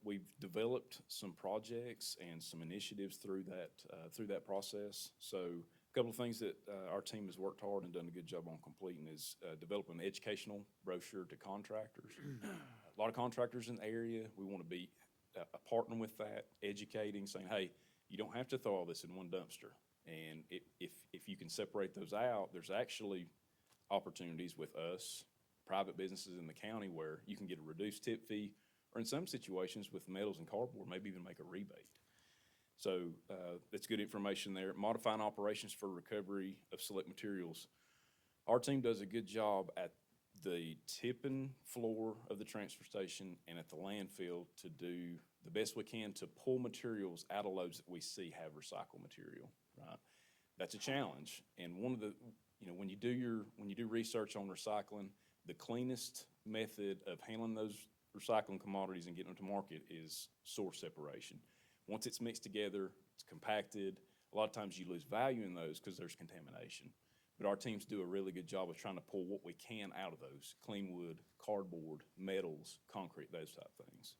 We've developed some projects and some initiatives through that process. So a couple of things that our team has worked hard and done a good job on completing is developing an educational brochure to contractors. A lot of contractors in the area, we want to be a partner with that, educating, saying, hey, you don't have to throw all this in one dumpster. And if you can separate those out, there's actually opportunities with us, private businesses in the county, where you can get a reduced tip fee, or in some situations with metals and cardboard, maybe even make a rebate. So that's good information there. Modifying operations for recovery of select materials. Our team does a good job at the tipping floor of the transfer station and at the landfill to do the best we can to pull materials out of loads that we see have recycled material, right? That's a challenge. And one of the, when you do research on recycling, the cleanest method of handling those recycling commodities and getting them to market is source separation. Once it's mixed together, it's compacted. A lot of times you lose value in those because there's contamination. But our teams do a really good job of trying to pull what we can out of those: clean wood, cardboard, metals, concrete, those type of things.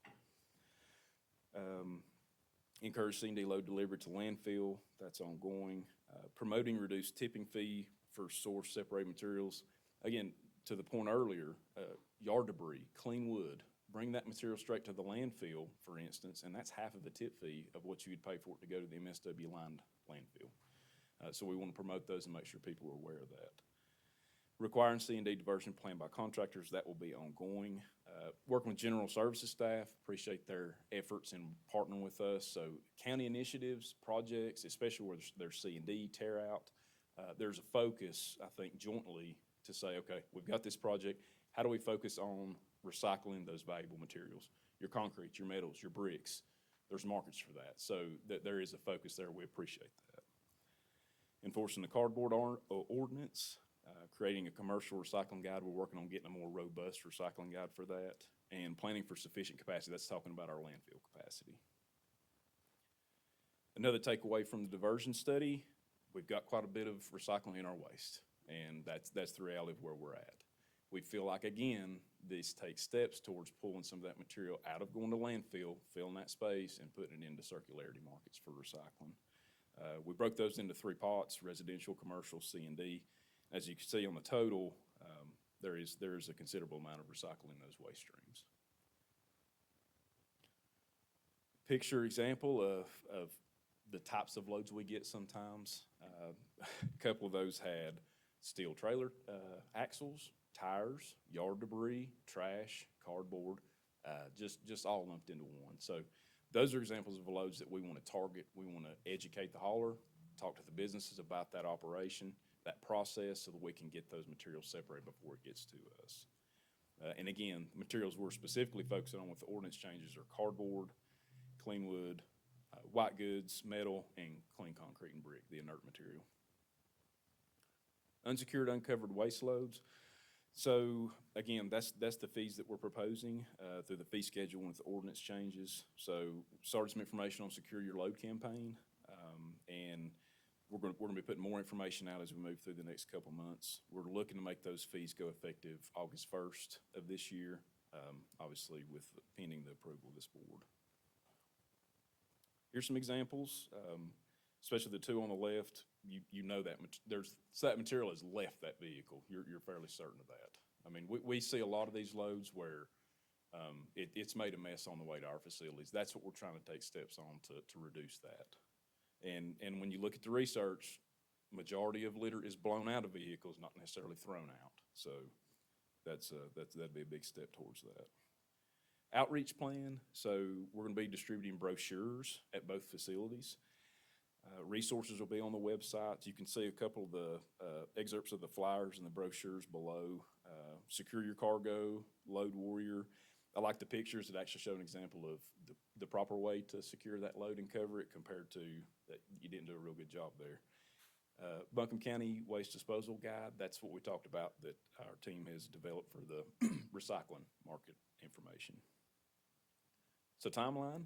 Encourage C&D load delivery to landfill. That's ongoing. Promoting reduced tipping fee for source separated materials. Again, to the point earlier, yard debris, clean wood, bring that material straight to the landfill, for instance, and that's half of the tip fee of what you would pay for it to go to the MSW lined landfill. So we want to promote those and make sure people are aware of that. Requiring C&D diversion plan by contractors, that will be ongoing. Working with general services staff, appreciate their efforts in partnering with us. So county initiatives, projects, especially where there's C&D tear out, there's a focus, I think, jointly to say, okay, we've got this project. How do we focus on recycling those valuable materials? Your concrete, your metals, your bricks. There's markets for that. So there is a focus there. We appreciate that. Enforcing the cardboard ordinance, creating a commercial recycling guide. We're working on getting a more robust recycling guide for that, and planning for sufficient capacity. That's talking about our landfill capacity. Another takeaway from the diversion study, we've got quite a bit of recycling in our waste, and that's the reality of where we're at. We feel like, again, this takes steps towards pulling some of that material out of going to landfill, filling that space, and putting it into circularity markets for recycling. We broke those into 3 pots: residential, commercial, C&D. As you can see on the total, there is a considerable amount of recycling in those waste streams. Picture example of the types of loads we get sometimes. A couple of those had steel trailer axles, tires, yard debris, trash, cardboard, just all lumped into one. So those are examples of loads that we want to target. We want to educate the hauler, talk to the businesses about that operation, that process, so that we can get those materials separated before it gets to us. And again, the materials we're specifically focusing on with the ordinance changes are cardboard, clean wood, white goods, metal, and clean concrete and brick, the inert material. Unsecured, uncovered waste loads. So again, that's the fees that we're proposing through the fee schedule with the ordinance changes. So started some information on Secure Your Load campaign, and we're going to be putting more information out as we move through the next couple months. We're looking to make those fees go effective August 1st of this year, obviously with pending the approval of this board. Here's some examples, especially the 2 on the left. You know that that material has left that vehicle. You're fairly certain of that. I mean, we see a lot of these loads where it's made a mess on the way to our facilities. That's what we're trying to take steps on to reduce that. And when you look at the research, majority of litter is blown out of vehicles, not necessarily thrown out. So that'd be a big step towards that. Outreach plan. So we're going to be distributing brochures at both facilities. Resources will be on the website. You can see a couple of the excerpts of the flyers and the brochures below. Secure Your Cargo, Load Warrior. I like the pictures that actually show an example of the proper way to secure that load and cover it compared to that you didn't do a real good job there. Buncombe County Waste Disposal Guide, that's what we talked about that our team has developed for the recycling market information. So timeline,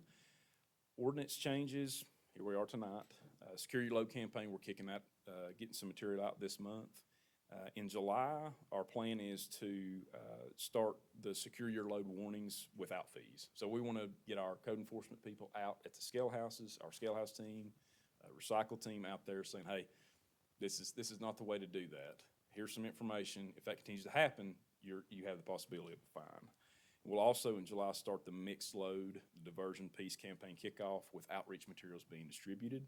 ordinance changes, here we are tonight. Secure Your Load campaign, we're kicking that, getting some material out this month. In July, our plan is to start the Secure Your Load warnings without fees. So we want to get our code enforcement people out at the scale houses, our scale house team, recycle team out there saying, hey, this is not the way to do that. Here's some information. If that continues to happen, you have the possibility of a fine. We'll also in July start the mixed load diversion peace campaign kickoff with outreach materials being distributed.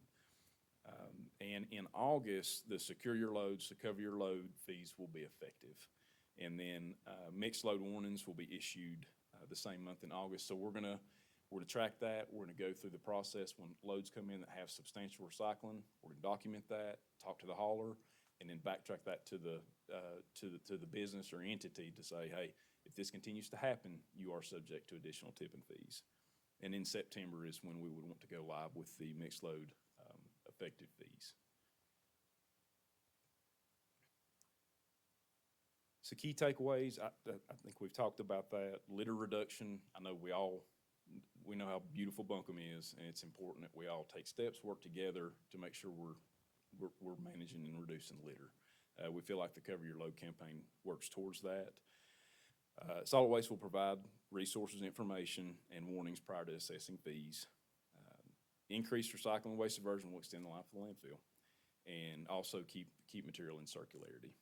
And in August, the Secure Your Load, Cover Your Load fees will be effective. And then mixed load warnings will be issued the same month in August. So we're gonna track that. We're gonna go through the process when loads come in that have substantial recycling. We're gonna document that, talk to the hauler, and then backtrack that to the business or entity to say, hey, if this continues to happen, you are subject to additional tipping fees. And in September is when we would want to go live with the mixed load effective fees. So key takeaways, I think we've talked about that. Litter reduction, I know we know how beautiful Buncombe is, and it's important that we all take steps, work together to make sure we're managing and reducing litter. We feel like the Cover Your Load campaign works towards that. Solid Waste will provide resources, information, and warnings prior to assessing fees. Increased recycling and waste diversion will extend the life of the landfill, and also keep material in circularity.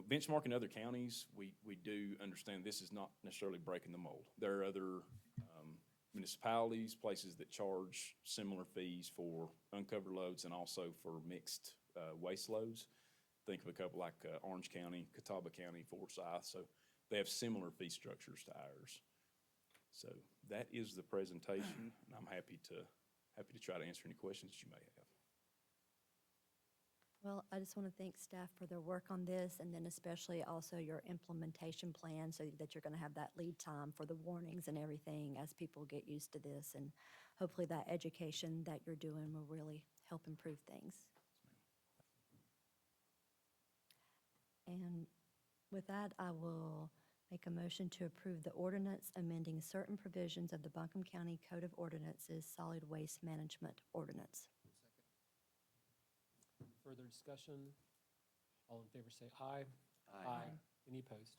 Benchmarking other counties, we do understand this is not necessarily breaking the mold. There are other municipalities, places that charge similar fees for uncovered loads and also for mixed waste loads. Think of a couple like Orange County, Catawba County, Forsyth. So they have similar fee structures to ours. So that is the presentation, and I'm happy to try to answer any questions you may have. Well, I just want to thank staff for their work on this, and then especially also your implementation plan so that you're going to have that lead time for the warnings and everything as people get used to this. And hopefully that education that you're doing will really help improve things. And with that, I will make a motion to approve the ordinance amending certain provisions of the Buncombe County Code of Ordinances Solid Waste Management Ordinance. Further discussion? All in favor say aye. Aye. Any opposed?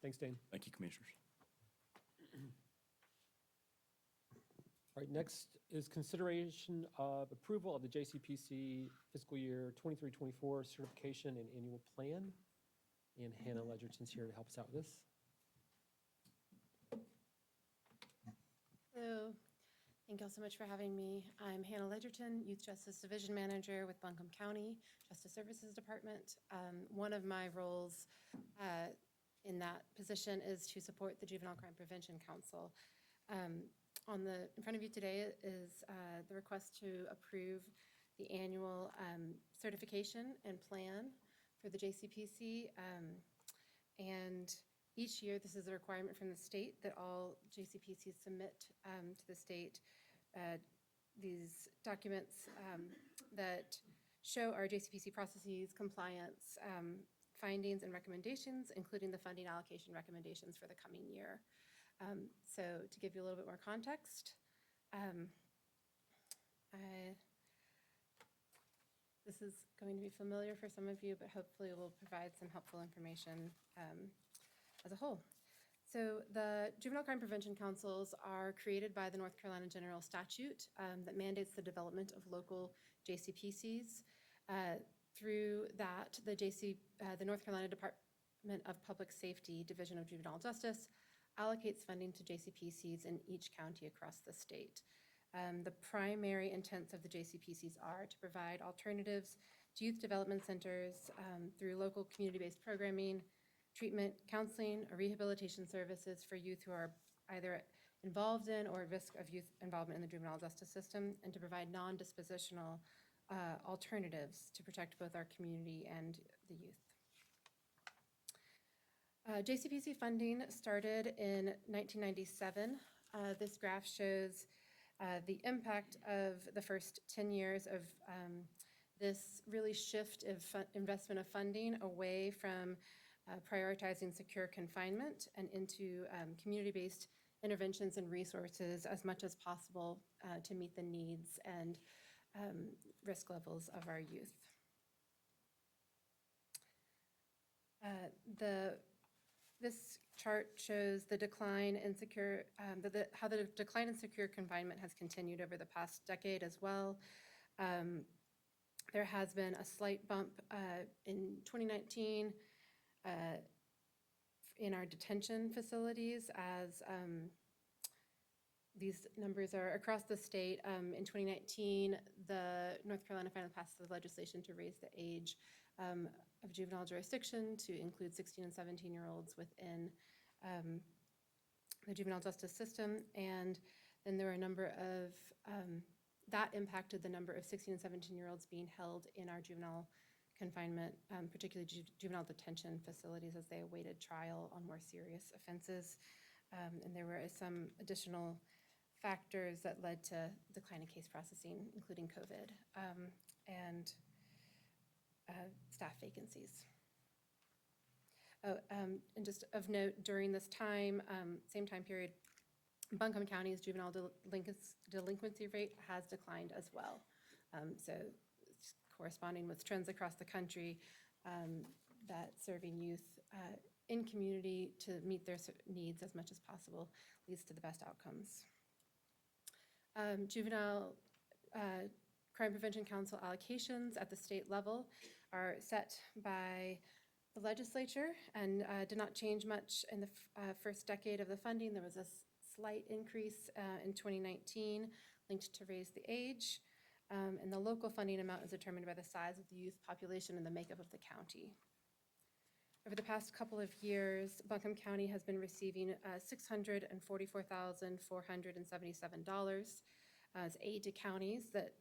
Thanks, Dane. Thank you, Commissioners. All right, next is consideration of approval of the JCPC fiscal year 23-24 certification and annual plan. And Hannah Ledgerton's here to help us out with this. Hello. Thank you all so much for having me. I'm Hannah Ledgerton, Youth Justice Division Manager with Buncombe County Justice Services Department. One of my roles in that position is to support the Juvenile Crime Prevention Council. In front of you today is the request to approve the annual certification and plan for the JCPC. And each year, this is a requirement from the state that all JCPCs submit to the state these documents that show our JCPC processes, compliance, findings, and recommendations, including the funding allocation recommendations for the coming year. So to give you a little bit more context, this is going to be familiar for some of you, but hopefully it will provide some helpful information as a whole. So the Juvenile Crime Prevention Councils are created by the North Carolina General Statute that mandates the development of local JCPCs. Through that, the North Carolina Department of Public Safety, Division of Juvenile Justice, allocates funding to JCPCs in each county across the state. The primary intents of the JCPCs are to provide alternatives to youth development centers through local community-based programming, treatment, counseling, or rehabilitation services for youth who are either involved in or at risk of youth involvement in the juvenile justice system, and to provide non-dispositional alternatives to protect both our community and the youth. JCPC funding started in 1997. This graph shows the impact of the first 10 years of this really shift of investment of funding away from prioritizing secure confinement and into community-based interventions and resources as much as possible to meet the needs and risk levels of our youth. This chart shows the decline in how the decline in secure confinement has continued over the past decade as well. There has been a slight bump in 2019 in our detention facilities as these numbers are across the state. In 2019, the North Carolina finally passed the legislation to raise the age of juvenile jurisdiction to include 16 and 17-year-olds within the juvenile justice system. And then there were a number of, that impacted the number of 16 and 17-year-olds being held in our juvenile confinement, particularly juvenile detention facilities as they awaited trial on more serious offenses. And there were some additional factors that led to decline in case processing, including COVID, and staff vacancies. Oh, and just of note, during this time, same time period, Buncombe County's juvenile delinquency rate has declined as well. So it's corresponding with trends across the country, that serving youth in community to meet their needs as much as possible leads to the best outcomes. Juvenile Crime Prevention Council allocations at the state level are set by the legislature and did not change much in the first decade of the funding. There was a slight increase in 2019 linked to raise the age. And the local funding amount is determined by the size of the youth population and the makeup of the county. Over the past couple of years, Buncombe County has been receiving $644,477 as aid to counties that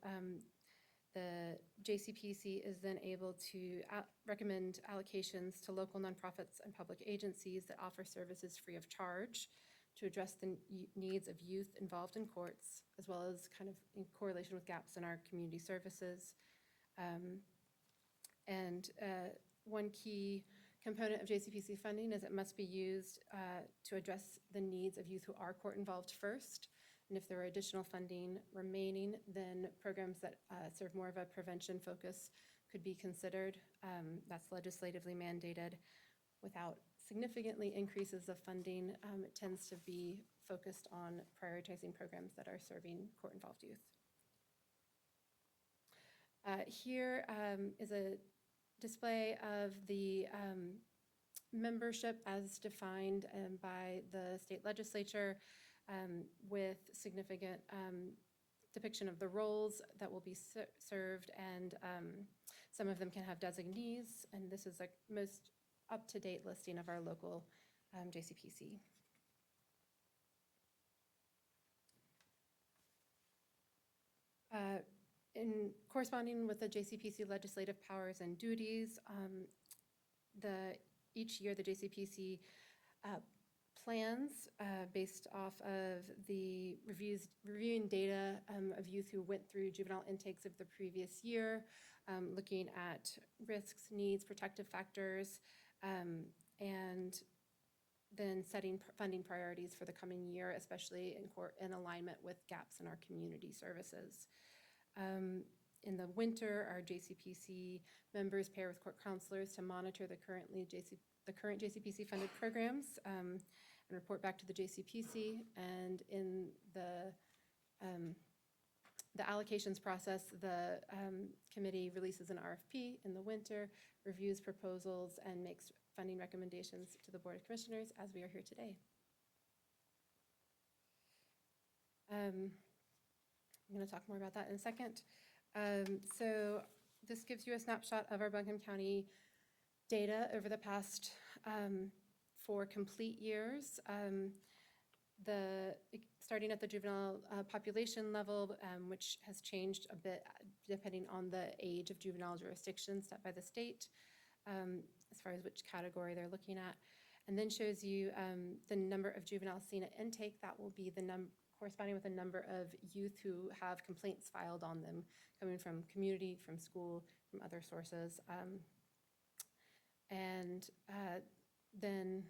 the JCPC is then able to recommend allocations to local nonprofits and public agencies that offer services free of charge to address the needs of youth involved in courts, as well as kind of in correlation with gaps in our community services. One key component of JCPC funding is it must be used to address the needs of youth who are court involved first. And if there are additional funding remaining, then programs that serve more of a prevention focus could be considered. That's legislatively mandated. Without significantly increases of funding, it tends to be focused on prioritizing programs that are serving court-involved youth. Here is a display of the membership as defined by the state legislature, with significant depiction of the roles that will be served, and some of them can have designees, and this is the most up-to-date listing of our local JCPC. In corresponding with the JCPC legislative powers and duties, each year the JCPC plans based off of the reviewing data of youth who went through juvenile intakes of the previous year, looking at risks, needs, protective factors, and then setting funding priorities for the coming year, especially in alignment with gaps in our community services. In the winter, our JCPC members pair with court counselors to monitor the current JCPC funded programs and report back to the JCPC. And in the allocations process, the committee releases an RFP in the winter, reviews proposals, and makes funding recommendations to the Board of Commissioners, as we are here today. I'm going to talk more about that in a second. So this gives you a snapshot of our Buncombe County data over the past 4 complete years. Starting at the juvenile population level, which has changed a bit depending on the age of juvenile jurisdictions set by the state, as far as which category they're looking at, and then shows you the number of juveniles seen at intake. That will be the corresponding with the number of youth who have complaints filed on them, coming from community, from school, from other sources. Then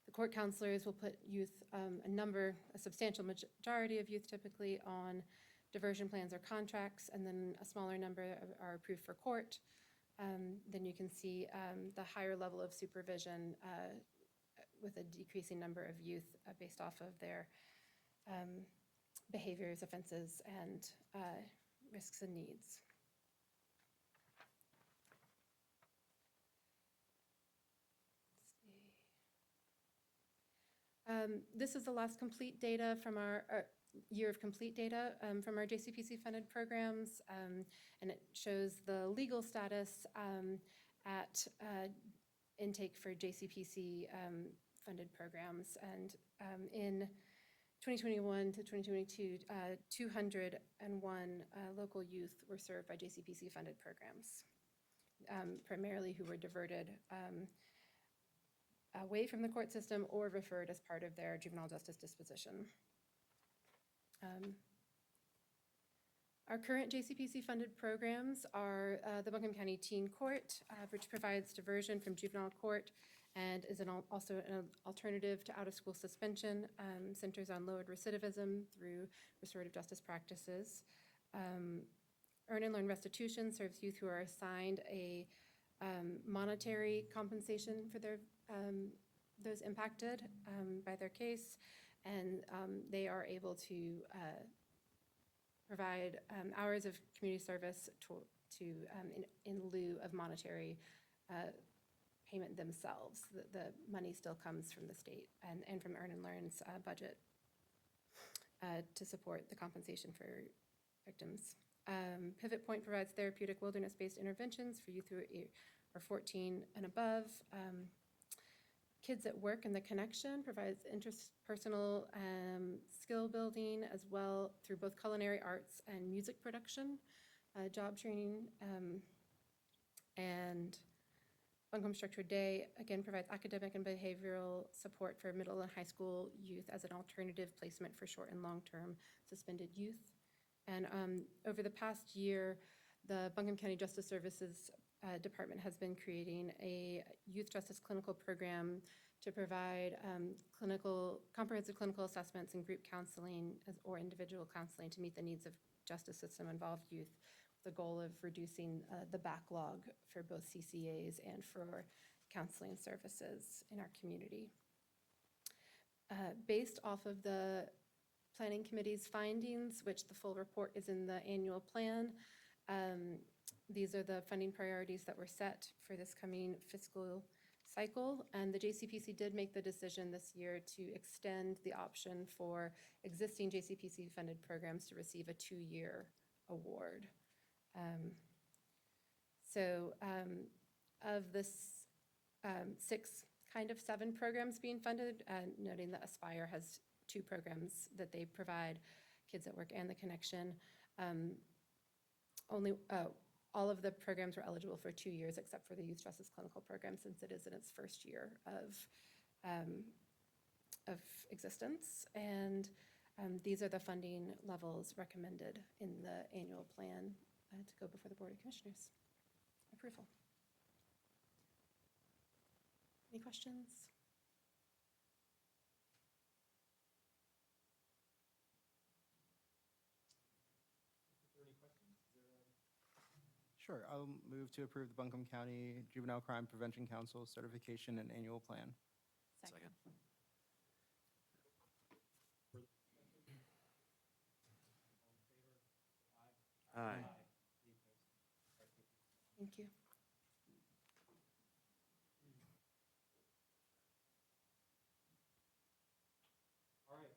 the court counselors will put youth, a substantial majority of youth typically, on diversion plans or contracts, and then a smaller number are approved for court. Then you can see the higher level of supervision with a decreasing number of youth based off of their behaviors, offenses, and risks and needs. This is the last complete data from our year of complete data from our JCPC funded programs, and it shows the legal status at intake for JCPC funded programs. And in 2021 to 2022, 201 local youth were served by JCPC funded programs, primarily who were diverted waived from the court system or referred as part of their juvenile justice disposition. Our current JCPC-funded programs are the Buncombe County Teen Court, which provides diversion from juvenile court and is also an alternative to out-of-school suspension, centers on lowered recidivism through restorative justice practices. Earn and Learn Restitution serves youth who are assigned a monetary compensation for those impacted by their case, and they are able to provide hours of community service in lieu of monetary payment themselves. The money still comes from the state and from Earn and Learn's budget to support the compensation for victims. Pivot Point provides therapeutic wilderness-based interventions for youth who are 14 and above. Kids at Work and The Connection provides interpersonal skill building as well through both culinary arts and music production, job training, and Buncombe Structured Day, again, provides academic and behavioral support for middle and high school youth as an alternative placement for short and long-term suspended youth. And over the past year, the Buncombe County Justice Services Department has been creating a youth justice clinical program to provide comprehensive clinical assessments and group counseling or individual counseling to meet the needs of justice system involved youth, with the goal of reducing the backlog for both CCAs and for counseling services in our community. Based off of the Planning Committee's findings, which the full report is in the annual plan, these are the funding priorities that were set for this coming fiscal cycle, and the JCPC did make the decision this year to extend the option for existing JCPC-funded programs to receive a 2-year award. Of this 7 programs being funded, noting that Aspire has 2 programs that they provide, Kids at Work and The Connection, all of the programs were eligible for 2 years except for the Youth Justice Clinical Program, since it is in its first year of existence. And these are the funding levels recommended in the annual plan to go before the Board of Commissioners. Approval. Any questions? Sure, I'll move to approve the Buncombe County Juvenile Crime Prevention Council certification and annual plan. Second. Aye. Thank you. All right.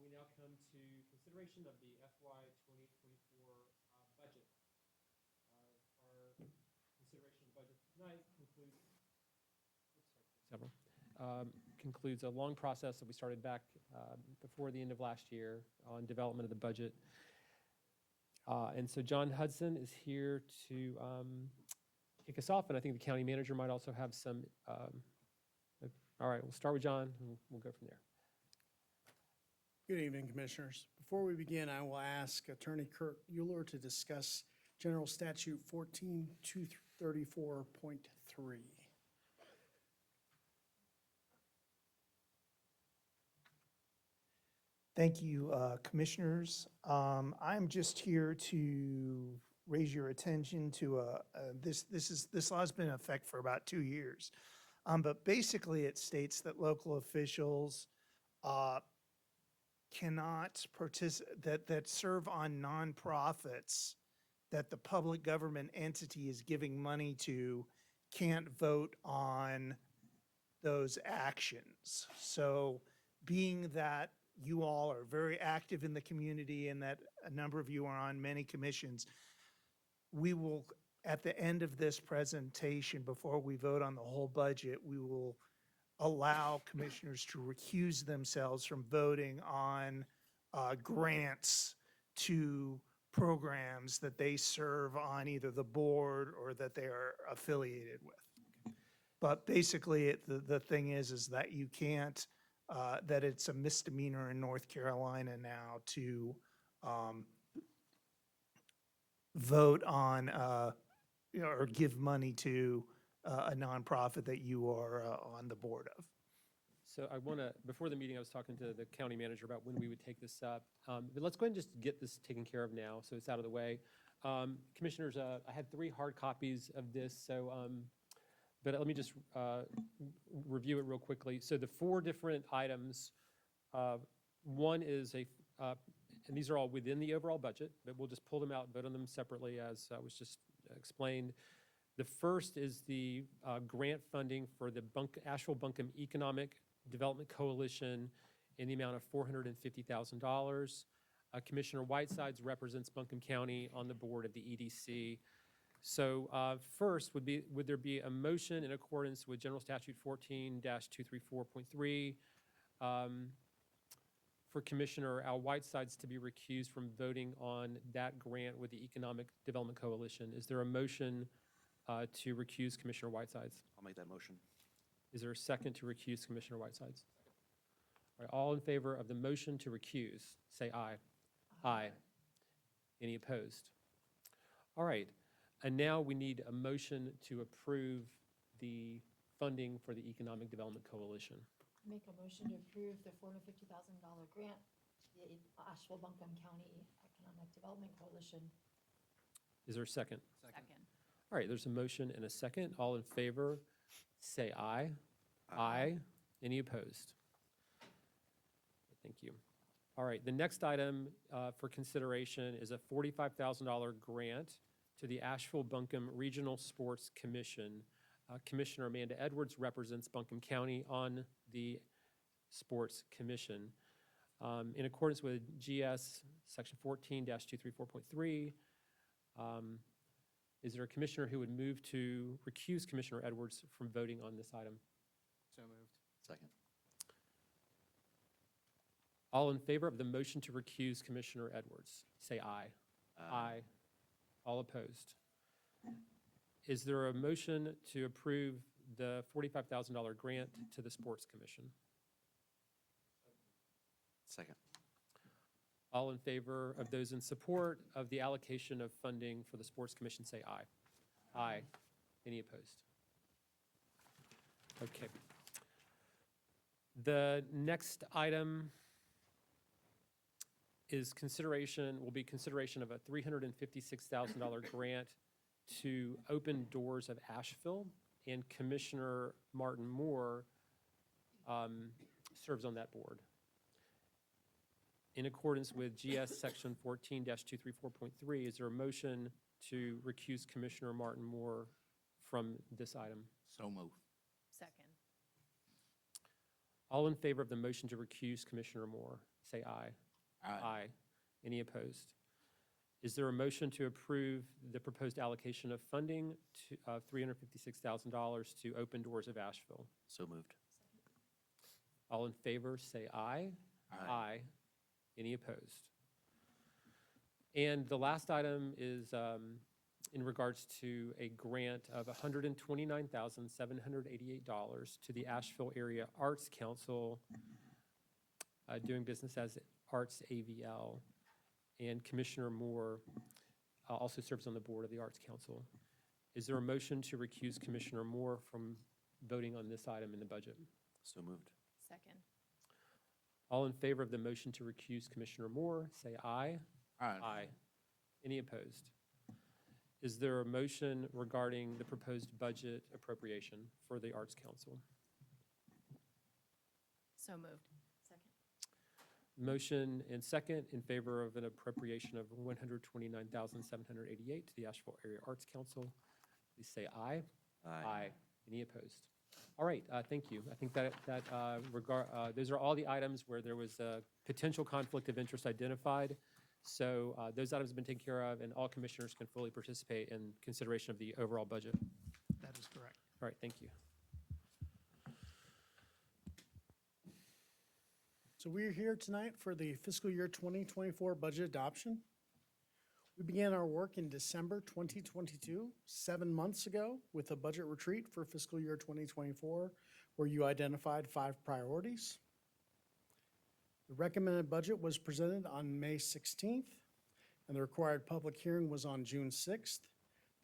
We now come to consideration of the FY 2024 budget. Our consideration of the budget tonight concludes a long process that we started back before the end of last year on development of the budget. And so John Hudson is here to kick us off, and I think the county manager might also have some. All right, we'll start with John, and we'll go from there. Good evening, Commissioners. Before we begin, I will ask Attorney Kurt Euler to discuss General Statute 14234.3. Thank you, Commissioners. I'm just here to raise your attention to this law has been in effect for about 2 years. But basically, it states that local officials cannot participate, that serve on nonprofits that the public government entity is giving money to can't vote on those actions. So being that you all are very active in the community and that a number of you are on many commissions, we will, at the end of this presentation, before we vote on the whole budget, we will allow commissioners to recuse themselves from voting on grants to programs that they serve on either the board or that they are affiliated with. But basically, the thing is that you can't, that it's a misdemeanor in North Carolina now to vote on, or give money to a nonprofit that you are on the board of. So I want to, before the meeting, I was talking to the county manager about when we would take this up. But let's go ahead and just get this taken care of now, so it's out of the way. Commissioners, I had 3 hard copies of this, so, but let me just review it real quickly. So the 4 different items, one is and these are all within the overall budget, but we'll just pull them out and vote on them separately as was just explained. The first is the grant funding for the Asheville Buncombe Economic Development Coalition in the amount of $450,000. Commissioner Whitesides represents Buncombe County on the board of the EDC. So first, would there be a motion in accordance with General Statute 14-234.3 for Commissioner Al Whitesides to be recused from voting on that grant with the Economic Development Coalition? Is there a motion to recuse Commissioner Whitesides? I'll make that motion. Is there a second to recuse Commissioner Whitesides? All right, all in favor of the motion to recuse, say aye. Aye. Any opposed? All right, and now we need a motion to approve the funding for the Economic Development Coalition. Make a motion to approve the $450,000 grant to the Asheville Buncombe County Economic Development Coalition. Is there a second? Second. All right, there's a motion and a second. All in favor, say aye. Aye. Any opposed? Thank you. All right, the next item for consideration is a $45,000 grant to the Asheville Buncombe Regional Sports Commission. Commissioner Amanda Edwards represents Buncombe County on the Sports Commission. In accordance with GS Section 14-234.3, is there a commissioner who would move to recuse Commissioner Edwards from voting on this item? So moved. Second. All in favor of the motion to recuse Commissioner Edwards, say aye. Aye. All opposed? Is there a motion to approve the $45,000 grant to the Sports Commission? Second. All in favor of those in support of the allocation of funding for the Sports Commission, say aye. Aye. Any opposed? Okay. The next item is will be consideration of a $356,000 grant to Open Doors of Asheville, and Commissioner Martin Moore serves on that board. In accordance with GS Section 14-234.3, is there a motion to recuse Commissioner Martin Moore from this item? So moved. Second. All in favor of the motion to recuse Commissioner Moore, say aye. Aye. Any opposed? Is there a motion to approve the proposed allocation of funding of $356,000 to Open Doors of Asheville? So moved. All in favor, say aye. Aye. Any opposed? And the last item is in regards to a grant of $129,788 to the Asheville Area Arts Council, doing business as Arts AVL. And Commissioner Moore also serves on the board of the Arts Council. Is there a motion to recuse Commissioner Moore from voting on this item in the budget? So moved. Second. All in favor of the motion to recuse Commissioner Moore, say aye. Aye. Any opposed? Is there a motion regarding the proposed budget appropriation for the Arts Council? So moved. Second. Motion and second in favor of an appropriation of $129,788 to the Asheville Area Arts Council. Please say aye. Aye. Any opposed? All right, thank you. I think that those are all the items where there was a potential conflict of interest identified. So those items have been taken care of, and all commissioners can fully participate in consideration of the overall budget. That is correct. All right, thank you. So we're here tonight for the fiscal year 2024 budget adoption. We began our work in December 2022, 7 months ago, with a budget retreat for fiscal year 2024, where you identified 5 priorities. The recommended budget was presented on May 16th, and the required public hearing was on June 6th.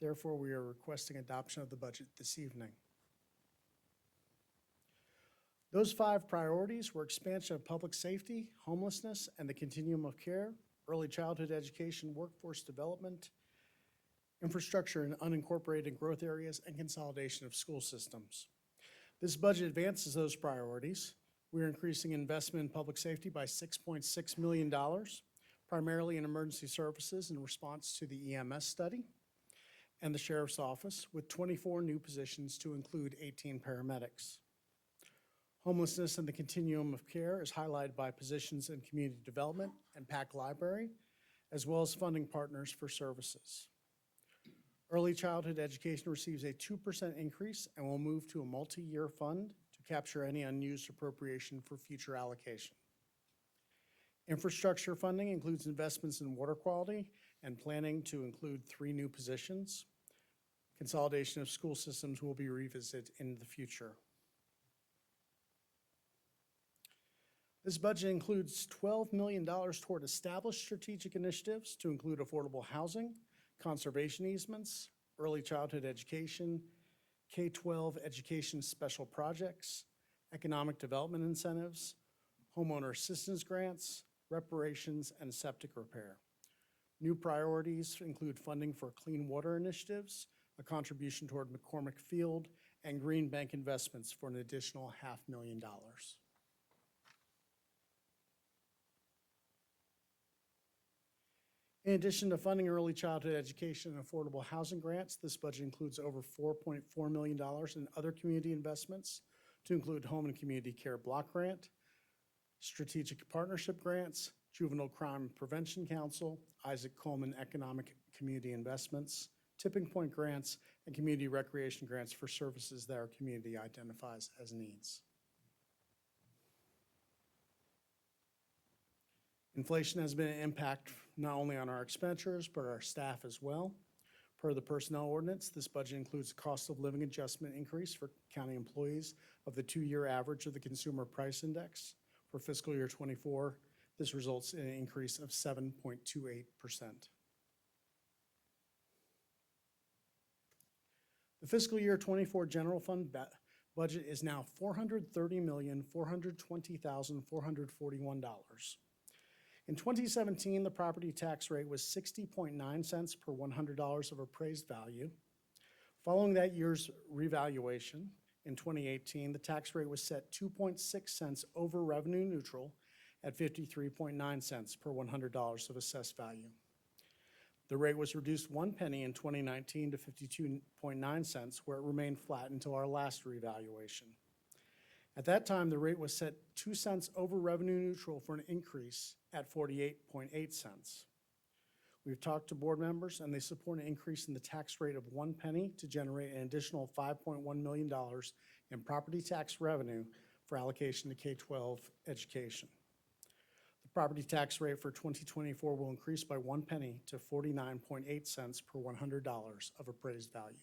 Therefore, we are requesting adoption of the budget this evening. Those 5 priorities were expansion of public safety, homelessness, and the continuum of care, early childhood education, workforce development, infrastructure in unincorporated growth areas, and consolidation of school systems. This budget advances those priorities. We're increasing investment in public safety by $6.6 million, primarily in emergency services in response to the EMS study, and the Sheriff's Office, with 24 new positions to include 18 paramedics. Homelessness and the continuum of care is highlighted by positions in community development and PAC library, as well as funding partners for services. Early childhood education receives a 2% increase and will move to a multi-year fund to capture any unused appropriation for future allocation. Infrastructure funding includes investments in water quality and planning to include 3 new positions. Consolidation of school systems will be revisited in the future. This budget includes $12 million toward established strategic initiatives to include affordable housing, conservation easements, early childhood education, K-12 education special projects, economic development incentives, homeowner assistance grants, reparations, and septic repair. New priorities include funding for clean water initiatives, a contribution toward McCormick Field, and Green Bank investments for an additional $500,000. In addition to funding early childhood education and affordable housing grants, this budget includes over $4.4 million in other community investments to include Home and Community Care Block Grant, Strategic Partnership Grants, Juvenile Crime Prevention Council, Isaac Coleman Economic Community Investments, Tipping Point Grants, and Community Recreation Grants for services that our community identifies as needs. Inflation has been an impact not only on our expenditures, but our staff as well. Per the personnel ordinance, this budget includes a cost of living adjustment increase for county employees of the 2-year average of the Consumer Price Index. For fiscal year 24, this results in an increase of 7.28%. The fiscal year 24 general fund budget is now $430,420,441. In 2017, the property tax rate was 60.9 cents per $100 of appraised value. Following that year's revaluation, in 2018, the tax rate was set 2.6 cents over revenue neutral at 53.9 cents per $100 of assessed value. The rate was reduced 1 penny in 2019 to 52.9 cents, where it remained flat until our last revaluation. At that time, the rate was set 2 cents over revenue neutral for an increase at 48.8 cents. We've talked to board members, and they support an increase in the tax rate of 1 penny to generate an additional $5.1 million in property tax revenue for allocation to K-12 education. The property tax rate for 2024 will increase by 1 penny to 49.8 cents per $100 of appraised value.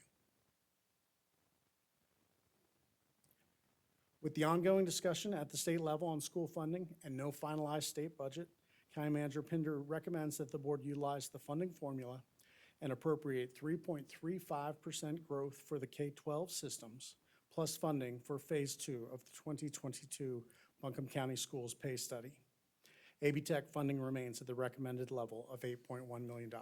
With the ongoing discussion at the state level on school funding and no finalized state budget, County Manager Pinder recommends that the board utilize the funding formula and appropriate 3.35% growth for the K-12 systems, plus funding for Phase 2 of the 2022 Buncombe County Schools pay study. AB Tech funding remains at the recommended level of $8.1 million.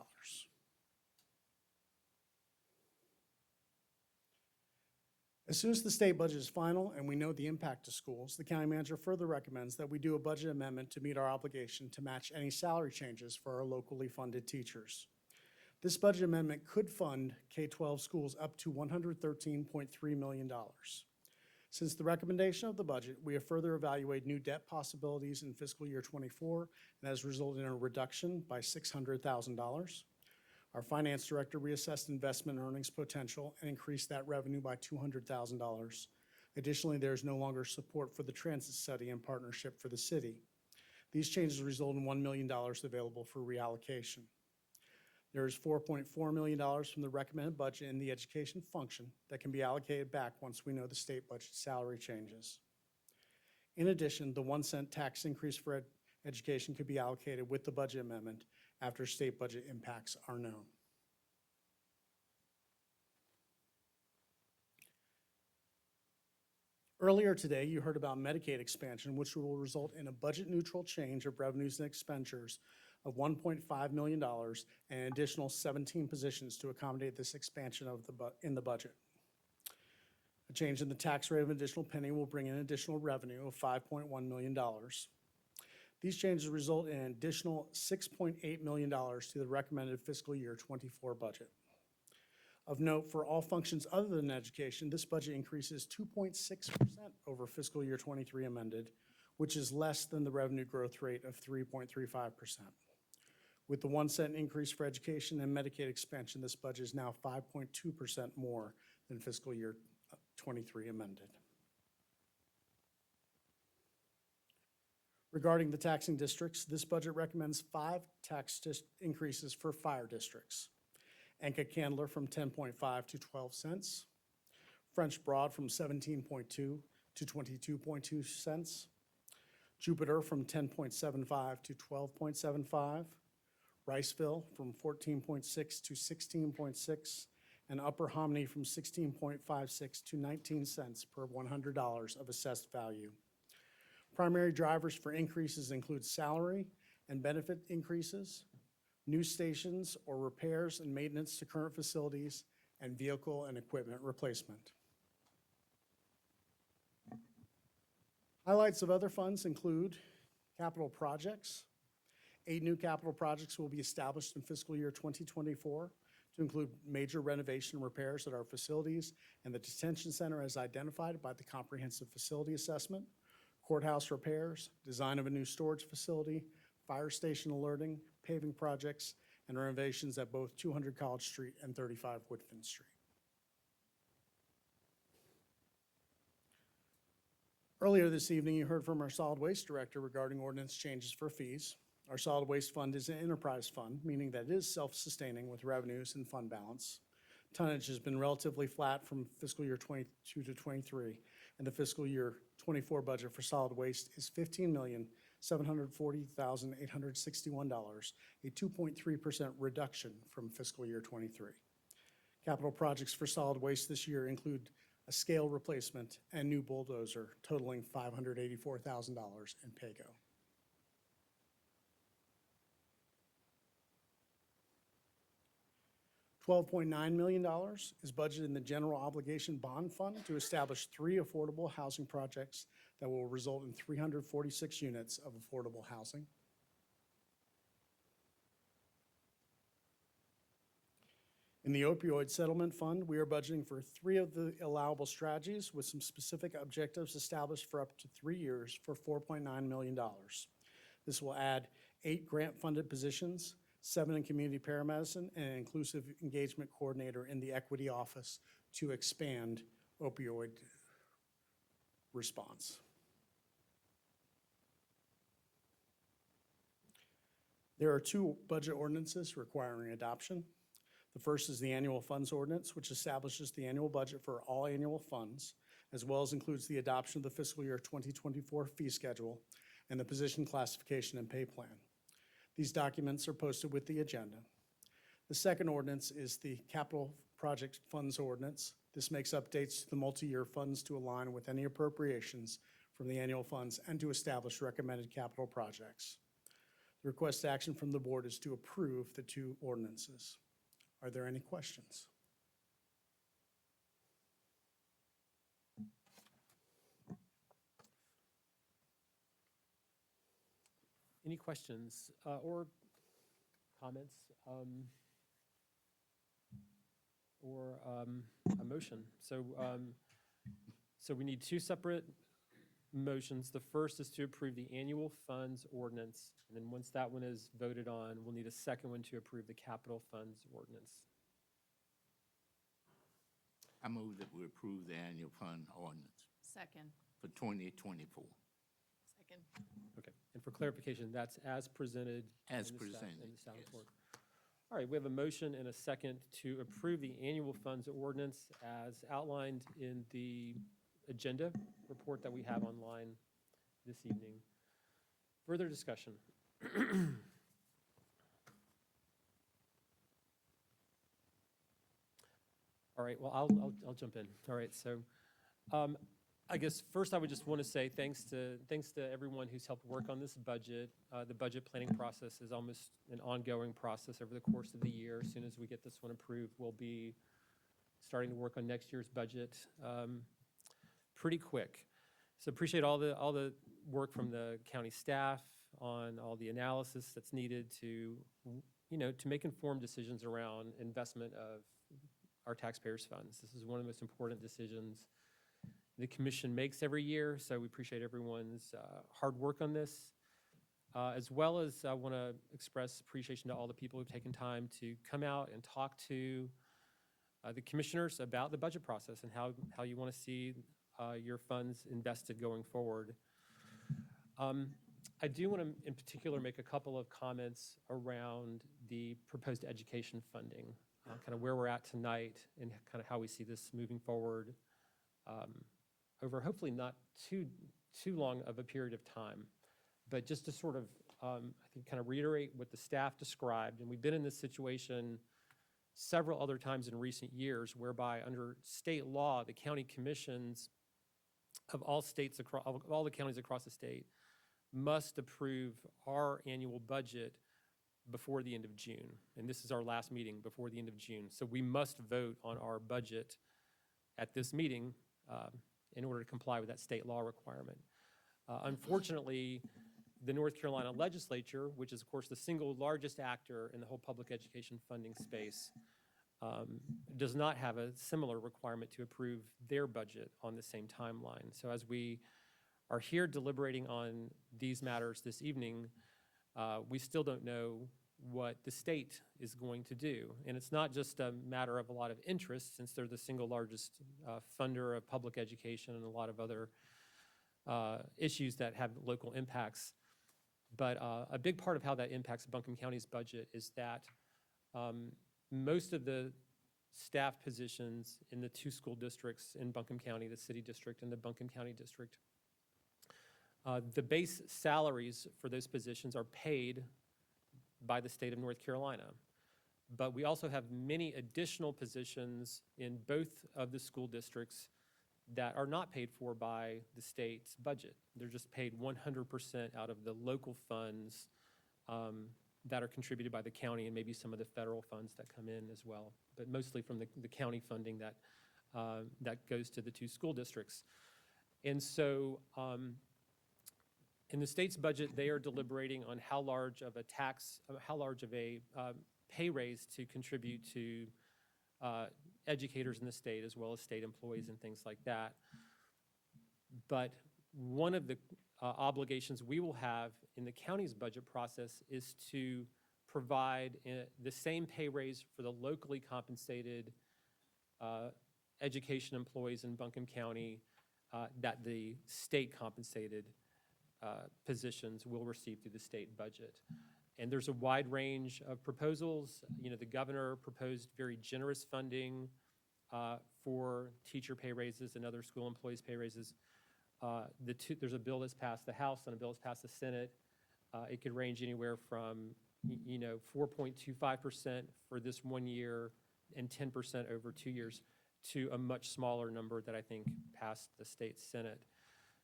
As soon as the state budget is final and we know the impact to schools, the county manager further recommends that we do a budget amendment to meet our obligation to match any salary changes for our locally funded teachers. This budget amendment could fund K-12 schools up to $113.3 million. Since the recommendation of the budget, we have further evaluated new debt possibilities in fiscal year 24, and has resulted in a reduction by $600,000. Our finance director reassessed investment earnings potential and increased that revenue by $200,000. Additionally, there is no longer support for the transit study in partnership for the city. These changes result in $1 million available for reallocation. There is $4.4 million from the recommended budget in the education function that can be allocated back once we know the state budget salary changes. In addition, the 1 cent tax increase for education could be allocated with the budget amendment after state budget impacts are known. Earlier today, you heard about Medicaid expansion, which will result in a budget-neutral change of revenues and expenditures of $1.5 million and an additional 17 positions to accommodate this expansion in the budget. A change in the tax rate of an additional penny will bring in additional revenue of $5.1 million. These changes result in an additional $6.8 million to the recommended fiscal year 24 budget. Of note, for all functions other than education, this budget increases 2.6% over fiscal year 23 amended, which is less than the revenue growth rate of 3.35%. With the 1 cent increase for education and Medicaid expansion, this budget is now 5.2% more than fiscal year 23 amended. Regarding the taxing districts, this budget recommends 5 tax increases for fire districts. Enka Candler from 10.5 to 12 cents. French Broad from 17.2 to 22.2 cents. Jupiter from 10.75 to 12.75. Riceville from 14.6 to 16.6. And Upper Hominy from 16.56 to 19 cents per $100 of assessed value. Primary drivers for increases include salary and benefit increases, new stations or repairs and maintenance to current facilities, and vehicle and equipment replacement. Highlights of other funds include capital projects. 8 new capital projects will be established in fiscal year 2024 to include major renovation and repairs at our facilities and the detention center as identified by the comprehensive facility assessment, courthouse repairs, design of a new storage facility, fire station alerting, paving projects, and renovations at both 200 College Street and 35 Woodfin Street. Earlier this evening, you heard from our solid waste director regarding ordinance changes for fees. Our solid waste fund is an enterprise fund, meaning that it is self-sustaining with revenues and fund balance. Tonnage has been relatively flat from fiscal year 22 to 23, and the fiscal year 24 budget for solid waste is $15,740,861, a 2.3% reduction from fiscal year 23. Capital projects for solid waste this year include a scale replacement and new bulldozer totaling $584,000 in pay-go. $12.9 million is budgeted in the general obligation bond fund to establish 3 affordable housing projects that will result in 346 units of affordable housing. In the opioid settlement fund, we are budgeting for 3 of the allowable strategies with some specific objectives established for up to 3 years for $4.9 million. This will add 8 grant-funded positions, 7 in community paramedicine, and an inclusive engagement coordinator in the equity office to expand opioid response. There are 2 budget ordinances requiring adoption. The first is the annual funds ordinance, which establishes the annual budget for all annual funds, as well as includes the adoption of the fiscal year 2024 fee schedule and the position classification and pay plan. These documents are posted with the agenda. The second ordinance is the capital project funds ordinance. This makes updates to the multi-year funds to align with any appropriations from the annual funds and to establish recommended capital projects. The request action from the board is to approve the 2 ordinances. Are there any questions? Any questions or comments or a motion? So we need 2 separate motions. The first is to approve the annual funds ordinance, and then once that one is voted on, we'll need a second one to approve the capital funds ordinance. I move that we approve the annual fund ordinance Second. for 2024. Second. Okay, and for clarification, that's as presented. As in the staff- presented, in the staff yes. report. All right, we have a motion and a second to approve the annual funds ordinance as outlined in the agenda report that we have online this evening. Further discussion? All right, well, I'll jump in. All right, so I guess first I would just want to say thanks to everyone who's helped work on this budget. The budget planning process is almost an ongoing process over the course of the year. As soon as we get this one approved, we'll be starting to work on next year's budget pretty quick. So appreciate all the work from the county staff on all the analysis that's needed to make informed decisions around investment of our taxpayers' funds. This is one of the most important decisions the commission makes every year, so we appreciate everyone's hard work on this, as well as I want to express appreciation to all the people who've taken time to come out and talk to the commissioners about the budget process and how you want to see your funds invested going forward. I do want to, in particular, make a couple of comments around the proposed education funding, kind of where we're at tonight and kind of how we see this moving forward over hopefully not too long of a period of time. But just to sort of, I think, kind of reiterate what the staff described, and we've been in this situation several other times in recent years whereby under state law, the county commissions of all states across, of all the counties across the state must approve our annual budget before the end of June. And this is our last meeting before the end of June. So we must vote on our budget at this meeting in order to comply with that state law requirement. Unfortunately, the North Carolina legislature, which is of course the single largest actor in the whole public education funding space, does not have a similar requirement to approve their budget on the same timeline. So as we are here deliberating on these matters this evening, we still don't know what the state is going to do. And it's not just a matter of a lot of interest, since they're the single largest funder of public education and a lot of other issues that have local impacts. But a big part of how that impacts Buncombe County's budget is that most of the staff positions in the two school districts in Buncombe County, the city district and the Buncombe County district, the base salaries for those positions are paid by the state of North Carolina. But we also have many additional positions in both of the school districts that are not paid for by the state's budget. They're just paid 100% out of the local funds that are contributed by the county and maybe some of the federal funds that come in as well, but mostly from the county funding that, that goes to the two school districts. And so in the state's budget, they are deliberating on how large of a pay raise to contribute to educators in the state, as well as state employees and things like that. But one of the obligations we will have in the county's budget process is to provide the same pay raise for the locally compensated education employees in Buncombe County that the state compensated positions will receive through the state budget. And there's a wide range of proposals. You know, the governor proposed very generous funding for teacher pay raises and other school employees' pay raises. There's a bill that's passed the House and a bill that's passed the Senate. It could range anywhere from 4.25% for this 1 year and 10% over 2 years to a much smaller number that I think passed the state Senate.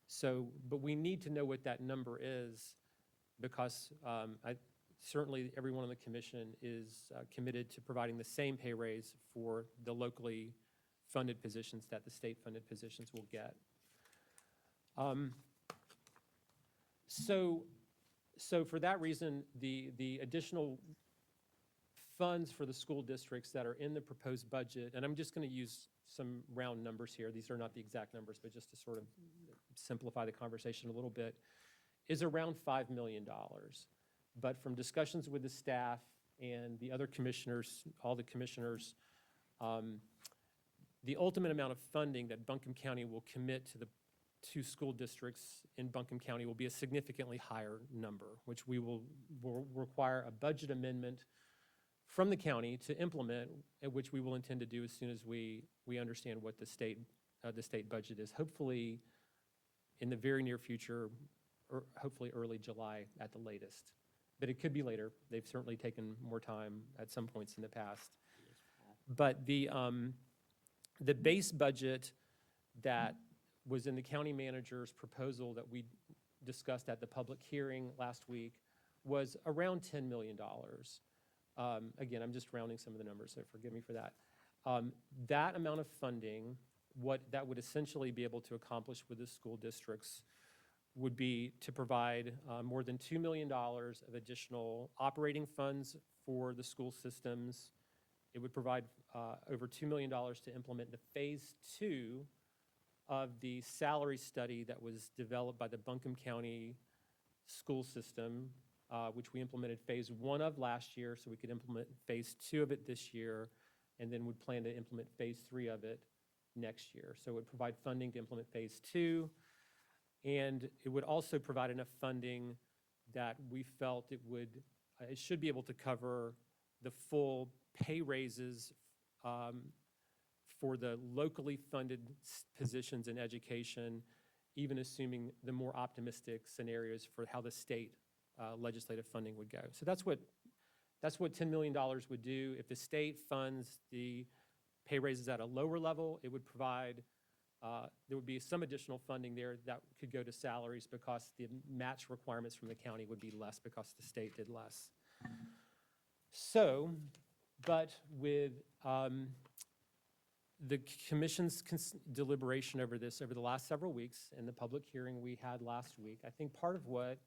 So, but we need to know what that number is, because certainly everyone on the commission is committed to providing the same pay raise for the locally funded positions that the state funded positions will get. So for that reason, the additional funds for the school districts that are in the proposed budget, and I'm just going to use some round numbers here, these are not the exact numbers, but just to sort of simplify the conversation a little bit, is around $5 million. But from discussions with the staff and the other commissioners, all the commissioners, the ultimate amount of funding that Buncombe County will commit to the two school districts in Buncombe County will be a significantly higher number, which will require a budget amendment from the county to implement, which we will intend to do as soon as we understand what the state budget is. Hopefully in the very near future, or hopefully early July at the latest. But it could be later. They've certainly taken more time at some points in the past. But the base budget that was in the county manager's proposal that we discussed at the public hearing last week was around $10 million. Again, I'm just rounding some of the numbers, so forgive me for that. That amount of funding, what that would essentially be able to accomplish with the school districts would be to provide more than $2 million of additional operating funds for the school systems. It would provide over $2 million to implement the phase 2 of the salary study that was developed by the Buncombe County school system, which we implemented phase 1 of last year, so we could implement phase 2 of it this year, and then would plan to implement phase 3 of it next year. So it would provide funding to implement phase 2, and it would also provide enough funding that we felt it should be able to cover the full pay raises for the locally funded positions in education, even assuming the more optimistic scenarios for how the state legislative funding would go. So that's what $10 million would do. If the state funds the pay raises at a lower level, it would provide, there would be some additional funding there that could go to salaries because the match requirements from the county would be less because the state did less. So, but with the commission's deliberation over this over the last several weeks and the public hearing we had last week, I think part of what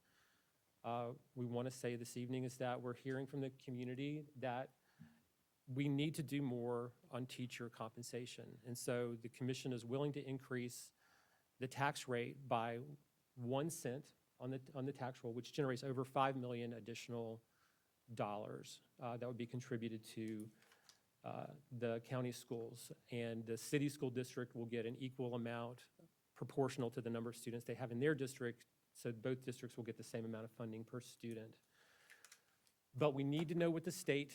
we want to say this evening is that we're hearing from the community that we need to do more on teacher compensation. And so the commission is willing to increase the tax rate by 1 cent on the tax roll, which generates over $5 million additional dollars that would be contributed to the county schools. And the city school district will get an equal amount proportional to the number of students they have in their district, so both districts will get the same amount of funding per student. But we need to know what the state,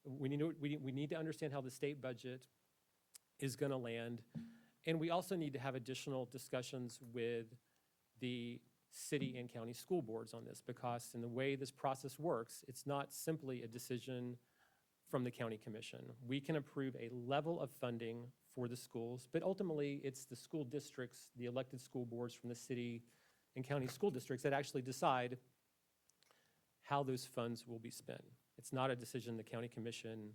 we need to understand how the state budget is going to land. And we also need to have additional discussions with the city and county school boards on this, because in the way this process works, it's not simply a decision from the county commission. We can approve a level of funding for the schools, but ultimately it's the school districts, the elected school boards from the city and county school districts that actually decide how those funds will be spent. It's not a decision the county commission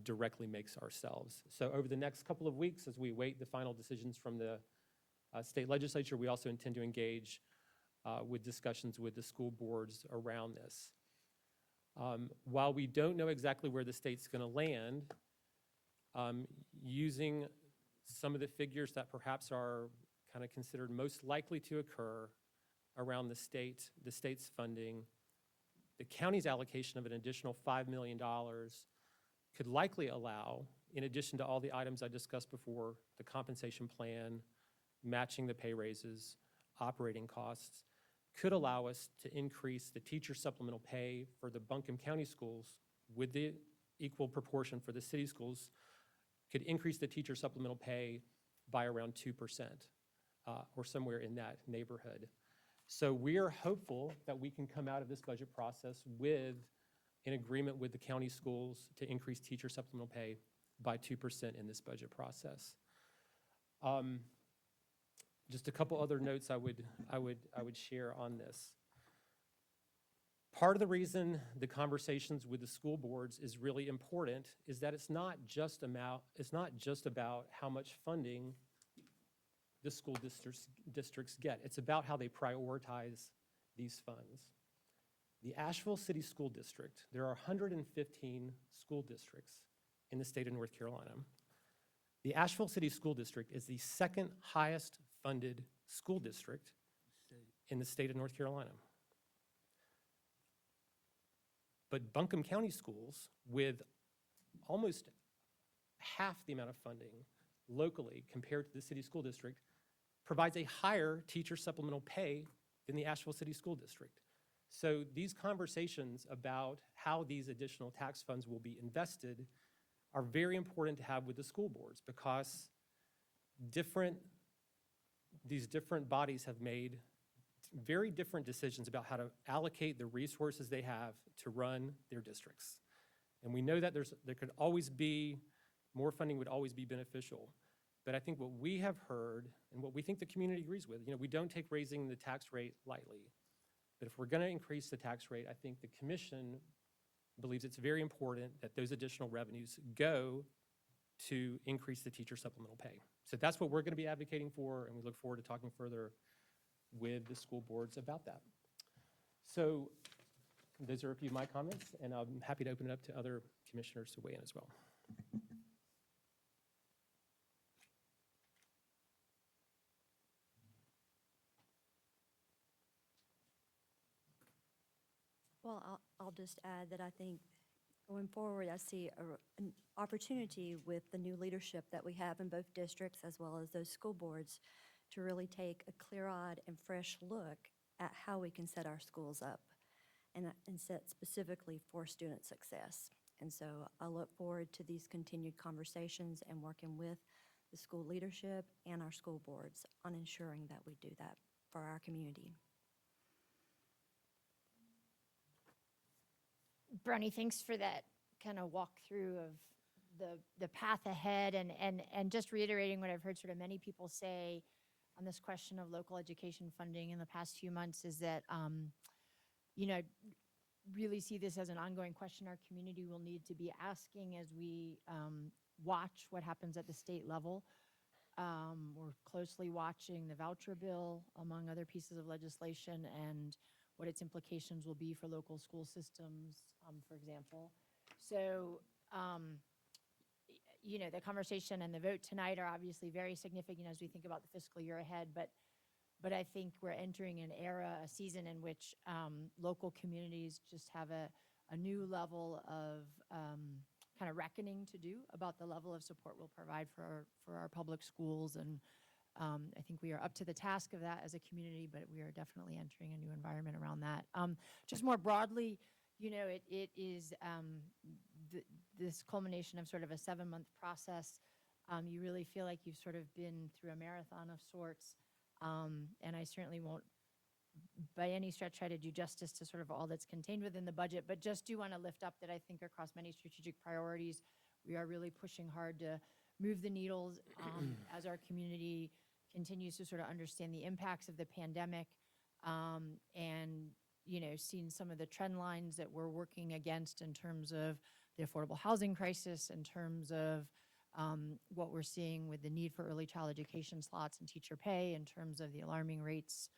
directly makes ourselves. So over the next couple of weeks, as we await the final decisions from the state legislature, we also intend to engage with discussions with the school boards around this. While we don't know exactly where the state's going to land, using some of the figures that perhaps are kind of considered most likely to occur around the state's funding, the county's allocation of an additional $5 million could likely allow, in addition to all the items I discussed before, the compensation plan, matching the pay raises, operating costs, could allow us to increase the teacher supplemental pay for the Buncombe County schools with the equal proportion for the city schools, could increase the teacher supplemental pay by around 2%, or somewhere in that neighborhood. So we are hopeful that we can come out of this budget process with an agreement with the county schools to increase teacher supplemental pay by 2% in this budget process. Just a couple other notes I would share on this. Part of the reason the conversations with the school boards is really important is that it's not just about how much funding the school districts get. It's about how they prioritize these funds. The Asheville City School District, there are 115 school districts in the state of North Carolina. The Asheville City School District is the second highest funded school district in the state of North Carolina. But Buncombe County Schools, with almost half the amount of funding locally compared to the city school district, provides a higher teacher supplemental pay than the Asheville City School District. So these conversations about how these additional tax funds will be invested are very important to have with the school boards, because these different bodies have made very different decisions about how to allocate the resources they have to run their districts. And we know that there could always be, more funding would always be beneficial. But I think what we have heard and what we think the community agrees with, we don't take raising the tax rate lightly. But if we're going to increase the tax rate, I think the commission believes it's very important that those additional revenues go to increase the teacher supplemental pay. So that's what we're going to be advocating for, and we look forward to talking further with the school boards about that. So those are a few of my comments, and I'm happy to open it up to other commissioners to weigh in as well. Well, I'll just add that I think going forward, I see an opportunity with the new leadership that we have in both districts as well as those school boards to really take a clear-eyed and fresh look at how we can set our schools up and set specifically for student success. And so I look forward to these continued conversations and working with the school leadership and our school boards on ensuring that we do that for our community. Brownie, thanks for that kind of walkthrough of the path ahead and just reiterating what I've heard sort of many people say on this question of local education funding in the past few months is that, really see this as an ongoing question our community will need to be asking as we watch what happens at the state level. We're closely watching the voucher bill, among other pieces of legislation, and what its implications will be for local school systems, for example. So, the conversation and the vote tonight are obviously very significant as we think about the fiscal year ahead, but I think we're entering an era, a season in which local communities just have a new level of kind of reckoning to do about the level of support we'll provide for our public schools. And I think we are up to the task of that as a community, but we are definitely entering a new environment around that. Just more broadly, it is this culmination of sort of a 7-month process. You really feel like you've sort of been through a marathon of sorts. And I certainly won't by any stretch try to do justice to sort of all that's contained within the budget, but just do want to lift up that I think across many strategic priorities, we are really pushing hard to move the needles as our community continues to sort of understand the impacts of the pandemic and, seeing some of the trend lines that we're working against in terms of the affordable housing crisis, in terms of what we're seeing with the need for early child education slots and teacher pay, in terms of the alarming rates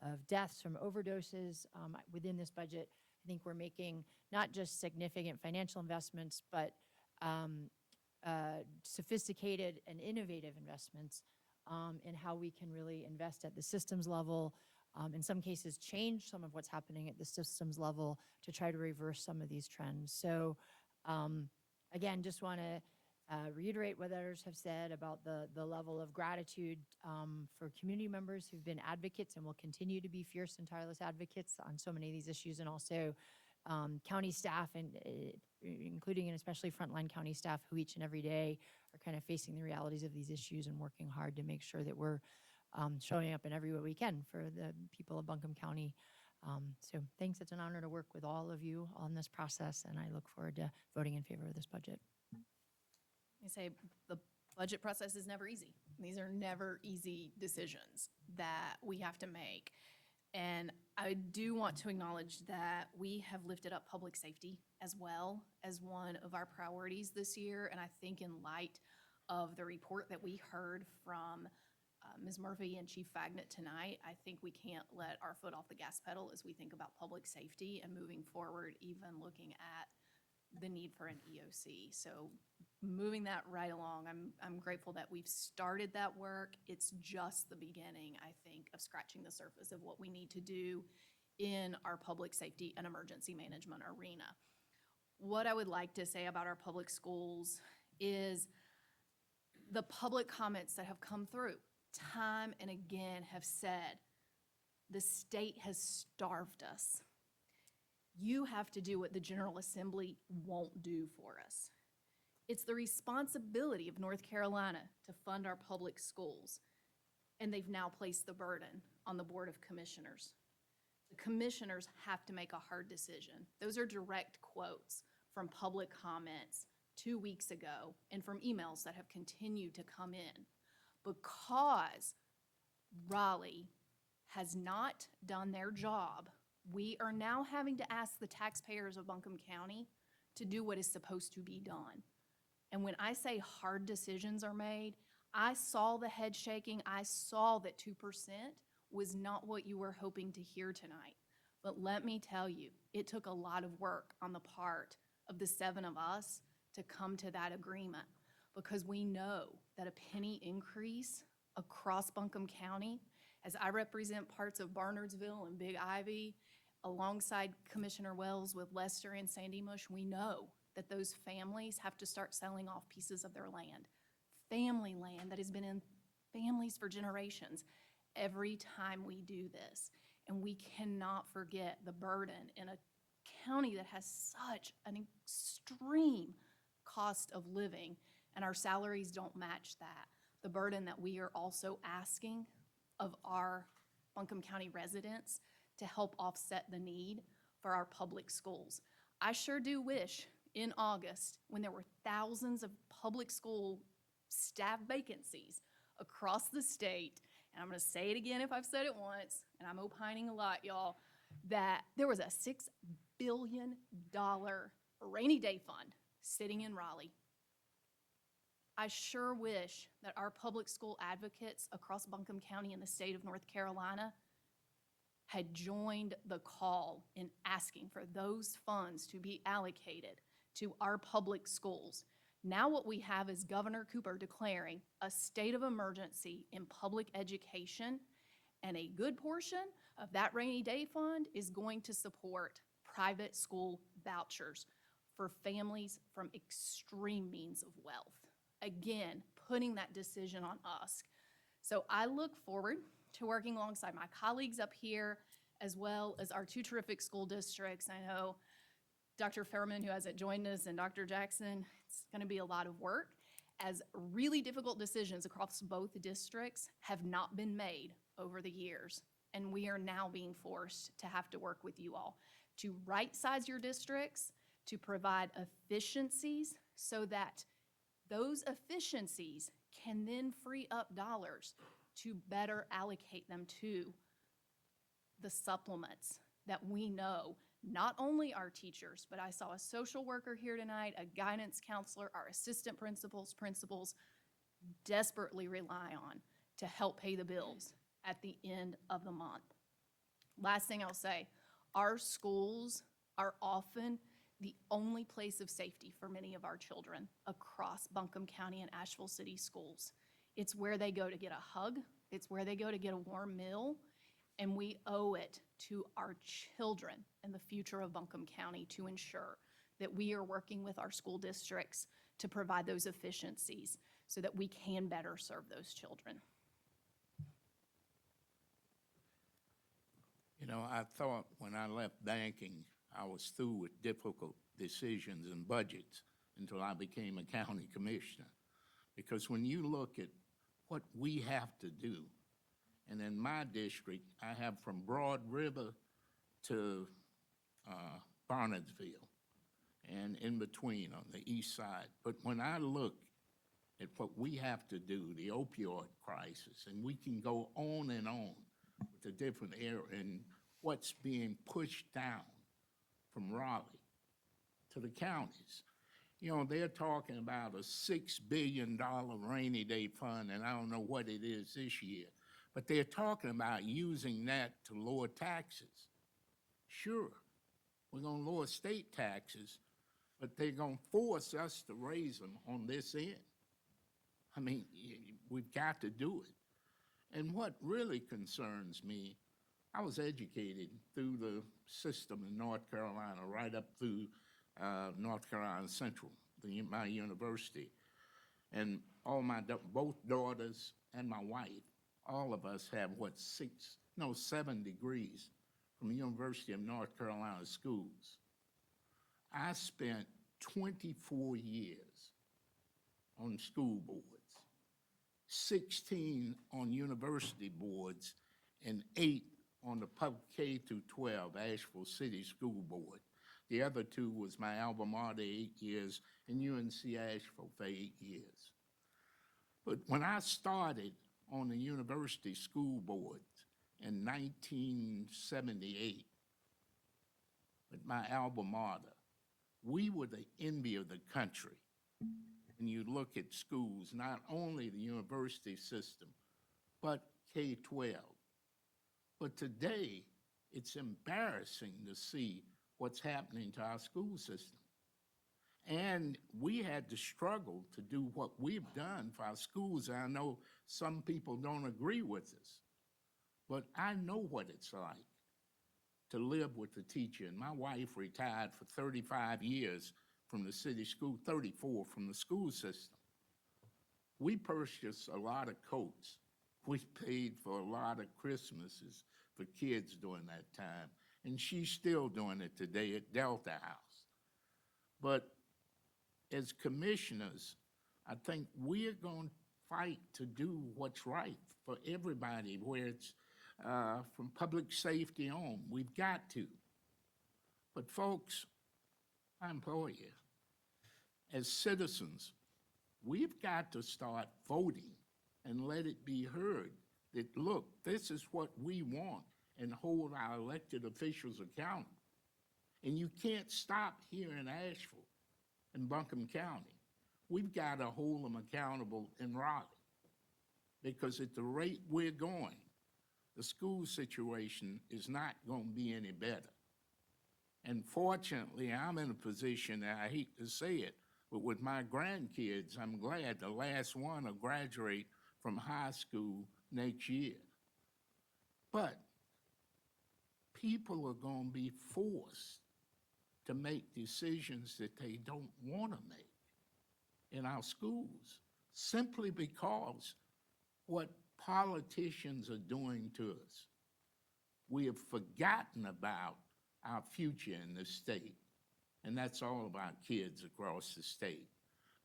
of deaths from overdoses within this budget. I think we're making not just significant financial investments, but sophisticated and innovative investments in how we can really invest at the systems level, in some cases change some of what's happening at the systems level to try to reverse some of these trends. So again, just want to reiterate what others have said about the level of gratitude for community members who've been advocates and will continue to be fierce and tireless advocates on so many of these issues, and also county staff, and including and especially frontline county staff who each and every day are kind of facing the realities of these issues and working hard to make sure that we're showing up in every way we can for the people of Buncombe County. So thanks. It's an honor to work with all of you on this process, and I look forward to voting in favor of this budget. I say the budget process is never easy. These are never easy decisions that we have to make. And I do want to acknowledge that we have lifted up public safety as well as one of our priorities this year. And I think in light of the report that we heard from Ms. Murphy and Chief Fagnet tonight, I think we can't let our foot off the gas pedal as we think about public safety and moving forward, even looking at the need for an EOC. So moving that right along, I'm grateful that we've started that work. It's just the beginning, I think, of scratching the surface of what we need to do in our public safety and emergency management arena. What I would like to say about our public schools is the public comments that have come through time and again have said the state has starved us. You have to do what the General Assembly won't do for us. It's the responsibility of North Carolina to fund our public schools, and they've now placed the burden on the Board of Commissioners. The commissioners have to make a hard decision. Those are direct quotes from public comments 2 weeks ago and from emails that have continued to come in. Because Raleigh has not done their job, we are now having to ask the taxpayers of Buncombe County to do what is supposed to be done. And when I say hard decisions are made, I saw the head shaking. I saw that 2% was not what you were hoping to hear tonight. But let me tell you, it took a lot of work on the part of the 7 of us to come to that agreement, because we know that a penny increase across Buncombe County, as I represent parts of Barnardsville and Big Ivy, alongside Commissioner Wells with Lester and Sandy Mush, we know that those families have to start selling off pieces of their land. Family land that has been in families for generations every time we do this. And we cannot forget the burden in a county that has such an extreme cost of living, and our salaries don't match that. The burden that we are also asking of our Buncombe County residents to help offset the need for our public schools. I sure do wish in August, when there were thousands of public school staff vacancies across the state, and I'm gonna say it again if I've said it once, and I'm opining a lot, y'all, that there was a $6 billion rainy day fund sitting in Raleigh. I sure wish that our public school advocates across Buncombe County and the state of North Carolina had joined the call in asking for those funds to be allocated to our public schools. Now what we have is Governor Cooper declaring a state of emergency in public education, and a good portion of that rainy day fund is going to support private school vouchers for families from extreme means of wealth. Again, putting that decision on us. So I look forward to working alongside my colleagues up here, as well as our 2 terrific school districts. I know Dr. Fairman, who hasn't joined us, and Dr. Jackson, it's gonna be a lot of work, as really difficult decisions across both districts have not been made over the years. And we are now being forced to have to work with you all to right-size your districts, to provide efficiencies so that those efficiencies can then free up dollars to better allocate them to the supplements that we know not only our teachers, but I saw a social worker here tonight, a guidance counselor, our assistant principals desperately rely on to help pay the bills at the end of the month. Last thing I'll say, our schools are often the only place of safety for many of our children across Buncombe County and Asheville City schools. It's where they go to get a hug. It's where they go to get a warm meal. And we owe it to our children and the future of Buncombe County to ensure that we are working with our school districts to provide those efficiencies so that we can better serve those children. You know, I thought when I left banking, I was through with difficult decisions and budgets until I became a county commissioner. Because when you look at what we have to do, and in my district, I have from Broad River to Barnardsville, and in between on the east side. But when I look at what we have to do, the opioid crisis, and we can go on and on with the different areas and what's being pushed down from Raleigh to the counties. You know, they're talking about a $6 billion rainy day fund, and I don't know what it is this year, but they're talking about using that to lower taxes. Sure, we're gonna lower state taxes, but they're gonna force us to raise them on this end. I mean, we've got to do it. And what really concerns me, I was educated through the system in North Carolina, right up through North Carolina Central, my university. And all both daughters and my wife, all of us have 7 degrees from the University of North Carolina schools. I spent 24 years on school boards, 16 on university boards, and 8 on the public K through 12 Asheville City School Board. The other 2 was my alma mater, 8 years, and UNC Asheville for 8 years. But when I started on the university school board in 1978 with my alma mater, we were the envy of the country. When you look at schools, not only the university system, but K-12. But today, it's embarrassing to see what's happening to our school system. And we had to struggle to do what we've done for our schools. I know some people don't agree with us, but I know what it's like to live with a teacher. And my wife retired for 35 years from the city school, 34 from the school system. We purchased a lot of coats. We paid for a lot of Christmases for kids during that time. And she's still doing it today at Delta House. But as commissioners, I think we're going to fight to do what's right for everybody, where it's from public safety on. We've got to. But folks, I implore you, as citizens, we've got to start voting and let it be heard that, look, this is what we want, and hold our elected officials accountable. And you can't stop here in Asheville, in Buncombe County. We've got to hold them accountable in Raleigh, because at the rate we're going, the school situation is not going to be any better. And fortunately, I'm in a position, and I hate to say it, but with my grandkids, I'm glad the last one will graduate from high school next year. But people are going to be forced to make decisions that they don't want to make in our schools, simply because what politicians are doing to us. We have forgotten about our future in this state, and that's all about kids across the state.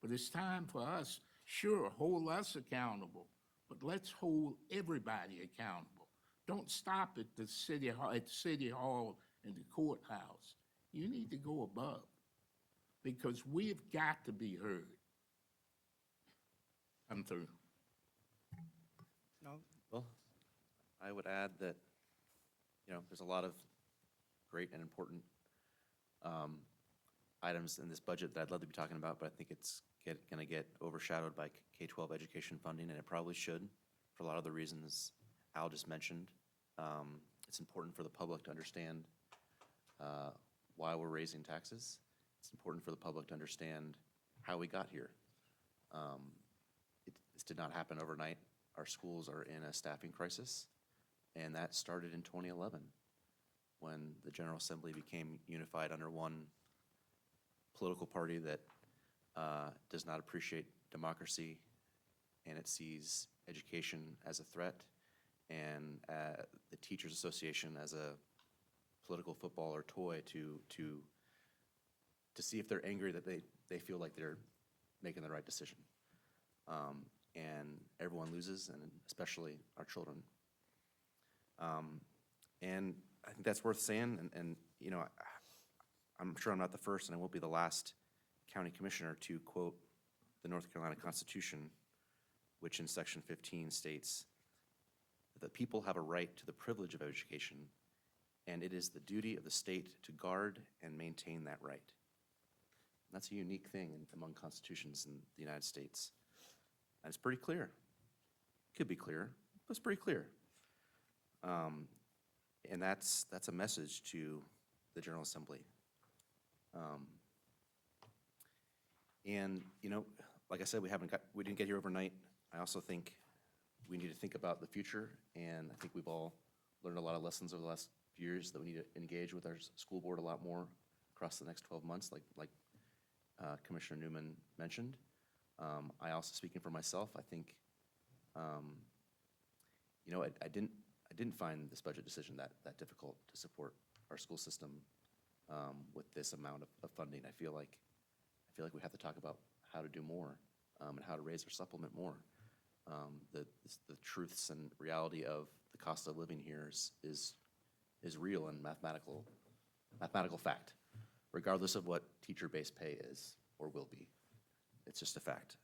But it's time for us, sure, hold us accountable, but let's hold everybody accountable. Don't stop at the City Hall and the courthouse. You need to go above, because we've got to be heard. I'm through. No, Well, I would add that, there's a lot of great and important items in this budget that I'd love to be talking about, but I think it's going to get overshadowed by K-12 education funding, and it probably should, for a lot of the reasons Al just mentioned. It's important for the public to understand why we're raising taxes. It's important for the public to understand how we got here. This did not happen overnight. Our schools are in a staffing crisis, and that started in 2011 when the General Assembly became unified under one political party that does not appreciate democracy, and it sees education as a threat, and the Teachers Association as a political football or toy to see if they're angry that they feel like they're making the right decision. And everyone loses, and especially our children. And I think that's worth saying, and I'm sure I'm not the first, and I won't be the last county commissioner to quote the North Carolina Constitution, which in section 15 states that people have a right to the privilege of education, and it is the duty of the state to guard and maintain that right. And that's a unique thing among constitutions in the United States. And it's pretty clear. Could be clearer, but it's pretty clear. And that's a message to the General Assembly. And like I said, we didn't get here overnight. I also think we need to think about the future, and I think we've all learned a lot of lessons over the last few years that we need to engage with our school board a lot more across the next 12 months, like Commissioner Newman mentioned. I also, speaking for myself, I think, I I didn't find this budget decision that difficult to support our school system with this amount of funding. I feel like we have to talk about how to do more and how to raise our supplement more. The truths and reality of the cost of living here is real and mathematical fact, regardless of what teacher-based pay is or will be. It's just a fact.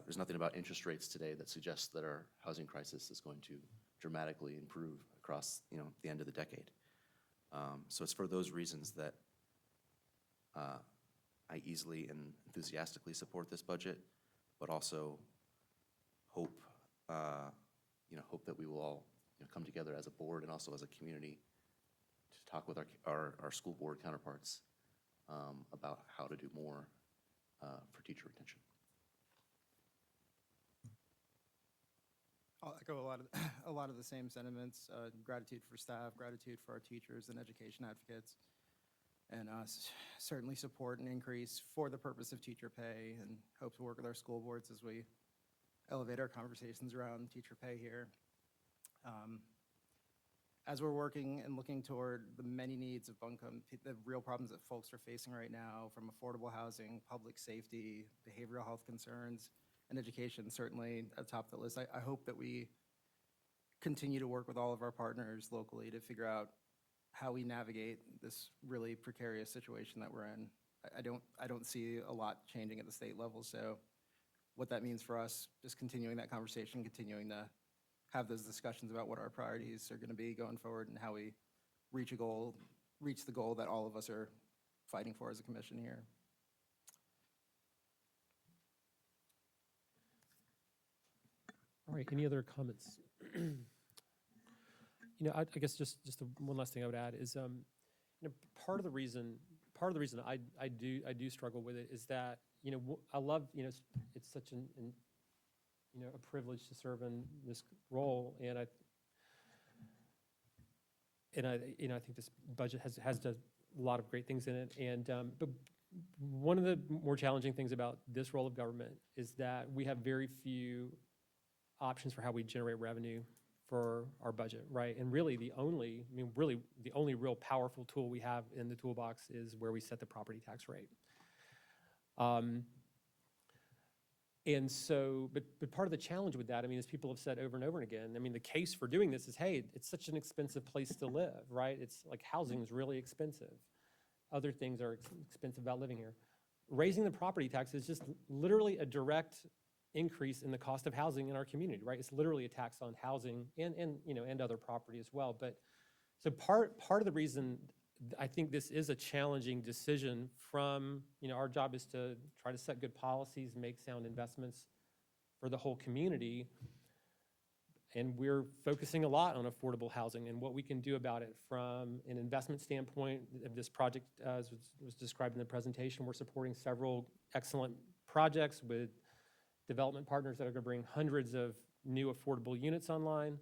There's nothing about interest rates today that suggests that our housing crisis is going to dramatically improve across, the end of the decade. So it's for those reasons that I easily and enthusiastically support this budget, but also hope that we will all come together as a board and also as a community to talk with our school board counterparts about how to do more for teacher retention. I'll echo a lot of the same sentiments. Gratitude for staff, gratitude for our teachers and education advocates, and certainly support an increase for the purpose of teacher pay, and hope to work with our school boards as we elevate our conversations around teacher pay here. As we're working and looking toward the many needs of Buncombe, the real problems that folks are facing right now, from affordable housing, public safety, behavioral health concerns, and education, certainly atop the list. I hope that we continue to work with all of our partners locally to figure out how we navigate this really precarious situation that we're in. I don't see a lot changing at the state level, so what that means for us, just continuing that conversation, continuing to have those discussions about what our priorities are going to be going forward and how we reach the goal that all of us are fighting for as a commission here. All right, any other comments? I guess just one last thing I would add is, part of the reason I do struggle with it is that, I love, it's such a privilege to serve in this role, and I think this budget has a lot of great things in it, and but one of the more challenging things about this role of government is that we have very few options for how we generate revenue for our budget, right? And really the only real powerful tool we have in the toolbox is where we set the property tax rate. And so, but part of the challenge with that, as people have said over and over again, the case for doing this is, hey, it's such an expensive place to live, right? It's like housing is really expensive. Other things are expensive about living here. Raising the property tax is just literally a direct increase in the cost of housing in our community, right? It's literally a tax on housing and other property as well. But so part of the reason I think this is a challenging decision from, our job is to try to set good policies, make sound investments for the whole community. And we're focusing a lot on affordable housing and what we can do about it from an investment standpoint. This project, as was described in the presentation, we're supporting several excellent projects with development partners that are going to bring hundreds of new affordable units online.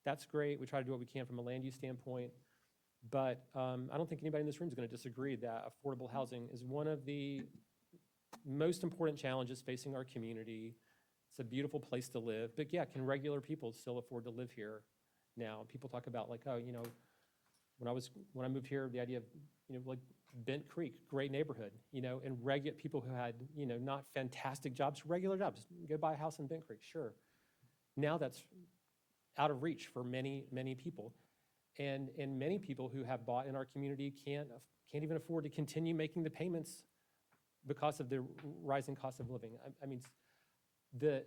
That's great. We try to do what we can from a land use standpoint. But I don't think anybody in this room is going to disagree that affordable housing is one of the most important challenges facing our community. It's a beautiful place to live. But yeah, can regular people still afford to live here now? People talk about like, oh, when I moved here, the idea of, like Bent Creek, great neighborhood, and regular people who had, not fantastic jobs, regular jobs. Go buy a house in Bent Creek, sure. Now that's out of reach for many, many people. And many people who have bought in our community can't even afford to continue making the payments because of the rising cost of living. The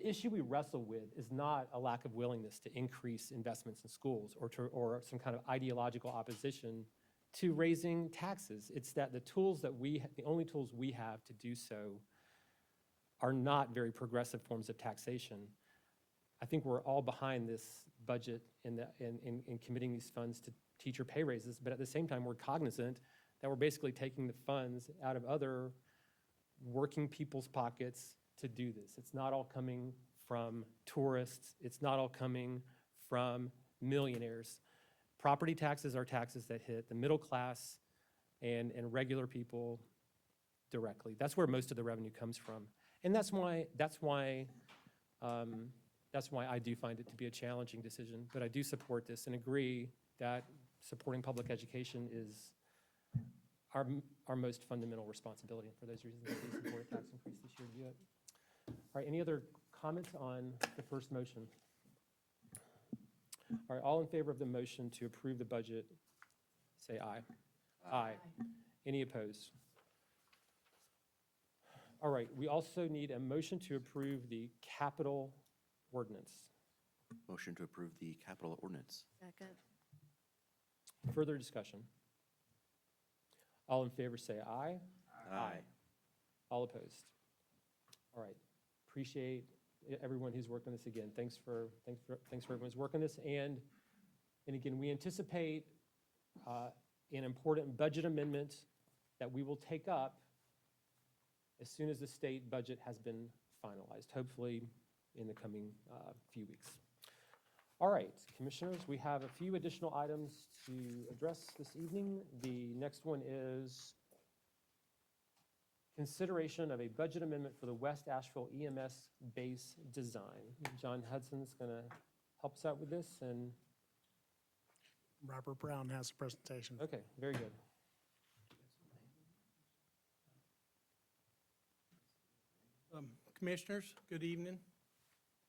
issue we wrestle with is not a lack of willingness to increase investments in schools or some kind of ideological opposition to raising taxes. It's that the only tools we have to do so are not very progressive forms of taxation. I think we're all behind this budget in committing these funds to teacher pay raises, but at the same time, we're cognizant that we're basically taking the funds out of other working people's pockets to do this. It's not all coming from tourists. It's not all coming from millionaires. Property taxes are taxes that hit the middle class and regular people directly. That's where most of the revenue comes from. And that's why That's why I do find it to be a challenging decision, but I do support this and agree that supporting public education is our most fundamental responsibility. And for those reasons, I do support a tax increase this year to do it. All right, any other comments on the first motion? All right, all in favor of the motion to approve the budget, say aye. Aye. Any opposed? All right, we also need a motion to approve the capital ordinance. Motion to approve the capital ordinance. Second. Further discussion? All in favor say aye. Aye. All opposed? All right, appreciate everyone who's worked on this again. Thanks for everyone's work on this. And again, we anticipate an important budget amendment that we will take up as soon as the state budget has been finalized, hopefully in the coming few weeks. All right, commissioners, we have a few additional items to address this evening. The next one is consideration of a budget amendment for the West Asheville EMS base design. John Hudson's going to help us out with this, and Robert Brown has a presentation. okay, very good. Commissioners, good evening.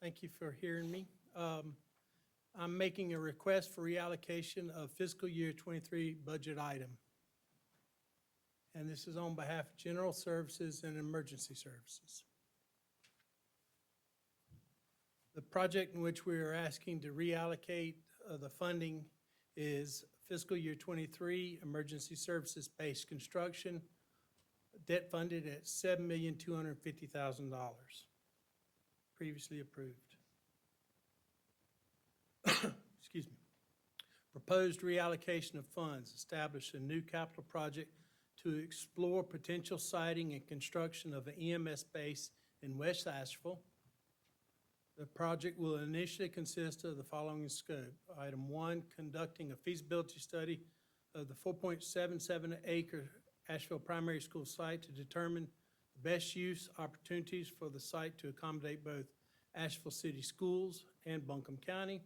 Thank you for hearing me. I'm making a request for reallocation of fiscal year 23 budget item. And this is on behalf of General Services and Emergency Services. The project in which we are asking to reallocate the funding is fiscal year 23 Emergency Services Base Construction, debt funded at $7,250,000, previously approved. Excuse me. Proposed reallocation of funds, establish a new capital project to explore potential siting and construction of an EMS base in West Asheville. The project will initially consist of the following scope. Item 1, conducting a feasibility study of the 4.77 acre Asheville Primary School site to determine the best use opportunities for the site to accommodate both Asheville City Schools and Buncombe County.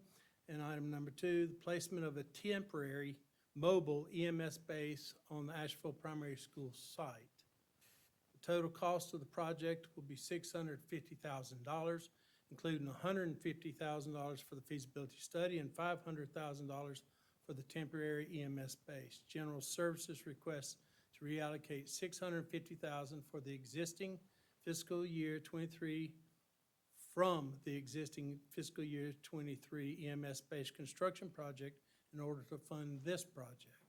And item number 2, the placement of a temporary mobile EMS base on the Asheville Primary School site. The total cost of the project will be $650,000, including $150,000 for the feasibility study and $500,000 for the temporary EMS base. General Services requests to reallocate $650,000 for the existing fiscal year 23 from the existing fiscal year 23 EMS-based construction project in order to fund this project,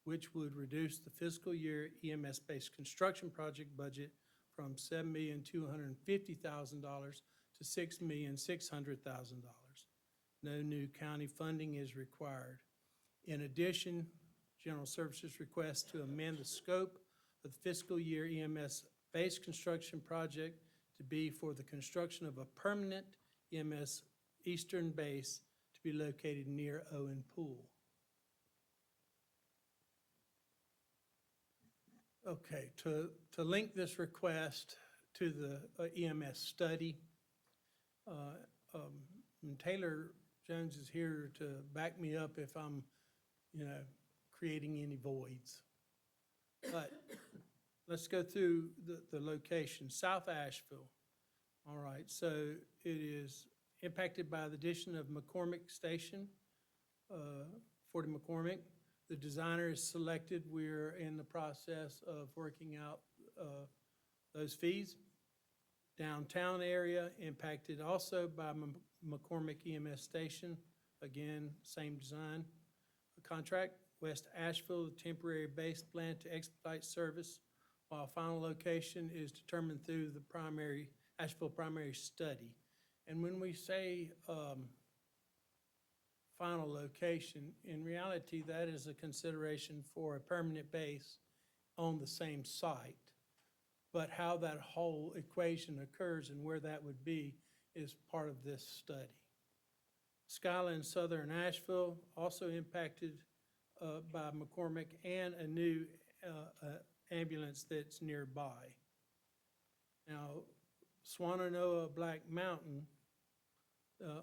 which would reduce the fiscal year EMS-based construction project budget from $7,250,000 to $6,600,000. No new county funding is required. In addition, General Services requests to amend the scope of the fiscal year EMS-based construction project to be for the construction of a permanent EMS eastern base to be located near Owen Pool. Okay, to link this request to the EMS study, and Taylor Jones is here to back me up if I'm, creating any voids. But let's go through the location. South Asheville. All right, so it is impacted by the addition of McCormick Station, 40 McCormick. The designer is selected. We're in the process of working out those fees. Downtown area impacted also by McCormick EMS Station. Again, same design. Contract, West Asheville, the temporary base plan to expedite service, while final location is determined through the Asheville primary study. And when we say final location, in reality, that is a consideration for a permanent base on the same site. But how that whole equation occurs and where that would be is part of this study. Skyline Southern Asheville also impacted by McCormick and a new ambulance that's nearby. Now, Swannanoa Black Mountain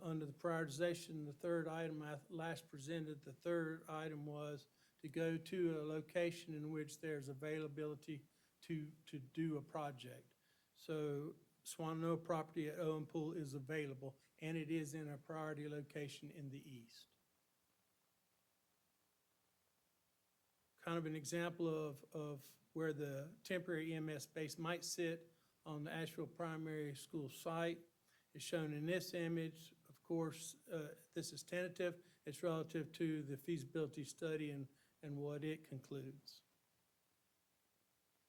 under the prioritization, the third item I last presented, the third item was to go to a location in which there's availability to do a project. So Swananoa property at Owen Pool is available, and it is in a priority location in the east. Kind of an example of where the temporary EMS base might sit on the Asheville Primary School site is shown in this image. Of course, this is tentative. It's relative to the feasibility study and what it concludes.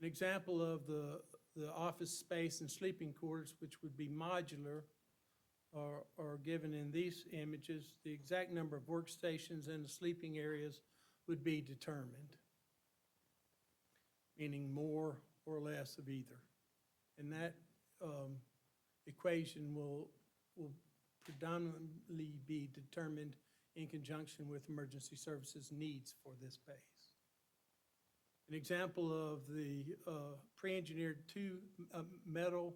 An example of the office space and sleeping quarters, which would be modular, are given in these images. The exact number of workstations and the sleeping areas would be determined, meaning more or less of either. And that equation will predominantly be determined in conjunction with emergency services needs for this base. An example of the pre-engineered metal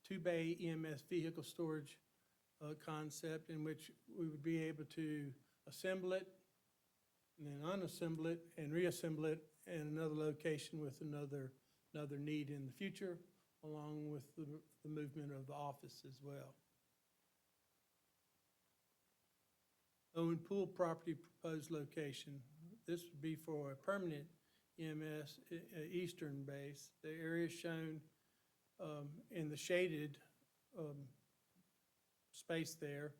two-bay EMS vehicle storage concept, in which we would be able to assemble it and then unassemble it and reassemble it in another location with another need in the future, along with the movement of the office as well. Owen Pool property proposed location. This would be for a permanent EMS eastern base. The area shown in the shaded space there,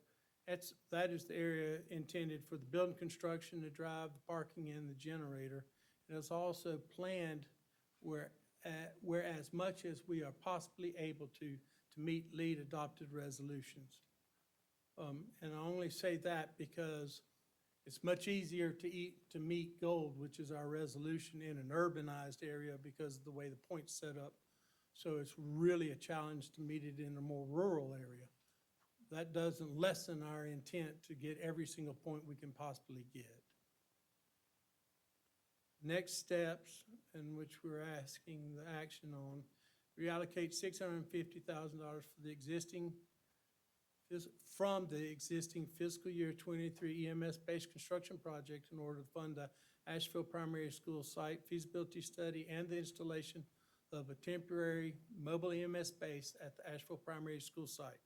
that is the area intended for the building construction, the drive, the parking, and the generator. And it's also planned where as much as we are possibly able to meet lead adopted resolutions. And I only say that because it's much easier to meet gold, which is our resolution, in an urbanized area because of the way the point's set up. So it's really a challenge to meet it in a more rural area. That doesn't lessen our intent to get every single point we can possibly get. Next steps, in which we're asking the action on, reallocate $650,000 from the existing fiscal year 23 EMS-based construction project in order to fund the Asheville Primary School site feasibility study and the installation of a temporary mobile EMS base at the Asheville Primary School site,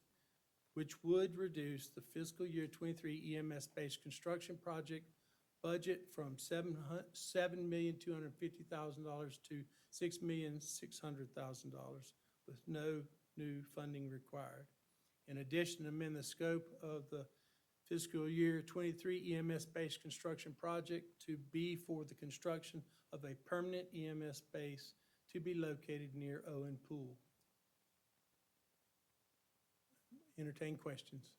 which would reduce the fiscal year 23 EMS-based construction project budget from $7,250,000 to $6,600,000 with no new funding required. In addition, amend the scope of the fiscal year 23 EMS-based construction project to be for the construction of a permanent EMS base to be located near Owen Pool. Entertain questions.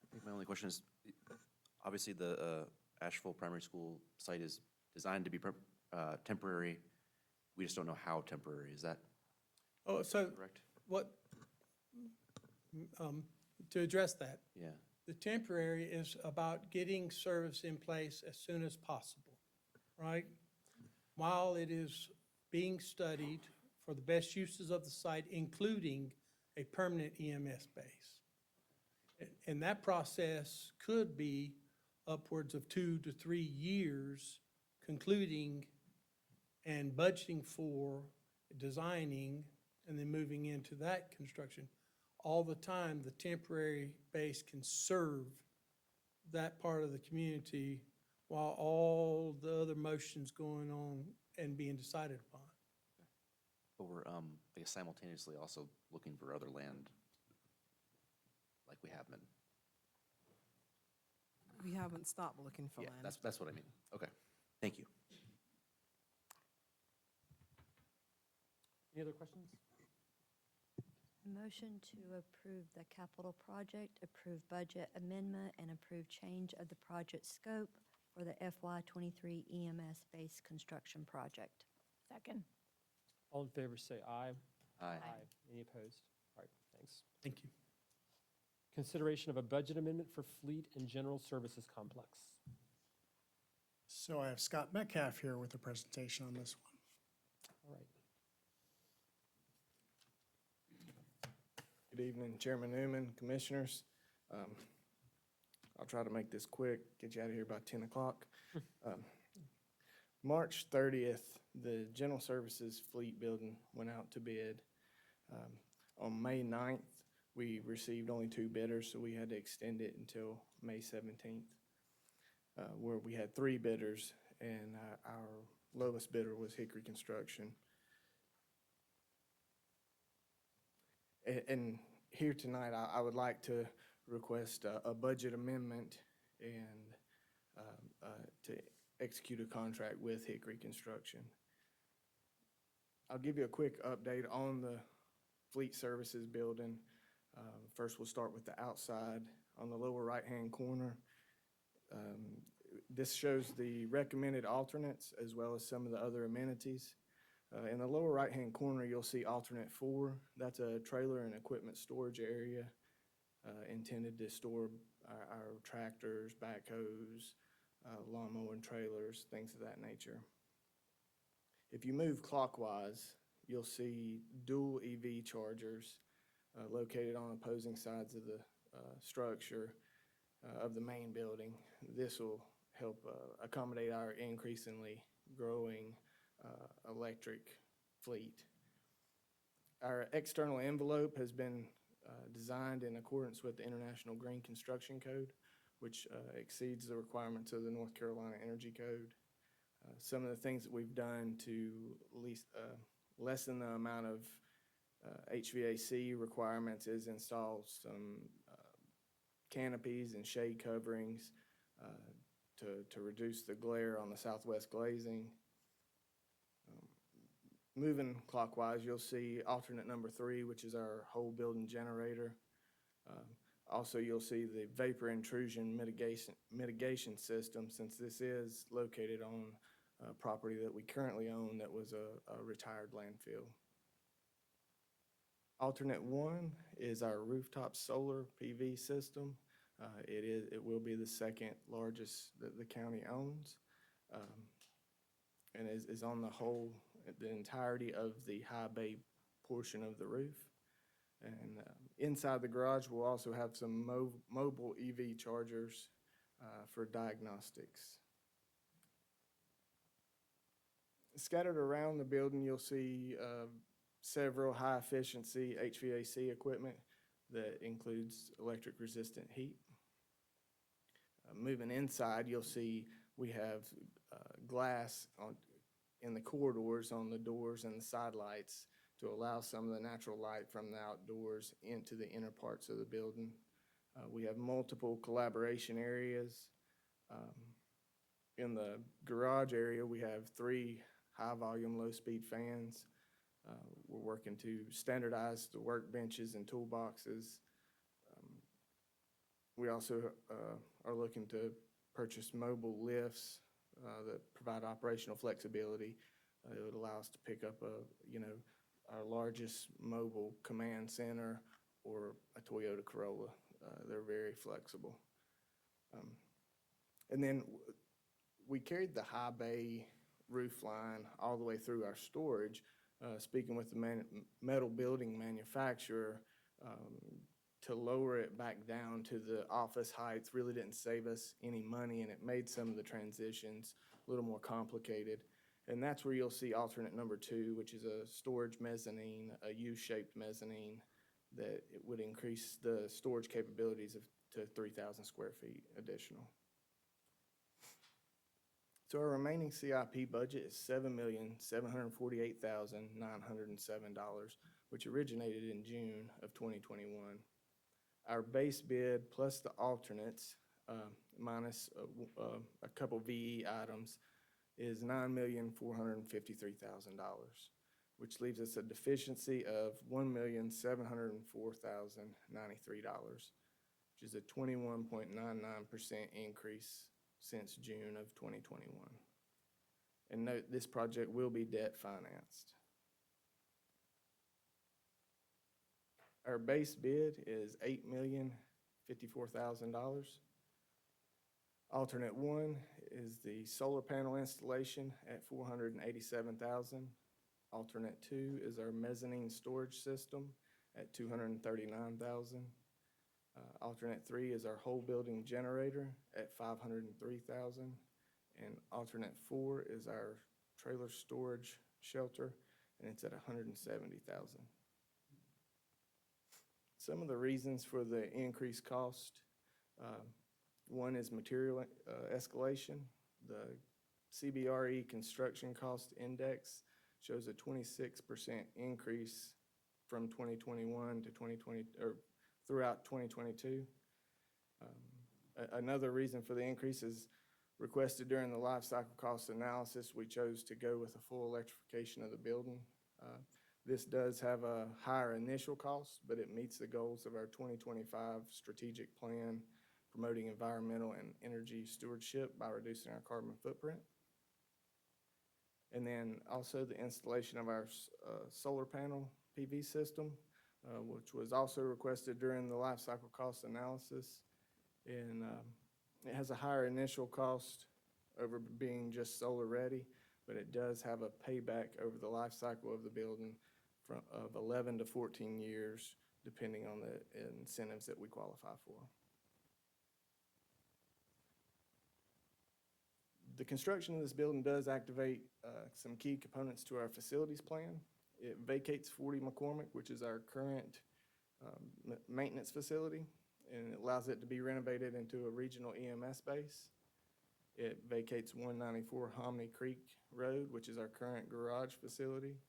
I think my only question is, obviously the Asheville Primary School site is designed to be temporary. We just don't know how temporary. Is that correct? To address that, yeah. The temporary is about getting service in place as soon as possible, right? While it is being studied for the best uses of the site, including a permanent EMS base. And that process could be upwards of 2 to 3 years, concluding and budgeting for, designing, and then moving into that construction. All the time, the temporary base can serve that part of the community while all the other motions going on and being decided upon. But we're, I guess, simultaneously also looking for other land like we have been. We haven't stopped looking for Yeah, land. that's what I mean. Okay, thank you. Any other questions? Motion to approve the capital project, approve budget amendment, and approve change of the project scope for the FY23 EMS-based construction project. Second. All in favor say aye. Aye. Any opposed? All right, thanks. Thank you. Consideration of a budget amendment for Fleet and General Services Complex. So I have Scott Metcalf here with a presentation on this one. All right. Good evening, Chairman Newman, Commissioners. I'll try to make this quick, get you out of here by 10 o'clock. March 30th, the General Services Fleet Building went out to bid. On May 9th, we received only 2 bidders, so we had to extend it until May 17th, where we had 3 bidders, and our lowest bidder was Hickory Construction. And here tonight, I would like to request a budget amendment and to execute a contract with Hickory Construction. I'll give you a quick update on the Fleet Services building. First, we'll start with the outside. On the lower right-hand corner, this shows the recommended alternates as well as some of the other amenities. In the lower right-hand corner, you'll see alternate 4. That's a trailer and equipment storage area intended to store our tractors, backhoes, lawnmower and trailers, things of that nature. If you move clockwise, you'll see dual EV chargers located on opposing sides of the structure of the main building. This will help accommodate our increasingly growing electric fleet. Our external envelope has been designed in accordance with the International Green Construction Code, which exceeds the requirements of the North Carolina Energy Code. Some of the things that we've done to lessen the amount of HVAC requirements is install some canopies and shade coverings to reduce the glare on the southwest glazing. Moving clockwise, you'll see alternate number 3, which is our whole building generator. Also, you'll see the vapor intrusion mitigation system, since this is located on property that we currently own that was a retired landfill. Alternate 1 is our rooftop solar PV system. It will be the second largest that the county owns, and is on the entirety of the high bay portion of the roof. And inside the garage, we'll also have some mobile EV chargers for diagnostics. Scattered around the building, you'll see several high-efficiency HVAC equipment that includes electric-resistant heat. Moving inside, you'll see we have glass in the corridors on the doors and the side lights to allow some of the natural light from the outdoors into the inner parts of the building. We have multiple collaboration areas. In the garage area, we have 3 high-volume, low-speed fans. We're working to standardize the workbenches and toolboxes. We also are looking to purchase mobile lifts that provide operational flexibility. It would allow us to pick up our largest mobile command center or a Toyota Corolla. They're very flexible. And then we carried the high bay roof line all the way through our storage. Speaking with the metal building manufacturer, to lower it back down to the office heights really didn't save us any money, and it made some of the transitions a little more complicated. And that's where you'll see alternate number 2, which is a storage mezzanine, a U-shaped mezzanine that it would increase the storage capabilities to 3,000 square feet additional. So our remaining CIP budget is $7,748,907, which originated in June of 2021. Our base bid plus the alternates, minus a couple VE items, is $9,453,000, which leaves us a deficiency of $1,704,093, which is a 21.99% increase since June of 2021. And note, this project will be debt financed. Our base bid is $8,054,000. Alternate 1 is the solar panel installation at $487,000. Alternate 2 is our mezzanine storage system at $239,000. Alternate 3 is our whole building generator at $503,000. And alternate 4 is our trailer storage shelter, and it's at $170,000. Some of the reasons for the increased cost, one is material escalation. The CBRE Construction Cost Index shows a 26% increase from 2021 to 2020, or throughout 2022. Another reason for the increase is requested during the life cycle cost analysis. We chose to go with a full electrification of the building. This does have a higher initial cost, but it meets the goals of our 2025 strategic plan promoting environmental and energy stewardship by reducing our carbon footprint. And then also the installation of our solar panel PV system, which was also requested during the life cycle cost analysis. And it has a higher initial cost over being just solar ready, but it does have a payback over the life cycle of the building of 11 to 14 years, depending on the incentives that we qualify for. The construction of this building does activate some key components to our facilities plan. It vacates 40 McCormick, which is our current maintenance facility, and it allows it to be renovated into a regional EMS base. It vacates 194 Homney Creek Road, which is our current garage facility,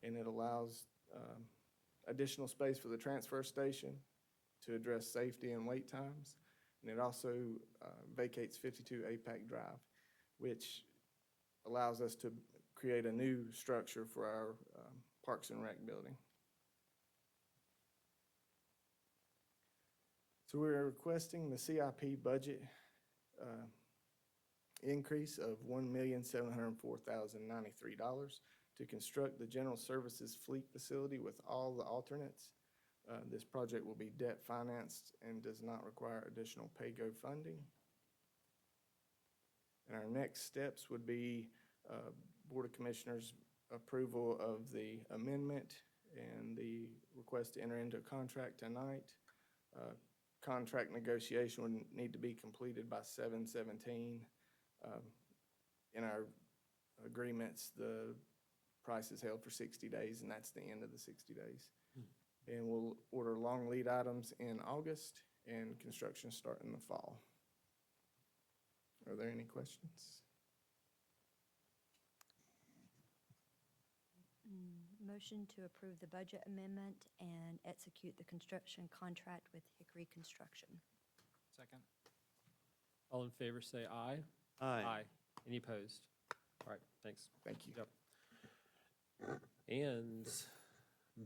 and it allows additional space for the transfer station to address safety and wait times. And it also vacates 52 APAC Drive, which allows us to create a new structure for our Parks and Rec building. So we're requesting the CIP budget increase of $1,704,093 to construct the general services fleet facility with all the alternates. This project will be debt financed and does not require additional pay-go funding. And our next steps would be Board of Commissioners approval of the amendment and the request to enter into a contract tonight. Contract negotiation would need to be completed by 7/17. In our agreements, the price is held for 60 days, and that's the end of the 60 days. And we'll order long lead items in August, and construction start in the fall. Are there any questions? Motion to approve the budget amendment and execute the construction contract with Hickory Construction. Second. All in favor, say aye. Aye. Any opposed? All right, thanks. Thank you. Yep. And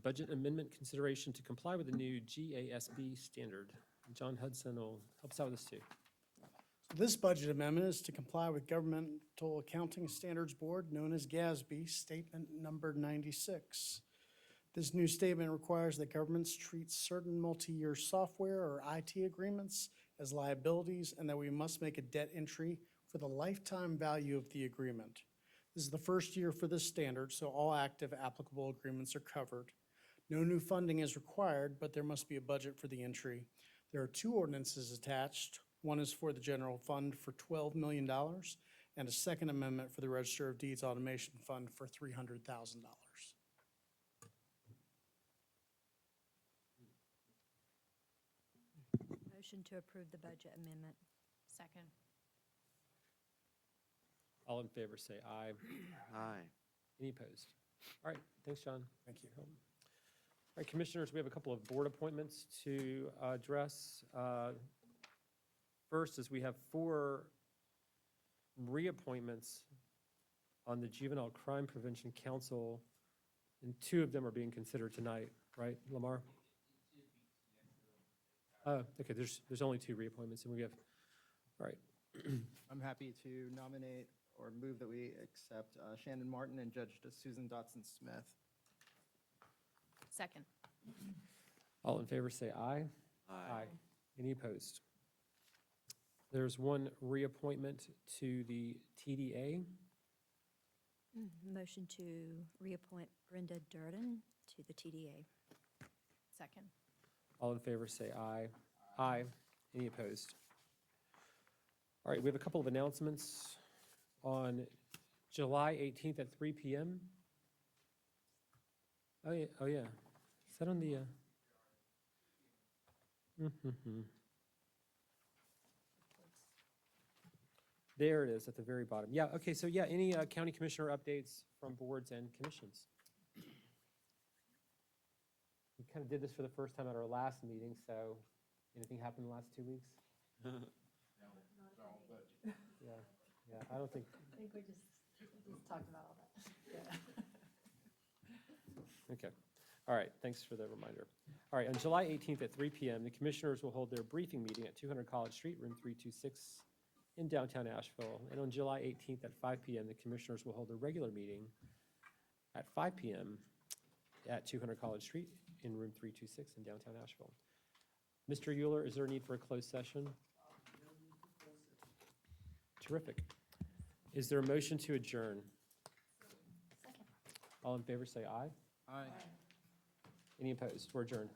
budget amendment consideration to comply with the new GASB standard. John Hudson will help us out with this too. This budget amendment is to comply with Governmental Accounting Standards Board, known as GASB, Statement Number 96. This new statement requires that governments treat certain multi-year software or IT agreements as liabilities, and that we must make a debt entry for the lifetime value of the agreement. This is the first year for this standard, so all active applicable agreements are covered. No new funding is required, but there must be a budget for the entry. There are two ordinances attached. One is for the general fund for $12 million, and a second amendment for the Register of Deeds Automation Fund for $300,000. Motion to approve the budget amendment. Second. All in favor, say aye. Aye. Any opposed? All right, thanks, John. Thank you. All right, Commissioners, we have a couple of board appointments to address. First is we have 4 reappointments on the Juvenile Crime Prevention Council, and 2 of them are being considered tonight, right, Lamar? Okay, there's only 2 reappointments, and we have, all right. I'm happy to nominate or move that we accept Shannon Martin and Judge Susan Dotson-Smith. Second. All in favor, say aye. Aye. Any opposed? There's 1 reappointment to the TDA. Motion to reappoint Brenda Durden to the TDA. Second. All in favor, say aye. Aye. Any opposed? All right, we have a couple of announcements. On July 18th at 3 p.m. Oh, yeah, oh, yeah. Is that on the, There it is at the very bottom. Yeah, okay, so yeah, any county commissioner updates from boards and commissions? We kind of did this for the first time at our last meeting, so anything happened in the last 2 weeks? Yeah, I don't think, I think we just talked about all that. okay. All right, thanks for the reminder. All right, on July 18th at 3 p.m., the commissioners will hold their briefing meeting at 200 College Street, room 326 in downtown Asheville. And on July 18th at 5 p.m., the commissioners will hold a regular meeting at 5 p.m. at 200 College Street in room 326 in downtown Asheville. Mr. Euler, is there a need for a closed session? Terrific. Is there a motion to adjourn? Second. All in favor, say aye. Aye. Any opposed? We're adjourned.